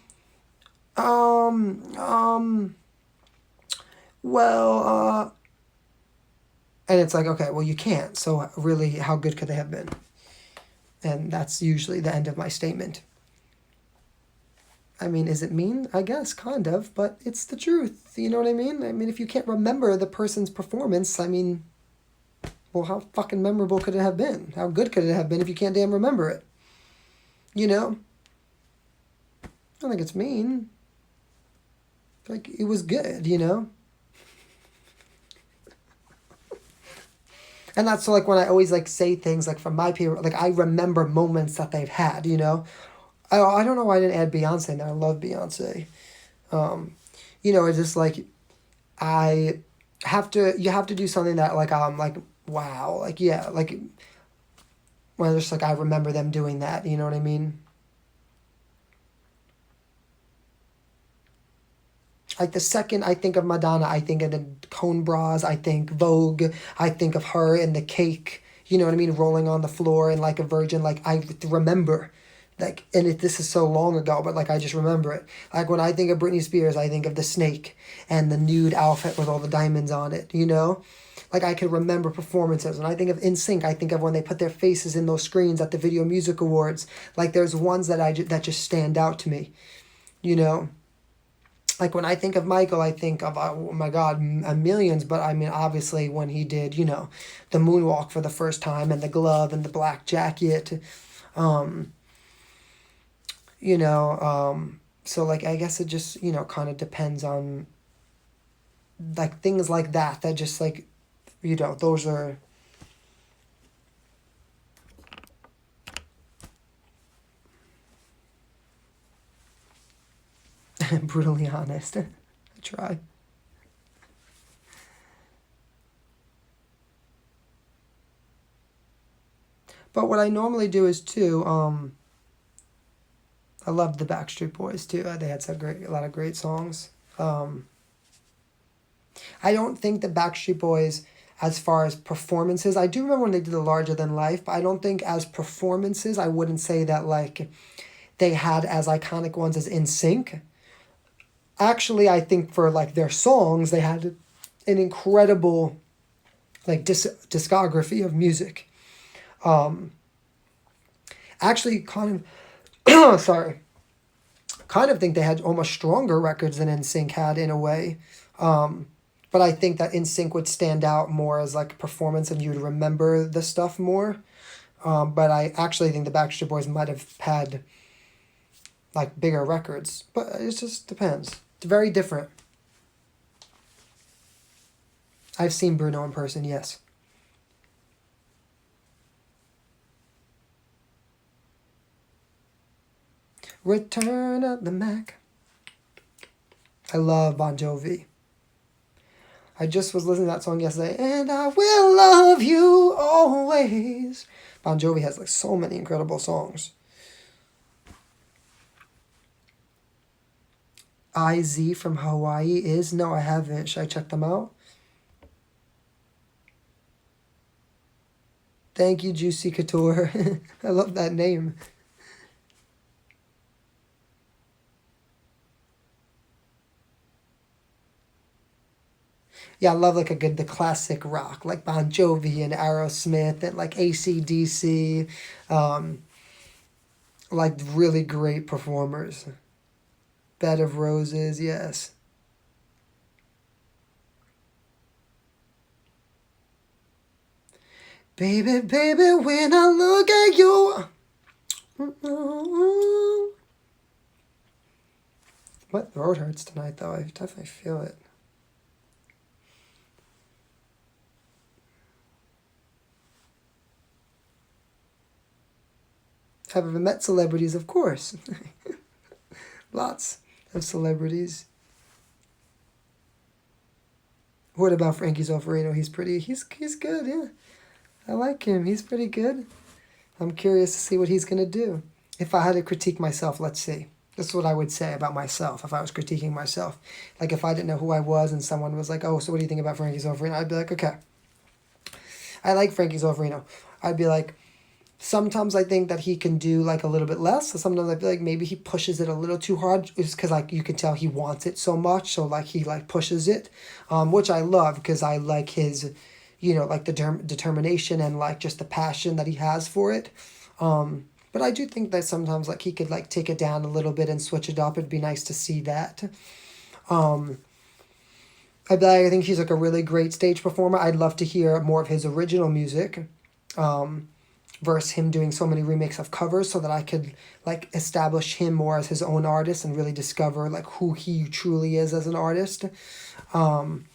And it's like, okay, well, you can't. So really, how good could they have been? And that's usually the end of my statement. I mean, is it mean? I guess, kind of, but it's the truth. You know what I mean? I mean, if you can't remember the person's performance, I mean, well, how fucking memorable could it have been? How good could it have been if you can't damn remember it? You know? I don't think it's mean. Like, it was good, you know? And that's like when I always like say things like from my period, like I remember moments that they've had, you know? I don't know why I didn't add Beyonce in there. I love Beyonce. You know, it's just like you have to do something that like like wow, like yeah, like when it's just like I remember them doing that, you know what I mean? Like the second I think of Madonna, I think of the cone bras, I think Vogue, I think of her in the cake, you know what I mean, rolling on the floor and like a virgin, like I remember. Like, and this is so long ago, but like I just remember it. Like when I think of Britney Spears, I think of the snake and the nude outfit with all the diamonds on it, you know? Like I can remember performances. When I think of NSYNC, I think of when they put their faces in those screens at the Video Music Awards. Like there's ones that that just stand out to me, you know? Like when I think of Michael, I think of, oh my God, millions. But I mean, obviously when he did, you know, the moonwalk for the first time and the glove and the black jacket, you know, so like, I guess it just, you know, kind of depends on like things like that just like, you know, those are, brutally honest. I try. But what I normally do is too, I loved the Backstreet Boys too. They had a lot of great songs. I don't think the Backstreet Boys, as far as performances, I do remember when they did the Larger Than Life, but I don't think as performances, I wouldn't say that like they had as iconic ones as NSYNC. Actually, I think for like their songs, they had an incredible like discography of music. Actually, kind of, sorry, kind of think they had almost stronger records than NSYNC had in a way. But I think that NSYNC would stand out more as like a performance and you'd remember the stuff more. But I actually think the Backstreet Boys might have had like bigger records. But it just depends. It's very different. I've seen Bruno in person, yes. Return of the Mac. I love Bon Jovi. I just was listening to that song yesterday, and I will love you always. Bon Jovi has like so many incredible songs. IZ from Hawaii is? No, I haven't. Should I check them out? Thank you, Juicy Couture. I love that name. Yeah, I love like the classic rock, like Bon Jovi and Aerosmith and like AC/DC. Like really great performers. Bed of Roses, yes. Baby, baby, when I look at you. My throat hurts tonight, though. I definitely feel it. Have I met celebrities? Of course. Lots of celebrities. What about Frankie Zulferino? He's good, yeah. I like him. He's pretty good. I'm curious to see what he's going to do. If I had to critique myself, let's see. This is what I would say about myself if I was critiquing myself. Like if I didn't know who I was and someone was like, oh, so what do you think about Frankie Zulferino? I'd be like, okay. I like Frankie Zulferino. I'd be like, sometimes I think that he can do like a little bit less. So sometimes I feel like maybe he pushes it a little too hard just because like you can tell he wants it so much. So like he like pushes it, which I love because I like his, you know, like the determination and like just the passion that he has for it. But I do think that sometimes like he could like take it down a little bit and switch it up. It'd be nice to see that. I think he's like a really great stage performer. I'd love to hear more of his original music, versus him doing so many remakes of covers, so that I could like establish him more as his own artist and really discover like who he truly is as an artist. And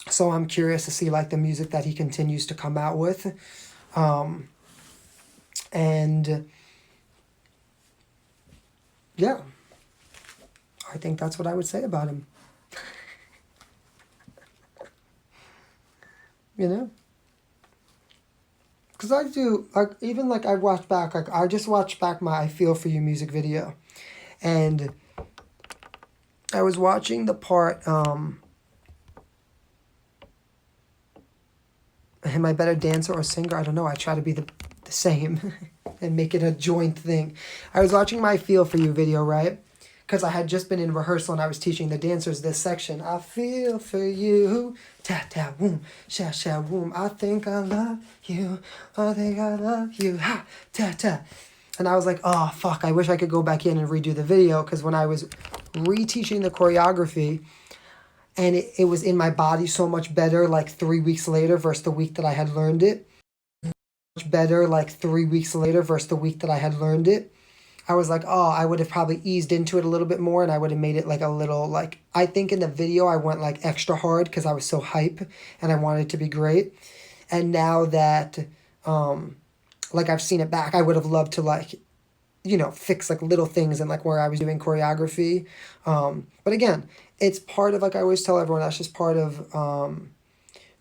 so I'm curious to see like the music that he continues to come out with. And yeah, I think that's what I would say about him. You know? Because I do, like, even like I watched back, like I just watched back my I Feel For You music video. And I was watching the part, am I better dancer or singer? I don't know. I try to be the same and make it a joint thing. I was watching my I Feel For You video, right? Because I had just been in rehearsal and I was teaching the dancers this section. I feel for you, ta ta boom, sha sha boom. I think I love you, I think I love you, ha ta ta. And I was like, oh fuck, I wish I could go back in and redo the video, because when I was reteaching the choreography, and it was in my body so much better like 3 weeks later versus the week that I had learned it. Much better like 3 weeks later versus the week that I had learned it. I was like, oh, I would have probably eased into it a little bit more, and I would have made it like a little, like, I think in the video I went like extra hard because I was so hype and I wanted it to be great. And now that, like I've seen it back, I would have loved to like, you know, fix like little things and like where I was doing choreography. But again, it's part of, like I always tell everyone, that's just part of,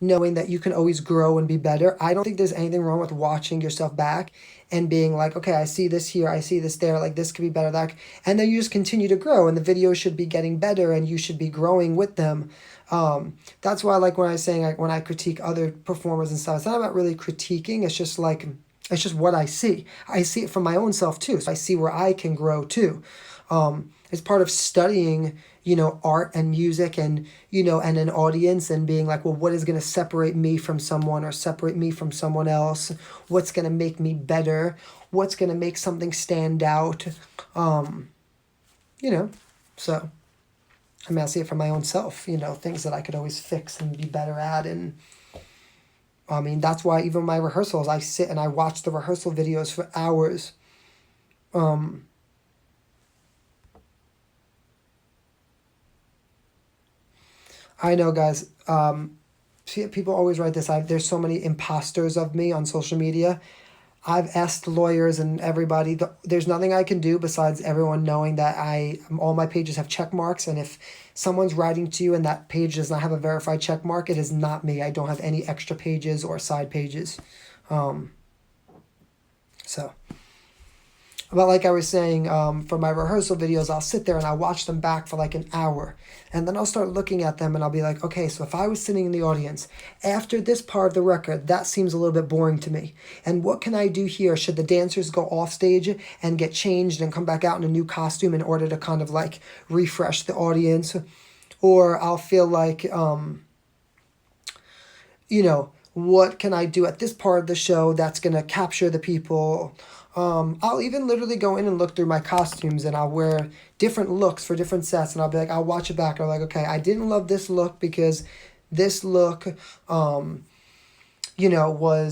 knowing that you can always grow and be better. I don't think there's anything wrong with watching yourself back and being like, okay, I see this here, I see this there, like this could be better, that, and then you just continue to grow, and the videos should be getting better and you should be growing with them. That's why, like when I was saying, like when I critique other performers and stuff, it's not about really critiquing, it's just like, it's just what I see. I see it from my own self too, so I see where I can grow too. It's part of studying, you know, art and music and, you know, and an audience, and being like, well, what is going to separate me from someone or separate me from someone else? What's going to make me better? What's going to make something stand out? You know, so, I mean, I see it from my own self, you know, things that I could always fix and be better at. And I mean, that's why even my rehearsals, I sit and I watch the rehearsal videos for hours. I know, guys. See, people always write this. There's so many imposters of me on social media. I've asked lawyers and everybody. There's nothing I can do besides everyone knowing that all my pages have check marks. And if someone's writing to you and that page does not have a verified check mark, it is not me. I don't have any extra pages or side pages. So. But like I was saying, for my rehearsal videos, I'll sit there and I'll watch them back for like an hour. And then I'll start looking at them and I'll be like, okay, so if I was sitting in the audience, after this part of the record, that seems a little bit boring to me. And what can I do here? Should the dancers go off stage and get changed and come back out in a new costume in order to kind of like refresh the audience? Or I'll feel like, you know, what can I do at this part of the show that's going to capture the people? I'll even literally go in and look through my costumes, and I'll wear different looks for different sets, and I'll be like, I'll watch it back, and I'm like, okay, I didn't love this look because this look, you know,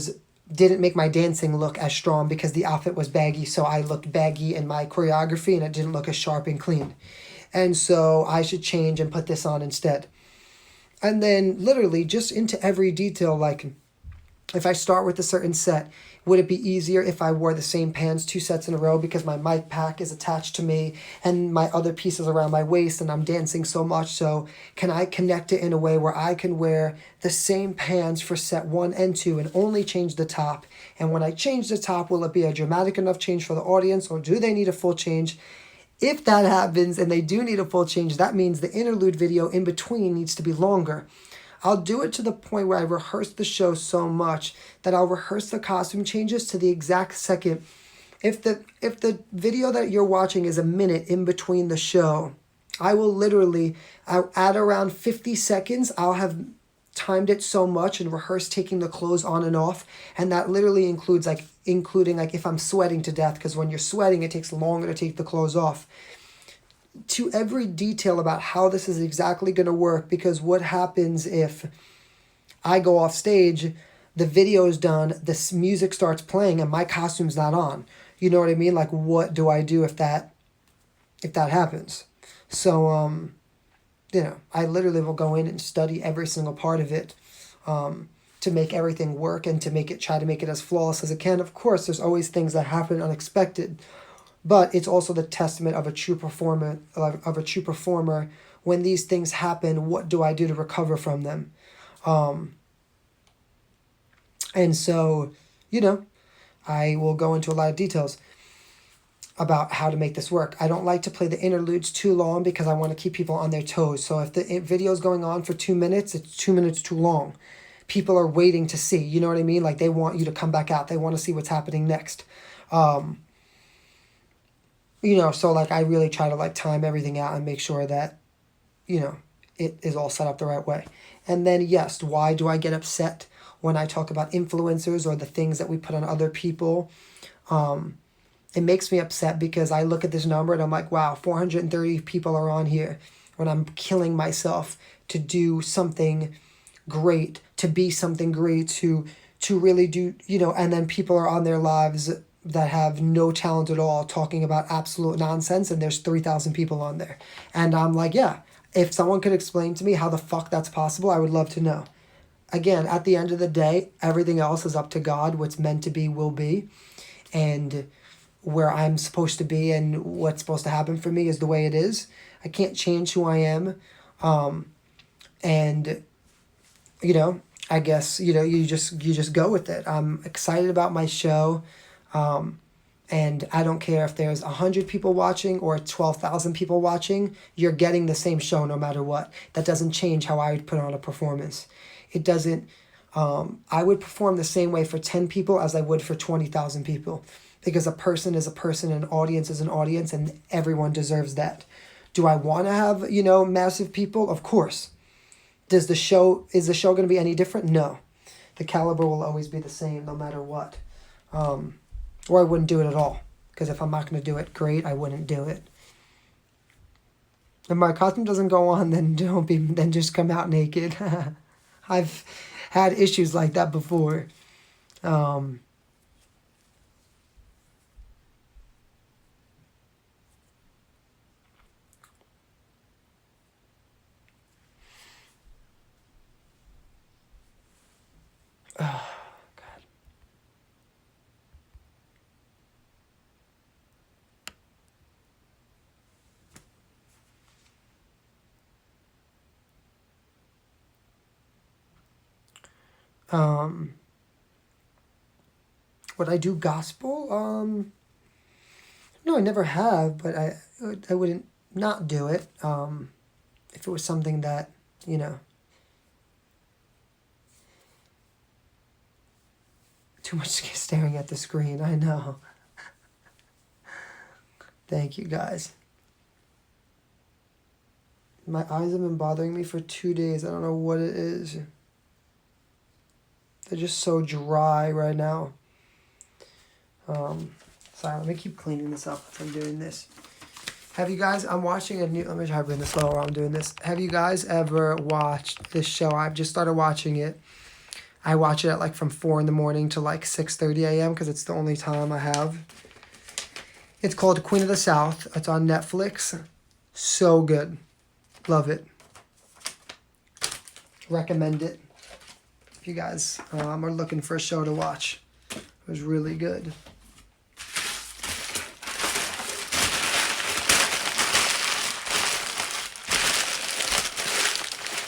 didn't make my dancing look as strong because the outfit was baggy, so I looked baggy in my choreography, and it didn't look as sharp and clean. And so I should change and put this on instead. And then literally just into every detail, like if I start with a certain set, would it be easier if I wore the same pants 2 sets in a row because my mic pack is attached to me and my other piece is around my waist and I'm dancing so much? So can I connect it in a way where I can wear the same pants for set 1 and 2 and only change the top? And when I change the top, will it be a dramatic enough change for the audience, or do they need a full change? If that happens and they do need a full change, that means the interlude video in between needs to be longer. I'll do it to the point where I rehearse the show so much that I'll rehearse the costume changes to the exact second. If the video that you're watching is a minute in between the show, I will literally, at around 50 seconds, I'll have timed it so much and rehearsed taking the clothes on and off, and that literally includes like including like if I'm sweating to death, because when you're sweating it takes longer to take the clothes off, to every detail about how this is exactly going to work. Because what happens if I go off stage, the video's done, this music starts playing, and my costume's not on? You know what I mean? Like, what do I do if that happens? So you know, I literally will go in and study every single part of it, to make everything work and to try to make it as flawless as it can. Of course, there's always things that happen unexpected, but it's also the testament of a true performer. When these things happen, what do I do to recover from them? And so, you know, I will go into a lot of details about how to make this work. I don't like to play the interludes too long because I want to keep people on their toes. So if the video is going on for 2 minutes, it's 2 minutes too long. People are waiting to see, you know what I mean? Like, they want you to come back out. They want to see what's happening next. You know, so like I really try to like time everything out and make sure that, you know, it is all set up the right way. And then, yes, why do I get upset when I talk about influencers or the things that we put on other people? It makes me upset because I look at this number and I'm like, wow, 430 people are on here when I'm killing myself to do something great, to be something great, to really do, you know, and then people are on their lives that have no talent at all talking about absolute nonsense, and there's 3,000 people on there. And I'm like, yeah, if someone could explain to me how the fuck that's possible, I would love to know. Again, at the end of the day, everything else is up to God. What's meant to be will be. And where I'm supposed to be and what's supposed to happen for me is the way it is. I can't change who I am. And, you know, I guess, you know, you just go with it. I'm excited about my show. And I don't care if there's 100 people watching or 12,000 people watching, you're getting the same show no matter what. That doesn't change how I would put on a performance. It doesn't, I would perform the same way for 10 people as I would for 20,000 people. Because a person is a person, an audience is an audience, and everyone deserves that. Do I want to have, you know, massive people? Of course. Is the show going to be any different? No. The caliber will always be the same no matter what. Or I wouldn't do it at all. Because if I'm not going to do it great, I wouldn't do it. If my costume doesn't go on, then just come out naked. I've had issues like that before. Oh, God. Would I do gospel? No, I never have, but I wouldn't not do it. If it was something that, you know, too much staring at the screen, I know. Thank you, guys. My eyes have been bothering me for 2 days. I don't know what it is. They're just so dry right now. Sorry, let me keep cleaning this up as I'm doing this. Have you guys, I'm watching let me try to bring this slower while I'm doing this. Have you guys ever watched this show? I've just started watching it. I watch it at like from 4 a.m. to like 6:30 a.m. because it's the only time I have. It's called Queen of the South. It's on Netflix. So good. Love it. Recommend it. If you guys are looking for a show to watch. It was really good.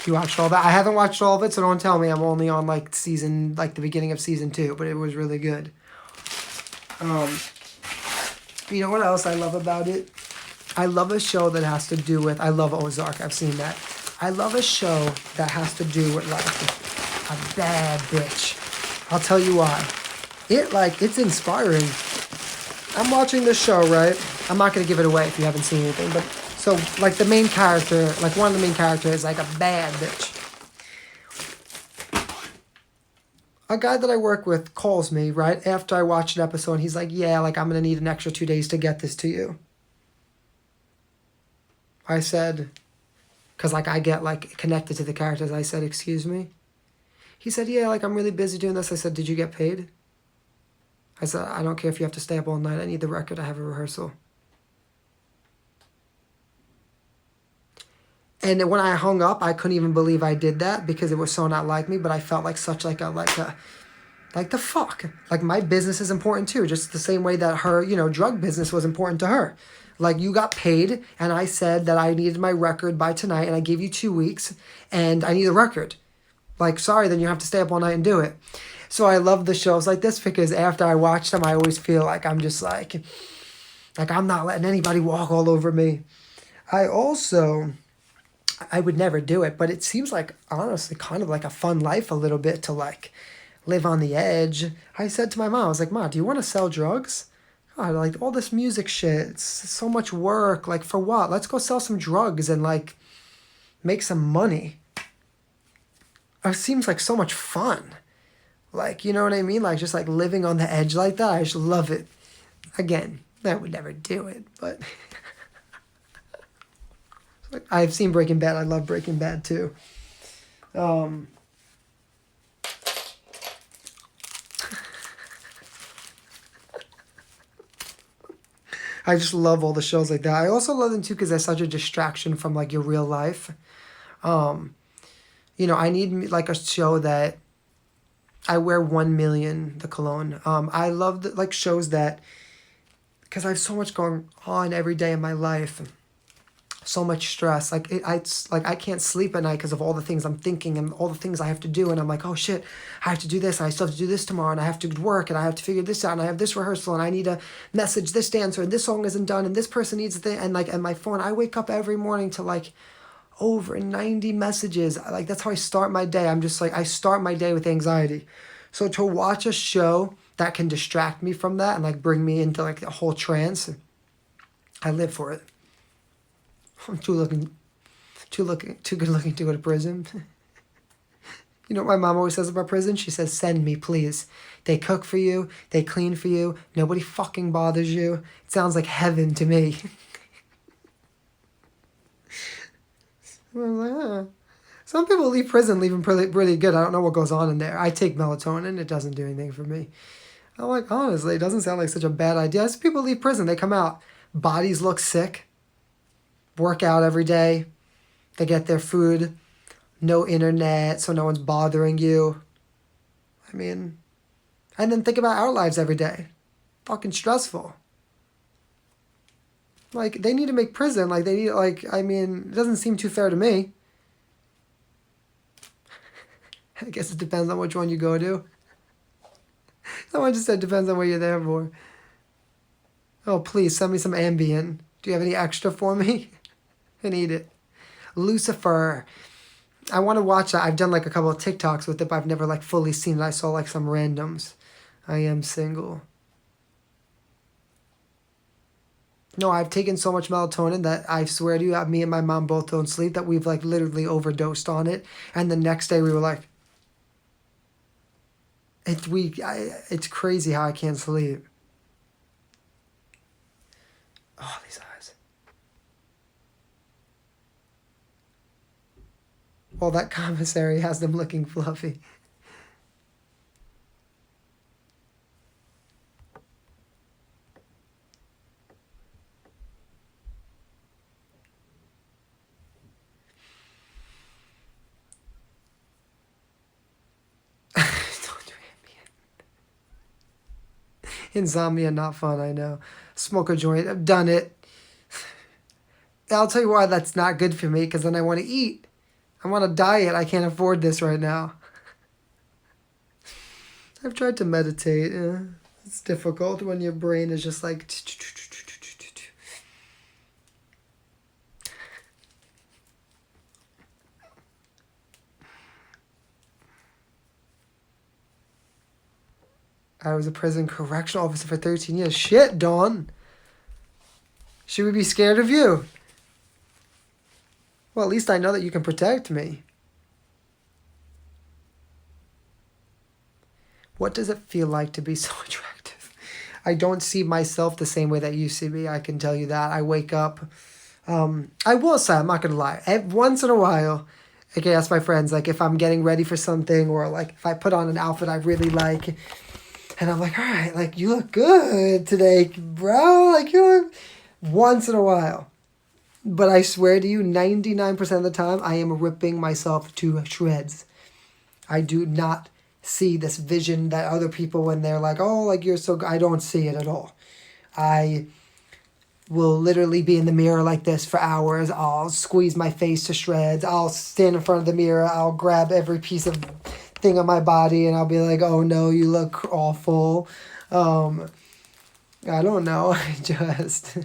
You watched all that? I haven't watched all of it, so don't tell me. I'm only on like the beginning of season 2, but it was really good. You know what else I love about it? I love a show that has to do with, I love Ozark, I've seen that. I love a show that has to do with like a bad bitch. I'll tell you why. It's inspiring. I'm watching this show, right? I'm not going to give it away if you haven't seen anything, but so like the main character, like one of the main characters is like a bad bitch. A guy that I work with calls me right after I watch an episode, and he's like, yeah, like, I'm going to need an extra 2 days to get this to you. I said, because, like, I get, like, connected to the characters. I said, excuse me? He said, yeah, like, I'm really busy doing this. I said, did you get paid? I said, I don't care if you have to stay up all night. I need the record. I have a rehearsal. And when I hung up, I couldn't even believe I did that because it was so not like me. But I felt like such like the fuck. Like, my business is important too. Just the same way that her, drug business was important to her. Like, you got paid, and I said that I needed my record by tonight, and I gave you 2 weeks, and I need a record. Like, sorry, then you have to stay up all night and do it. So I love the shows like this because after I watch them, I always feel like I'm just like I'm not letting anybody walk all over me. I would never do it, but it seems like, honestly, kind of like a fun life a little bit to, like, live on the edge. I said to my mom, I was like, Ma, do you want to sell drugs? God, like, all this music shit, it's so much work. Like, for what? Let's go sell some drugs and, like, make some money. It seems like so much fun. Like, you know what I mean? Like, just, like, living on the edge like that. I just love it. Again, I would never do it, but... I've seen Breaking Bad. I love Breaking Bad too. I just love all the shows like that. I also love them too because they're such a distraction from, like, your real life. I need, like, a show that I wear 1 million, the cologne. I love like shows that, because I have so much going on every day in my life. So much stress. Like, I can't sleep at night because of all the things I'm thinking and all the things I have to do. And I'm like, oh shit, I have to do this. And I still have to do this tomorrow. And I have to work. And I have to figure this out. And I have this rehearsal. And I need to message this dancer. And this song isn't done. And this person needs a thing. And my phone, I wake up every morning to, like, over 90 messages. Like, that's how I start my day. I'm just like, I start my day with anxiety. So to watch a show that can distract me from that and, like, bring me into, like, a whole trance, I live for it. I'm too good looking to go to prison. You know what my mom always says about prison? She says, send me, please. They cook for you. They clean for you. Nobody fucking bothers you. It sounds like heaven to me. I was like, huh. Some people leave prison leaving pretty good. I don't know what goes on in there. I take melatonin. It doesn't do anything for me. I'm like, honestly, it doesn't sound like such a bad idea. Some people leave prison. They come out. Bodies look sick. Work out every day. They get their food. No internet, so no one's bothering you. I mean, and then think about our lives every day. Fucking stressful. Like, they need to make prison. Like, they need, like, I mean, it doesn't seem too fair to me. I guess it depends on which one you go to. Someone just said depends on what you're there for. Oh, please, send me some Ambien. Do you have any extra for me? I need it. Lucifer. I want to watch that. I've done, like, a couple of TikToks with it, but I've never, like, fully seen it. I saw, like, some randoms. I am single. No, I've taken so much melatonin that I swear to you, me and my mom both don't sleep, that we've, like, literally overdosed on it. And the next day we were like, it's crazy how I can't sleep. Oh, these eyes. Well, that commissary has them looking fluffy. Don't do Ambien. Insomnia, not fun, I know. Smoke a joint, I've done it. I'll tell you why that's not good for me, because then I want to eat. I'm on a diet. I can't afford this right now. I've tried to meditate. It's difficult when your brain is just like... I was a prison correctional officer for 13 years. Shit, Dawn. Should we be scared of you? Well, at least I know that you can protect me. what does it feel like to be so attractive? I don't see myself the same way that you see me. I can tell you that. I wake up. I will say, I'm not gonna lie. Once in a while, I can ask my friends like if I'm getting ready for something, or like if I put on an outfit I really like, and I'm like, all right, like you look good today, bro. Like you look. Once in a while. But I swear to you, 99% of the time, I am ripping myself to shreds. I do not see this vision that other people, when they're like, oh, like you're so good. I don't see it at all. I will literally be in the mirror like this for hours. I'll squeeze my face to shreds. I'll stand in front of the mirror. I'll grab every piece of thing on my body and I'll be like, oh no, you look awful. I don't know. I just...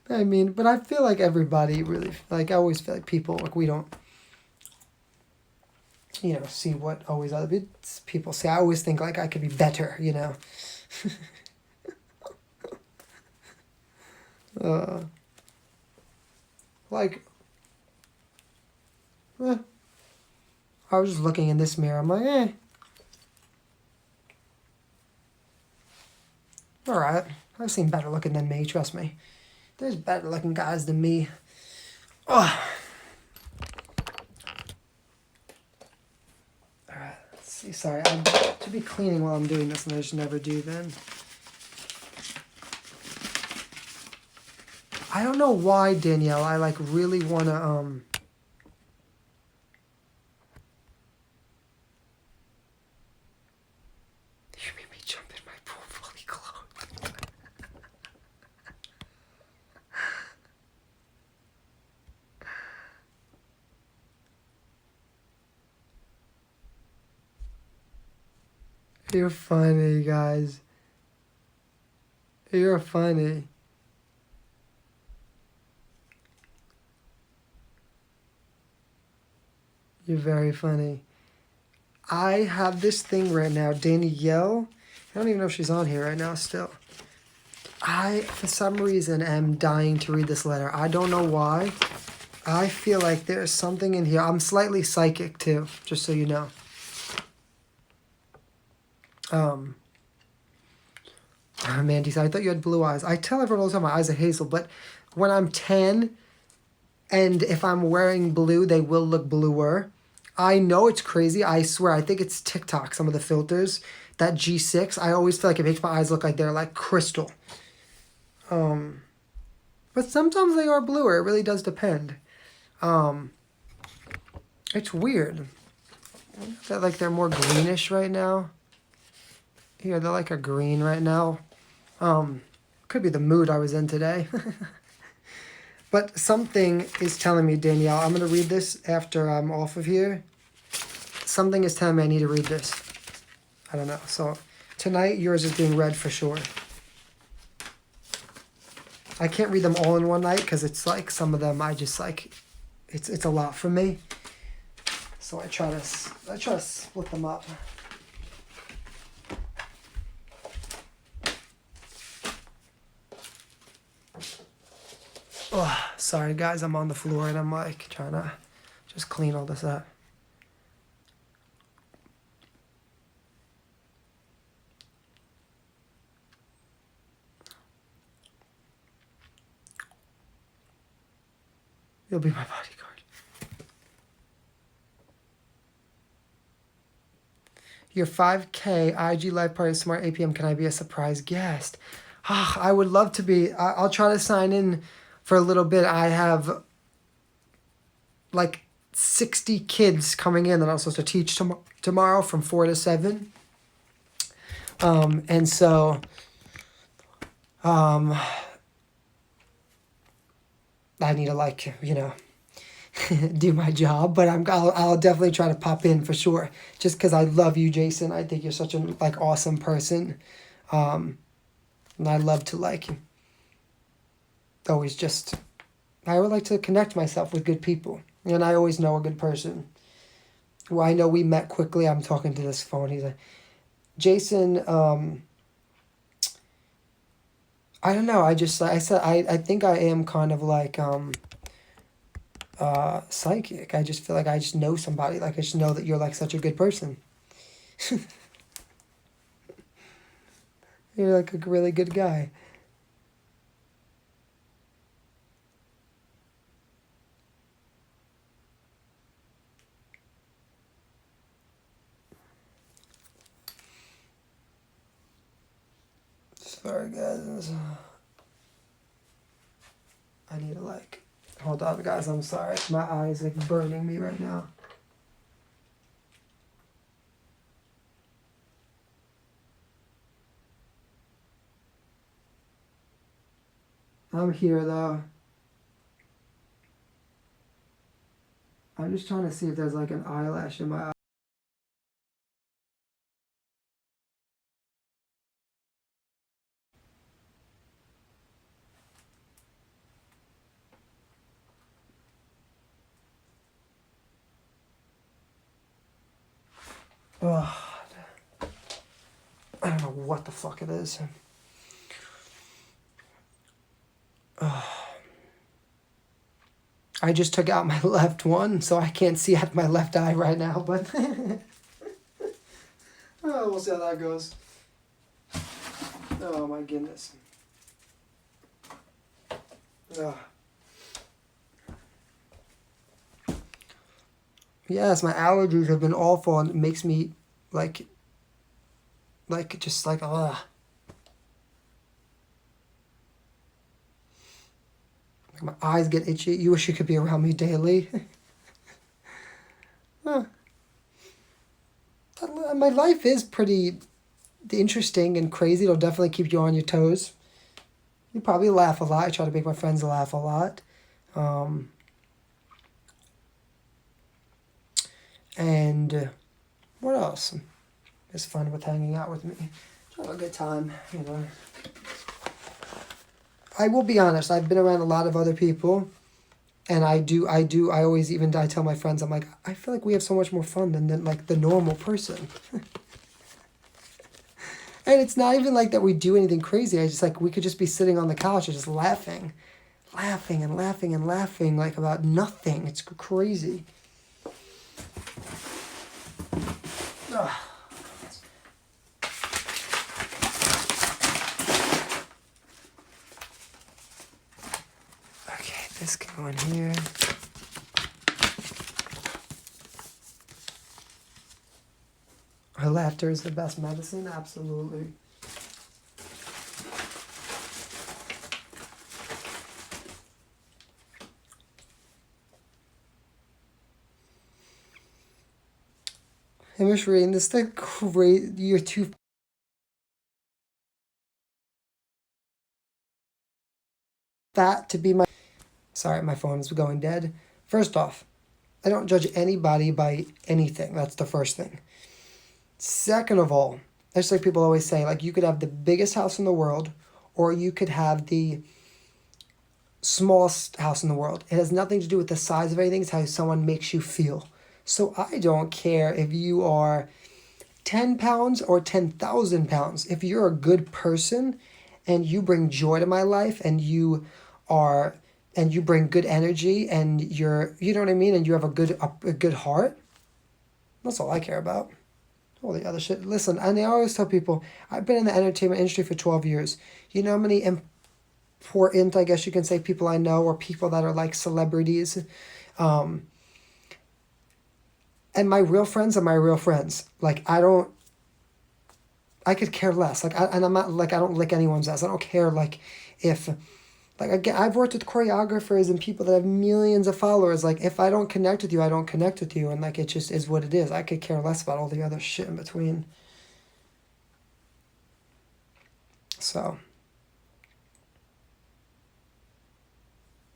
I mean, but I feel like everybody really, like, I always feel like people, like, we don't, you know, see what always other people say. I always think, like, I could be better, you know. Like, I was just looking in this mirror. I'm like, all right. I've seen better looking than me, trust me. There's better looking guys than me. Oh. Alright, let's see. Sorry, I should be cleaning while I'm doing this, and I just never do then. I don't know why, Danielle, I like really want to, you made me jump in my pool fully clothed. You're funny, guys. You're funny. You're very funny. I have this thing right now, Danielle. I don't even know if she's on here right now still. I, for some reason, am dying to read this letter. I don't know why. I feel like there's something in here. I'm slightly psychic, too, just so you know. Mandy said, I thought you had blue eyes. I tell everyone all the time my eyes are hazel, but when I'm tan and if I'm wearing blue, they will look bluer. I know it's crazy. I swear, I think it's TikTok, some of the filters. That G6, I always feel like it makes my eyes look like they're like crystal. But sometimes they are bluer. It really does depend. It's weird. That like they're more greenish right now. Here, they're like a green right now. Could be the mood I was in today. But something is telling me, Danielle, I'm going to read this after I'm off of here. Something is telling me I need to read this. I don't know. So tonight, yours is being read for sure. I can't read them all in one night because it's like some of them I just like, it's a lot for me. So I try to split them up. Oh, sorry guys, I'm on the floor and I'm like trying to just clean all this up. You'll be my bodyguard. Your 5K IG live party smart 8 p.m. Can I be a surprise guest? I would love to be. I'll try to sign in for a little bit. I have like 60 kids coming in that I'm supposed to teach tomorrow from 4 to 7. And so, I need to like, you know, do my job, but I'll definitely try to pop in for sure. Just because I love you, Jason. I think you're such an like awesome person. And I love to like always just, I would like to connect myself with good people. And I always know a good person. Well, I know we met quickly. I'm talking to this phone. He's like, Jason, I don't know. I think I am kind of like, psychic. I just feel like I just know somebody. Like I just know that you're like such a good person. You're like a really good guy. Sorry guys. I need to like hold on guys, I'm sorry. My eyes like burning me right now. I'm here though. I'm just trying to see if there's like an eyelash in my eye. Ugh. I don't know what the fuck it is. Ugh. I just took out my left one, so I can't see out my left eye right now, but oh, we'll see how that goes. Oh my goodness. Ugh. Yes, my allergies have been awful and it makes me like just like ugh. My eyes get itchy. You wish you could be around me daily. Huh. My life is pretty interesting and crazy. It'll definitely keep you on your toes. You probably laugh a lot. I try to make my friends laugh a lot. And what else? It's fun with hanging out with me. Have a good time, you know. I will be honest. I've been around a lot of other people, and I always I tell my friends, I'm like, I feel like we have so much more fun than like the normal person. And it's not even like that we do anything crazy. I just like we could just be sitting on the couch and just laughing and laughing and laughing like about nothing. It's crazy. Ugh. Okay, this can go in here. Our laughter is the best medicine, absolutely. Hey, Miss Rain, this is the great. You're too fat to be my. Sorry, my phone's going dead. First off, I don't judge anybody by anything. That's the first thing. Second of all, it's like people always say, like you could have the biggest house in the world, or you could have the smallest house in the world. It has nothing to do with the size of anything. It's how someone makes you feel. So I don't care if you are 10 pounds or 10,000 pounds. If you're a good person and you bring joy to my life and you bring good energy and you know what I mean, and you have a good heart, that's all I care about. All the other shit. Listen, and I always tell people, I've been in the entertainment industry for 12 years. You know how many important, I guess you can say, people I know or people that are like celebrities. And my real friends are my real friends. Like, I could care less. Like, and I'm not, like, I don't lick anyone's ass. I don't care, like, if, like, again, I've worked with choreographers and people that have millions of followers. Like, if I don't connect with you, I don't connect with you. And, like, it just is what it is. I could care less about all the other shit in between. So,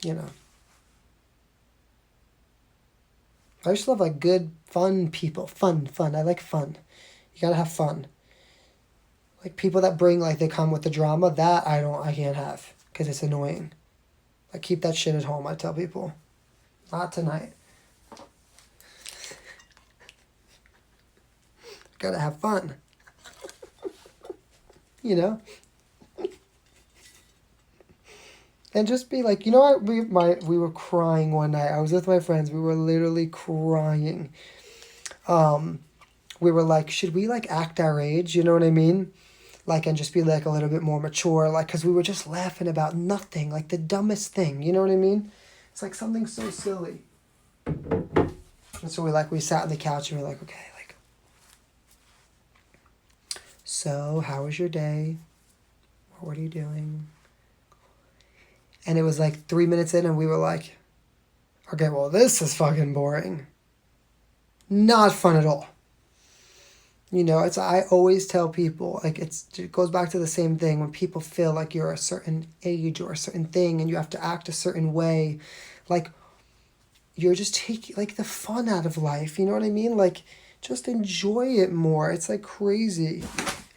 you know. I just love, like, good, fun people. Fun. I like fun. You gotta have fun. Like, people that bring, like, they come with the drama, that I can't have. Because it's annoying. Like, keep that shit at home, I tell people. Not tonight. Gotta have fun. You know? And just be like, you know what? We were crying one night. I was with my friends. We were literally crying. Um, we were like, should we like act our age? You know what I mean? Like, and just be like a little bit more mature, like, because we were just laughing about nothing, like the dumbest thing, you know what I mean? It's like something so silly. And so we sat on the couch and we're like, okay, like, so how was your day? What are you doing? And it was like 3 minutes in and we were like, okay, well, this is fucking boring. Not fun at all. You know, it's I always tell people like it goes back to the same thing when people feel like you're a certain age or a certain thing and you have to act a certain way, like you're just taking like the fun out of life. You know what I mean? Like just enjoy it more. It's like crazy.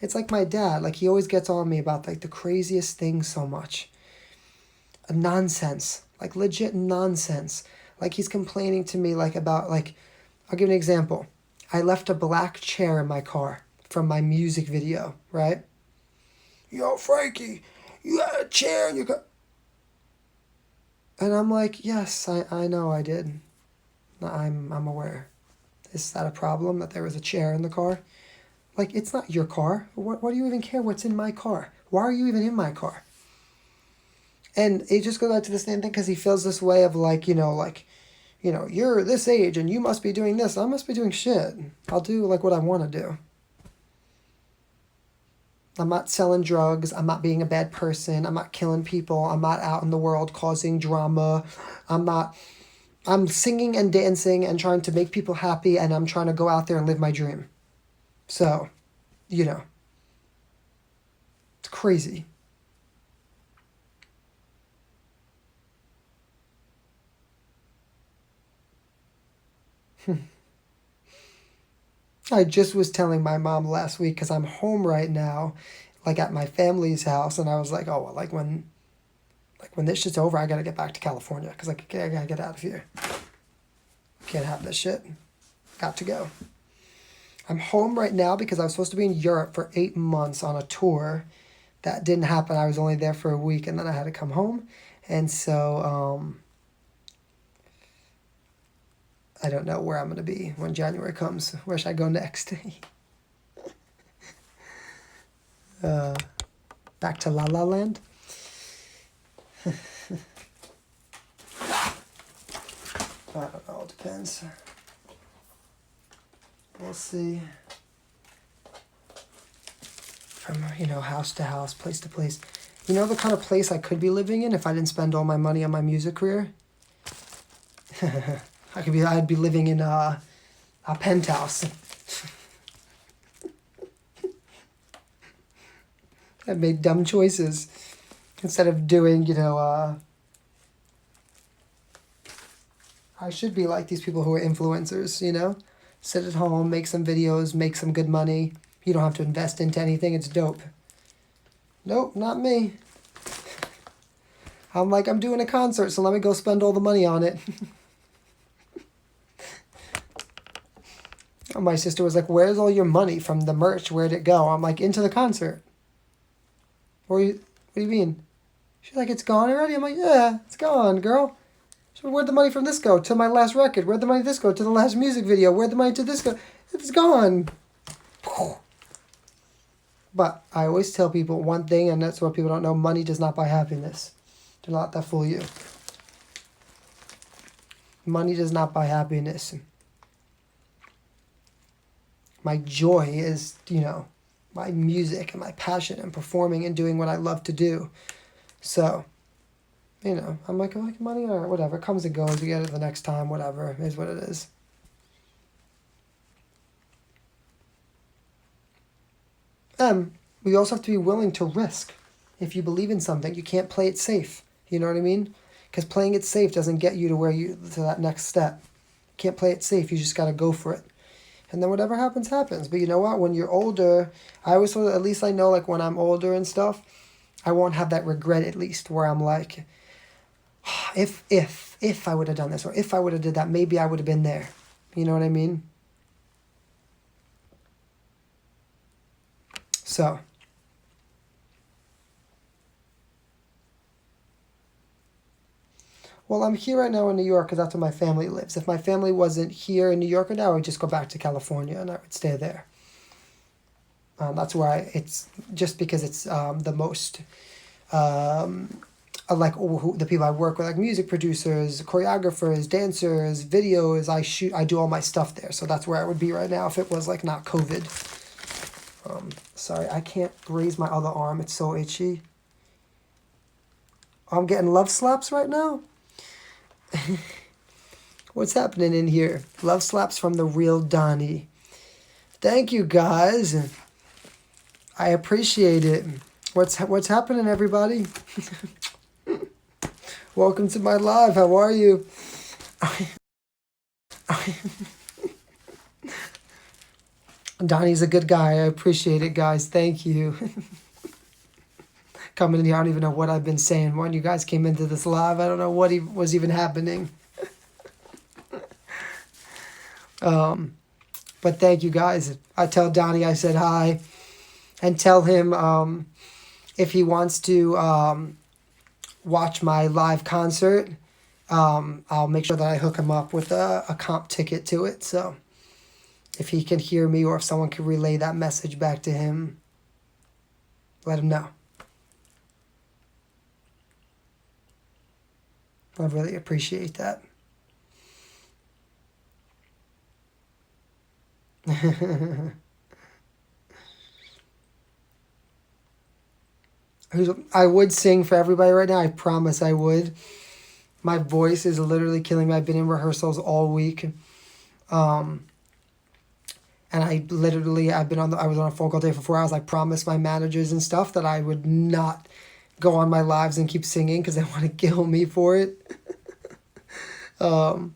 It's like my dad. Like he always gets on me about like the craziest things so much. Nonsense. Like legit nonsense. Like he's complaining to me like about like I'll give an example. I left a black chair in my car from my music video, right? Yo, Frankie, you had a chair in your car. And I'm like, yes, I know I did. I'm aware. Is that a problem that there was a chair in the car? Like, it's not your car. What do you even care what's in my car? Why are you even in my car? And it just goes back to the same thing because he feels this way of like, you're this age and you must be doing this. I must be doing shit. I'll do like what I want to do. I'm not selling drugs. I'm not being a bad person. I'm not killing people. I'm not out in the world causing drama. I'm singing and dancing and trying to make people happy and I'm trying to go out there and live my dream. So, it's crazy. I just was telling my mom last week because I'm home right now, like at my family's house, and I was like, oh, well, like when this shit's over, I gotta get back to California because I gotta get out of here. Can't have this shit. Got to go. I'm home right now because I was supposed to be in Europe for 8 months on a tour. That didn't happen. I was only there for a week, and then I had to come home, and so I don't know where I'm gonna be when January comes. Where should I go next? Back to La La Land. I don't know. It depends. We'll see. From house to house, place to place. You know the kind of place I could be living in if I didn't spend all my money on my music career. I'd be living in a penthouse. I made dumb choices instead of doing, I should be like these people who are influencers, Sit at home, make some videos, make some good money. You don't have to invest into anything. It's dope. Nope, not me. I'm like, I'm doing a concert, so let me go spend all the money on it. My sister was like, where's all your money from the merch? Where'd it go? I'm like, into the concert. What do you mean? She's like, it's gone already? I'm like, yeah, it's gone, girl. So where'd the money from this go? To my last record. Where'd the money this go? To the last music video. Where'd the money to this go? It's gone. But I always tell people one thing, and that's what people don't know. Money does not buy happiness. Do not let that fool you. Money does not buy happiness. My joy is, my music and my passion and performing and doing what I love to do. So, I'm like money or whatever. It comes and goes. We get it the next time. Whatever. It is what it is. We also have to be willing to risk. If you believe in something, you can't play it safe. You know what I mean? Because playing it safe doesn't get you to that next step. You can't play it safe. You just got to go for it. And then whatever happens, happens. But you know what? When you're older, I always feel, at least I know, like, when I'm older and stuff, I won't have that regret, at least, where I'm like, if I would have done this, or if I would have did that, maybe I would have been there. You know what I mean? So, Well, I'm here right now in New York because that's where my family lives. If my family wasn't here in New York right now, I would just go back to California and I would stay there. That's where it's just because it's the most, like the people I work with, like music producers, choreographers, dancers, videos. I do all my stuff there. So that's where I would be right now if it was like not COVID. Sorry, I can't raise my other arm. It's so itchy. I'm getting love slaps right now. What's happening in here? Love slaps from the real Donnie. Thank you guys. I appreciate it. What's happening, everybody? Welcome to my live. How are you? Donnie's a good guy. I appreciate it, guys. Thank you. Coming in here, I don't even know what I've been saying. When you guys came into this live, I don't know what was even happening. But thank you guys. I tell Donnie I said hi, and tell him if he wants to watch my live concert, I'll make sure that I hook him up with a comp ticket to it. So if he can hear me or if someone can relay that message back to him, let him know. I really appreciate that. I would sing for everybody right now. I promise I would. My voice is literally killing me. I've been in rehearsals all week. And I was on a phone call day for 4 hours. I promised my managers and stuff that I would not go on my lives and keep singing because they want to kill me for it. But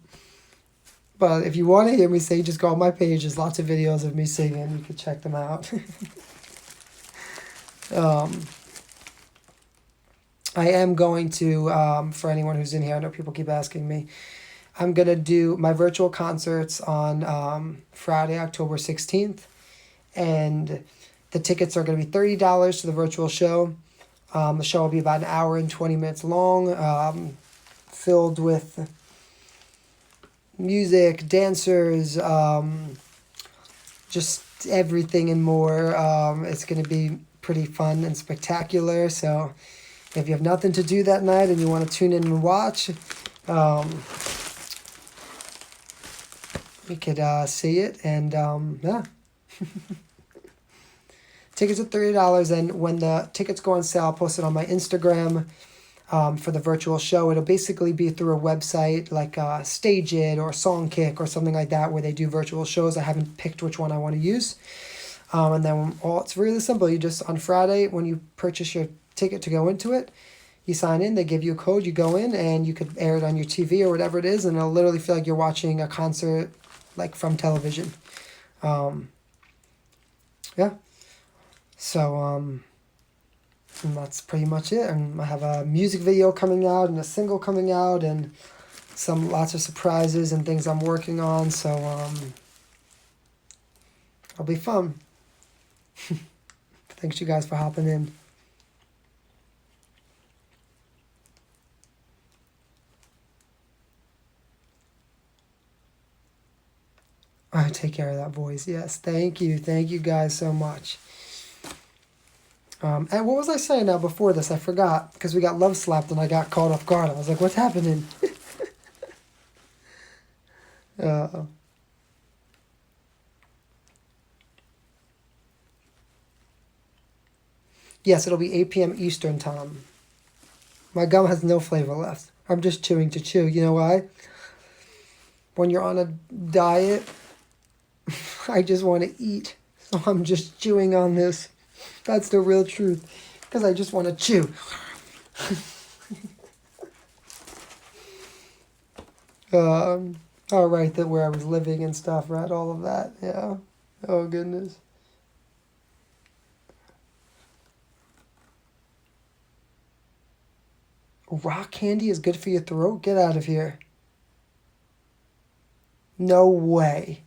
if you want to hear me sing, just go on my page. There's lots of videos of me singing. You can check them out. I am going to, for anyone who's in here, I know people keep asking me, I'm going to do my virtual concerts on Friday, October 16th. And the tickets are going to be $30 to the virtual show. The show will be about an hour and 20 minutes long, filled with music, dancers, just everything and more. It's going to be pretty fun and spectacular. So if you have nothing to do that night and you want to tune in and watch, you could see it. And yeah. Tickets are $30, and when the tickets go on sale, I'll post it on my Instagram for the virtual show. It'll basically be through a website like Stage It or Songkick or something like that where they do virtual shows. I haven't picked which one I want to use. And then it's really simple. You just, on Friday, when you purchase your ticket to go into it, you sign in, they give you a code, you go in, and you could air it on your TV or whatever it is, and it'll literally feel like you're watching a concert like from television. Yeah. So, and that's pretty much it. And I have a music video coming out and a single coming out and lots of surprises and things I'm working on. So, it'll be fun. Thanks you guys for hopping in. I take care of that voice. Yes, thank you guys so much. And what was I saying now before this? I forgot because we got love slapped and I got caught off guard. I was like, what's happening? Yes, it'll be 8 p.m. Eastern time. My gum has no flavor left. I'm just chewing to chew. You know why? When you're on a diet, I just want to eat. So I'm just chewing on this. That's the real truth. Because I just want to chew. All right, where I was living and stuff, right? All of that. Yeah. Oh, goodness. Rock candy is good for your throat? Get out of here. No way.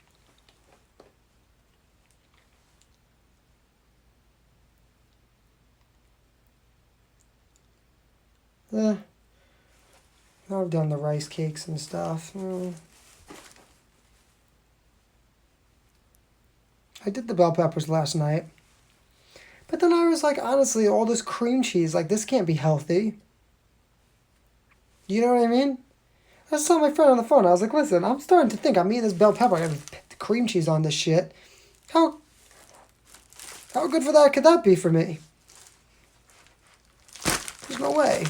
I've done the rice cakes and stuff. I did the bell peppers last night. But then I was like, honestly, all this cream cheese, like, this can't be healthy. You know what I mean? I was telling my friend on the phone, I was like, listen, I'm starting to think I'm eating this bell pepper. I got cream cheese on this shit. How good for that could that be for me? There's no way.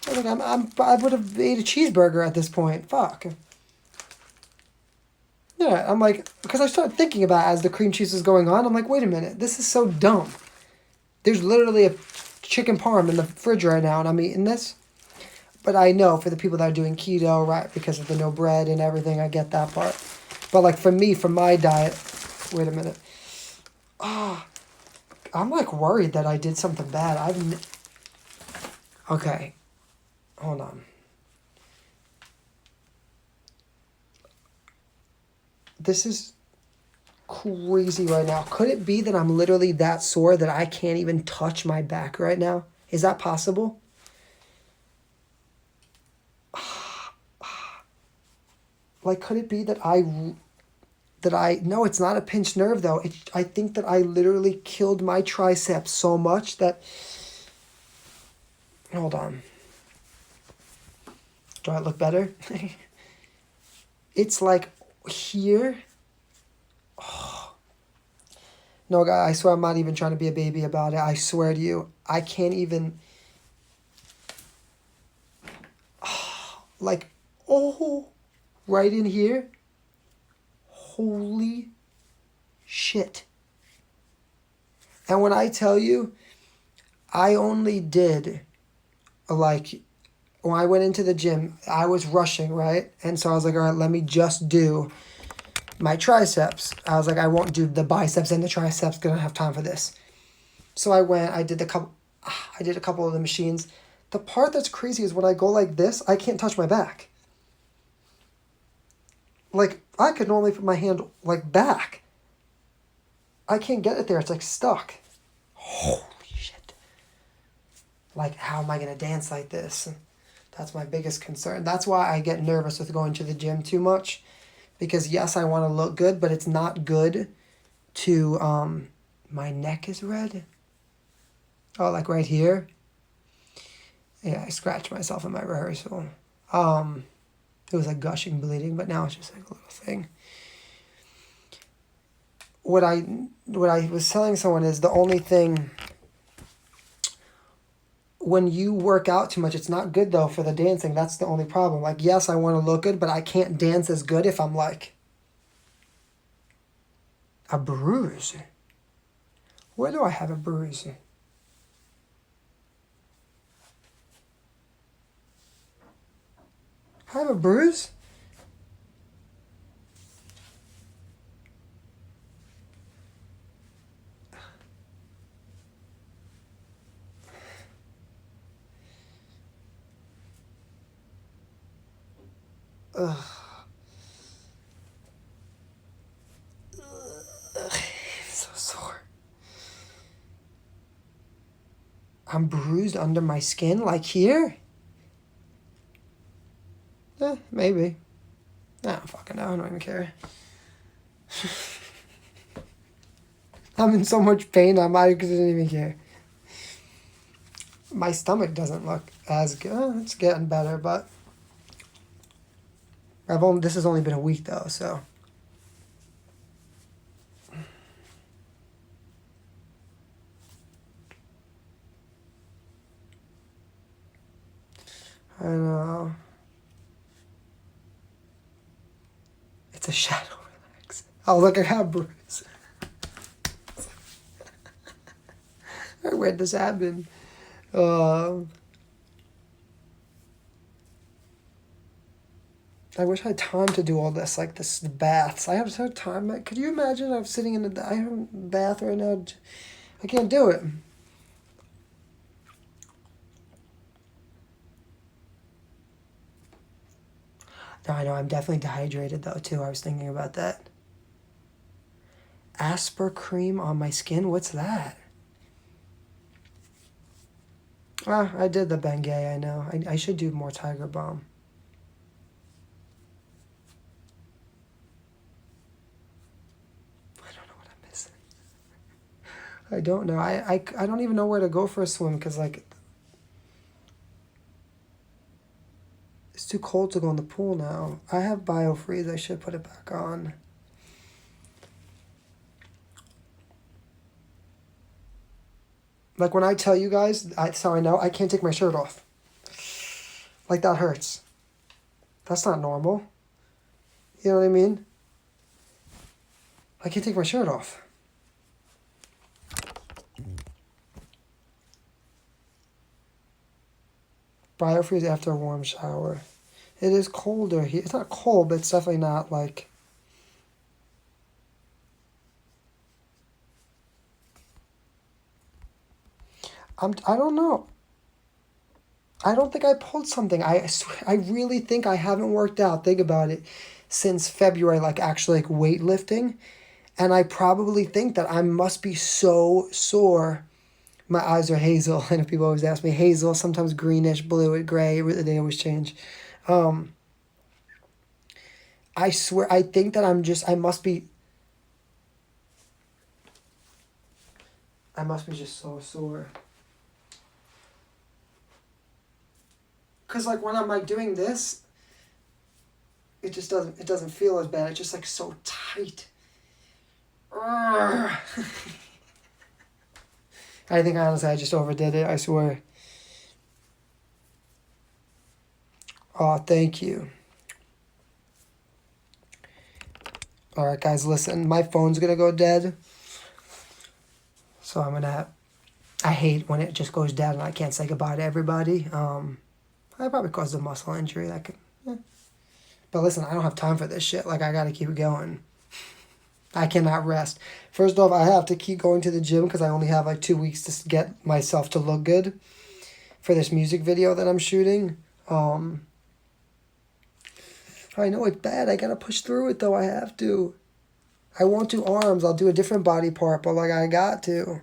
I think I would have ate a cheeseburger at this point. Fuck. Yeah, I'm like, because I started thinking about it as the cream cheese was going on. I'm like, wait a minute, this is so dumb. There's literally a chicken parm in the fridge right now, and I'm eating this. But I know for the people that are doing keto, right, because of the no bread and everything, I get that part. But like for me, for my diet, wait a minute. I'm like worried that I did something bad. Okay, hold on. This is crazy right now. Could it be that I'm literally that sore that I can't even touch my back right now? Is that possible? Like, could it be that no, it's not a pinched nerve though. I think that I literally killed my triceps so much that, hold on. Do I look better? It's like here. Oh. No, guy, I swear I'm not even trying to be a baby about it. I swear to you, I can't even. Like, oh, right in here. Holy shit. And when I tell you, I only did, like, when I went into the gym, I was rushing, right? And so I was like, all right, let me just do my triceps. I was like, I won't do the biceps and the triceps, because I don't have time for this. So I went, I did a couple of the machines. The part that's crazy is when I go like this, I can't touch my back. Like, I could normally put my hand, like, back. I can't get it there. It's, like, stuck. Holy shit. Like, how am I going to dance like this? That's my biggest concern. That's why I get nervous with going to the gym too much. Because, yes, I want to look good, but it's not good to, my neck is red. Oh, like right here? Yeah, I scratched myself in my rehearsal. It was like gushing bleeding, but now it's just like a little thing. What I was telling someone is the only thing, when you work out too much, it's not good though for the dancing. That's the only problem. Like, yes, I want to look good, but I can't dance as good if I'm like a bruise. Where do I have a bruise? I have a bruise? Ugh. I'm so sore. I'm bruised under my skin, like here? Maybe. I don't fucking know. I don't even care. I'm in so much pain, I didn't even care. My stomach doesn't look as good. It's getting better, but this has only been a week though, so. I know. It's a shadow, relax. Oh, look, I have bruise. Where'd this happen? I wish I had time to do all this, like the baths. I have so time. Could you imagine I'm sitting in the bath right now? I can't do it. No, I know, I'm definitely dehydrated though too. I was thinking about that. Asper cream on my skin? What's that? Ah, I did the Bengay, I know. I should do more Tiger Balm. I don't know what I'm missing. I don't know. I don't even know where to go for a swim because, like, it's too cold to go in the pool now. I have BioFreeze. I should put it back on. Like, when I tell you guys, that's how I know I can't take my shirt off. Like, that hurts. That's not normal. You know what I mean? I can't take my shirt off. BioFreeze after a warm shower. It is colder here. It's not cold, but it's definitely not like... I don't know. I don't think I pulled something. I really think I haven't worked out. Think about it. Since February, like actually like weightlifting. And I probably think that I must be so sore. My eyes are hazel. And people always ask me, hazel, sometimes greenish, blue, gray. They always change. I swear, I think that I must be just so sore. Cause like when I'm like doing this, it doesn't feel as bad. It's just like so tight. I think honestly I just overdid it, I swear. Oh, thank you. Alright guys, listen, my phone's gonna go dead. So I hate when it just goes dead and I can't say goodbye to everybody. I probably caused a muscle injury. But listen, I don't have time for this shit. Like, I gotta keep it going. I cannot rest. First off, I have to keep going to the gym because I only have like 2 weeks to get myself to look good for this music video that I'm shooting. I know it's bad. I gotta push through it though. I have to. I won't do arms. I'll do a different body part, but like I got to.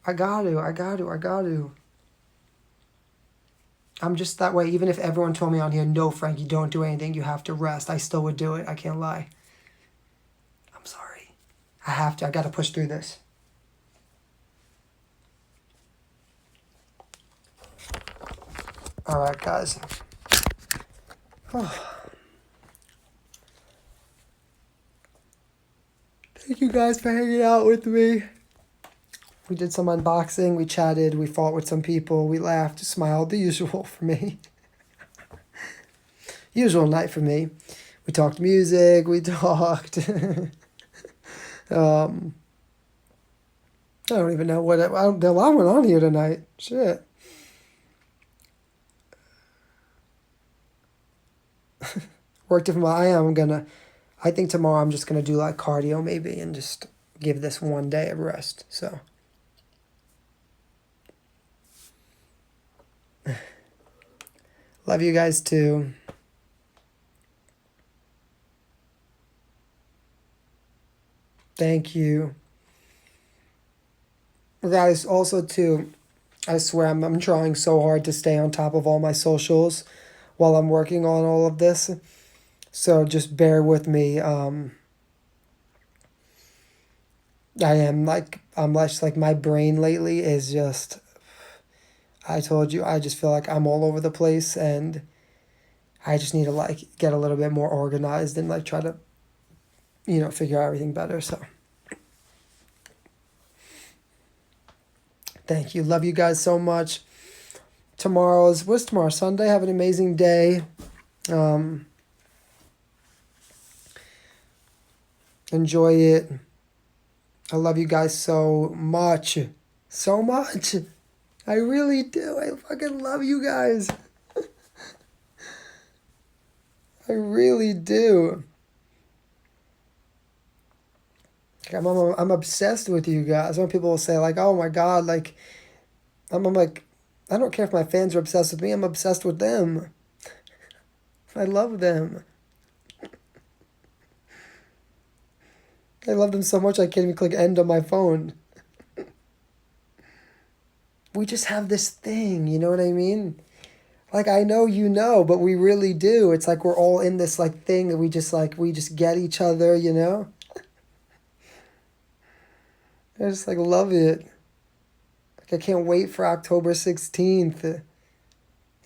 I got to. I'm just that way. Even if everyone told me on here, no, Frankie, don't do anything. You have to rest. I still would do it. I can't lie. I'm sorry. I have to. I got to push through this. All right, guys. Oh. Thank you guys for hanging out with me. We did some unboxing, we chatted, we fought with some people, we laughed, smiled, the usual for me. Usual night for me. We talked music, we talked... I don't even know what... a lot went on here tonight. Shit. Work different. I think tomorrow I'm just gonna do like cardio maybe and just give this one day of rest, so... Love you guys too. Thank you. Guys, also too, I swear I'm trying so hard to stay on top of all my socials while I'm working on all of this. So just bear with me. I'm just like my brain lately is just... I told you, I just feel like I'm all over the place and I just need to like get a little bit more organized and like try to, figure out everything better. So thank you. Love you guys so much. What's tomorrow? Sunday. Have an amazing day. Enjoy it. I love you guys so much. So much. I really do. I fucking love you guys. I really do. I'm obsessed with you guys. When people will say like, "Oh my God," like, I'm like, I don't care if my fans are obsessed with me. I'm obsessed with them. I love them. I love them so much I can't even click end on my phone. We just have this thing, you know what I mean? Like, I know you know, but we really do. It's like we're all in this like thing that we just get each other, you know? I just like love it. Like I can't wait for October 16th.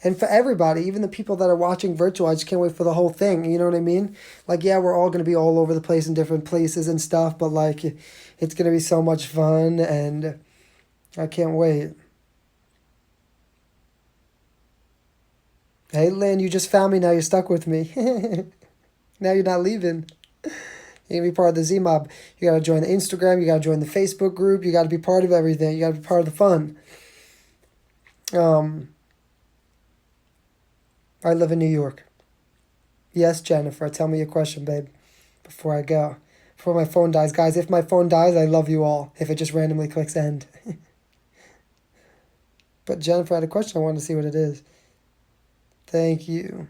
And for everybody, even the people that are watching virtual, I just can't wait for the whole thing. You know what I mean? Like, yeah, we're all going to be all over the place in different places and stuff, but like, it's going to be so much fun, and I can't wait. Hey, Lynn, you just found me. Now you're stuck with me. Now you're not leaving. You're going to be part of the Z Mob. You got to join the Instagram. You got to join the Facebook group. You got to be part of everything. You got to be part of the fun. I live in New York. Yes, Jennifer, tell me your question, babe, before I go. Before my phone dies. Guys, if my phone dies, I love you all. If it just randomly clicks end. But Jennifer had a question. I wanted to see what it is. Thank you.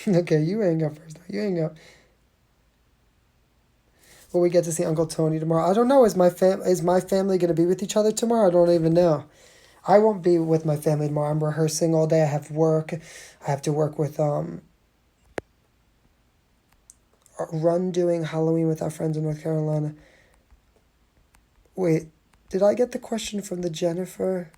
Okay, you hang up first. You hang up. Will we get to see Uncle Tony tomorrow? I don't know. Is my family going to be with each other tomorrow? I don't even know. I won't be with my family tomorrow. I'm rehearsing all day. I have work. I have to work with Run doing Halloween with our friends in North Carolina. Wait, did I get the question from the Jennifer?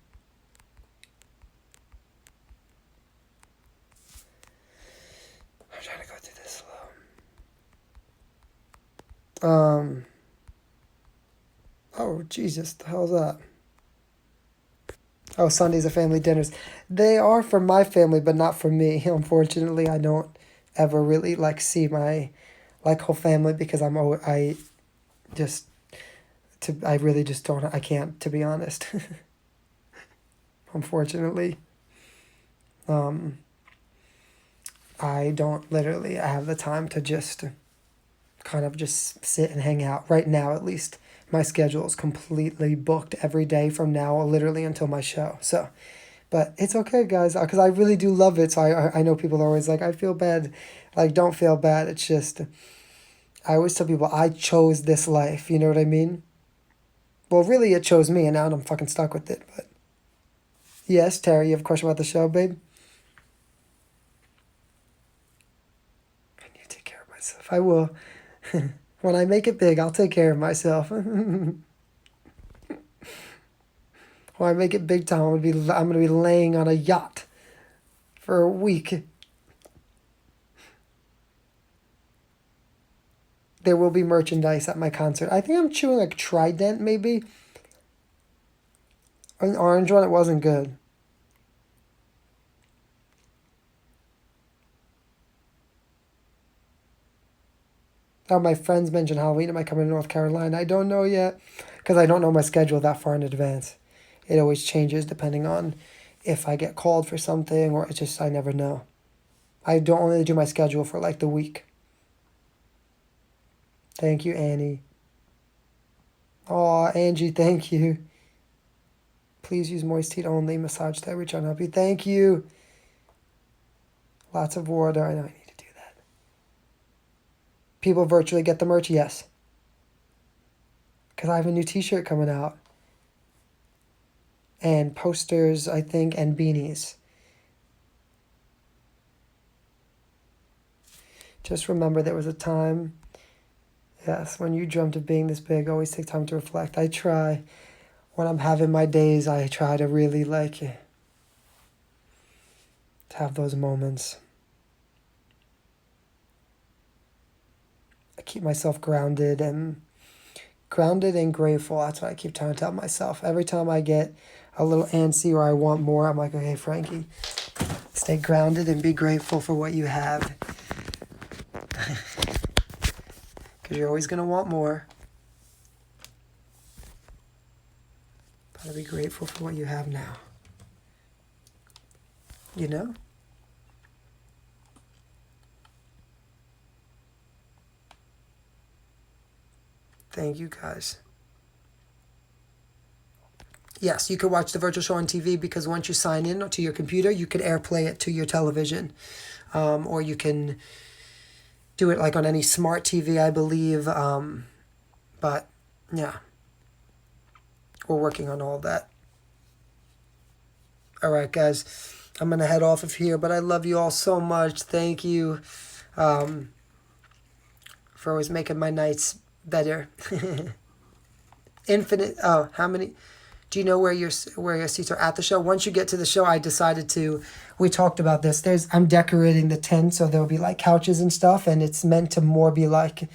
I'm trying to go through this slow. Oh, Jesus, the hell's that? Oh, Sundays are family dinners. They are for my family, but not for me. Unfortunately, I don't ever really like see my like whole family because I really just don't. I can't, to be honest. Unfortunately, I don't literally have the time to just kind of just sit and hang out right now. At least my schedule is completely booked every day from now, literally until my show. So, but it's okay, guys, because I really do love it. So I know people are always like, I feel bad. Like, don't feel bad. It's just, I always tell people I chose this life. You know what I mean? Well, really, it chose me, and now I'm fucking stuck with it. But yes, Terry, you have a question about the show, babe? I need to take care of myself. I will. When I make it big, I'll take care of myself. When I make it big time, I'm gonna be laying on a yacht for a week. There will be merchandise at my concert. I think I'm chewing like Trident, maybe. An orange one, it wasn't good. Oh, my friends mentioned Halloween. Am I coming to North Carolina? I don't know yet because I don't know my schedule that far in advance. It always changes depending on if I get called for something or it's just I never know. I don't only do my schedule for like the week. Thank you, Annie. Aw, Angie, thank you. Please use moist heat only. Massage that. Reach out and help you. Thank you. Lots of water. I know I need to do that. People virtually get the merch? Yes. Because I have a new t-shirt coming out. And posters, I think, and beanies. Just remember there was a time, yes, when you dreamt of being this big, always take time to reflect. I try. When I'm having my days, I try to really to have those moments. I keep myself grounded and grateful. That's what I keep trying to tell myself. Every time I get a little antsy or I want more, I'm like, okay, Frankie, stay grounded and be grateful for what you have. Because you're always going to want more. But be grateful for what you have now. You know? Thank you, guys. Yes, you could watch the virtual show on TV because once you sign in to your computer, you could AirPlay it to your television. Or you can do it like on any smart TV, I believe. But yeah, we're working on all that. All right, guys, I'm going to head off of here, but I love you all so much. Thank you for always making my nights better. Infinite. Oh, how many? Do you know where your seats are at the show? Once you get to the show, I decided to. We talked about this. I'm decorating the tent, so there'll be like couches and stuff, and it's meant to more be like,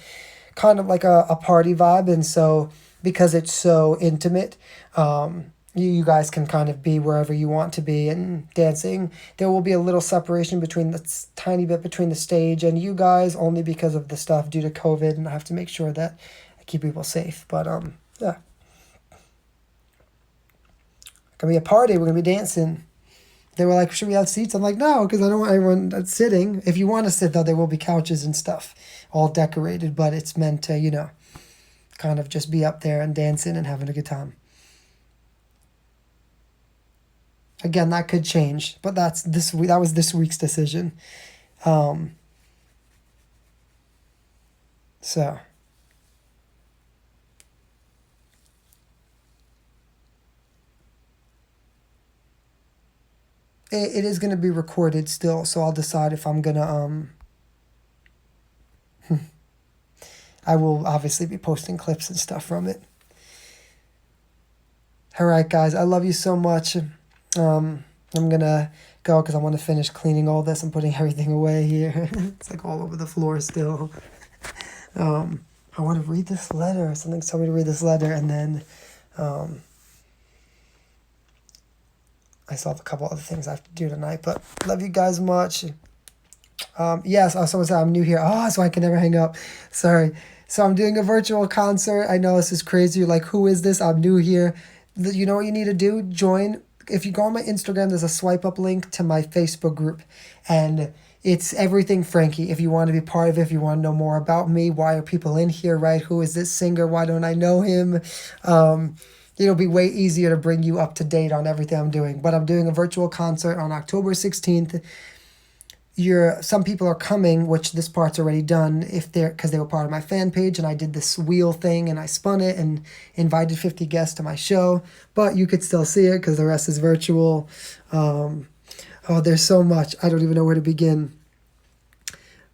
kind of like a party vibe. And so because it's so intimate, you guys can kind of be wherever you want to be and dancing. There will be a little separation between tiny bit between the stage and you guys, only because of the stuff due to COVID, and I have to make sure that I keep people safe. But yeah. Gonna be a party. We're gonna be dancing. They were like, should we have seats? I'm like, no, because I don't want everyone sitting. If you want to sit, though, there will be couches and stuff, all decorated. But it's meant to, kind of just be up there and dancing and having a good time. Again, that could change, but that was this week's decision. So. It is going to be recorded still, so I'll decide if I'm going to, I will obviously be posting clips and stuff from it. All right, guys, I love you so much. I'm going to go because I want to finish cleaning all this and putting everything away here. It's like all over the floor still. I want to read this letter. Something's telling me to read this letter, and then I still have a couple other things I have to do tonight, but love you guys much. Yes, someone said I'm new here. So I can never hang up. Sorry. So I'm doing a virtual concert. I know this is crazy. You're like, who is this? I'm new here. You know what you need to do? Join. If you go on my Instagram, there's a swipe up link to my Facebook group, and it's everything Frankie. If you want to be part of it, if you want to know more about me, why are people in here, right? Who is this singer? Why don't I know him? It'll be way easier to bring you up to date on everything I'm doing. But I'm doing a virtual concert on October 16th. Some people are coming, which this part's already done, because they were part of my fan page, and I did this wheel thing and I spun it and invited 50 guests to my show. But you could still see it because the rest is virtual. There's so much. I don't even know where to begin.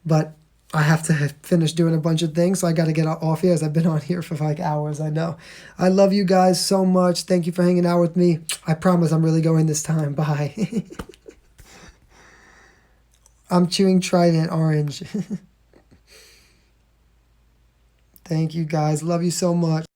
But I have to finish doing a bunch of things, so I got to get off here as I've been on here for like hours, I know. I love you guys so much. Thank you for hanging out with me. I promise I'm really going this time. Bye. I'm chewing Trident Orange. Thank you guys. Love you so much.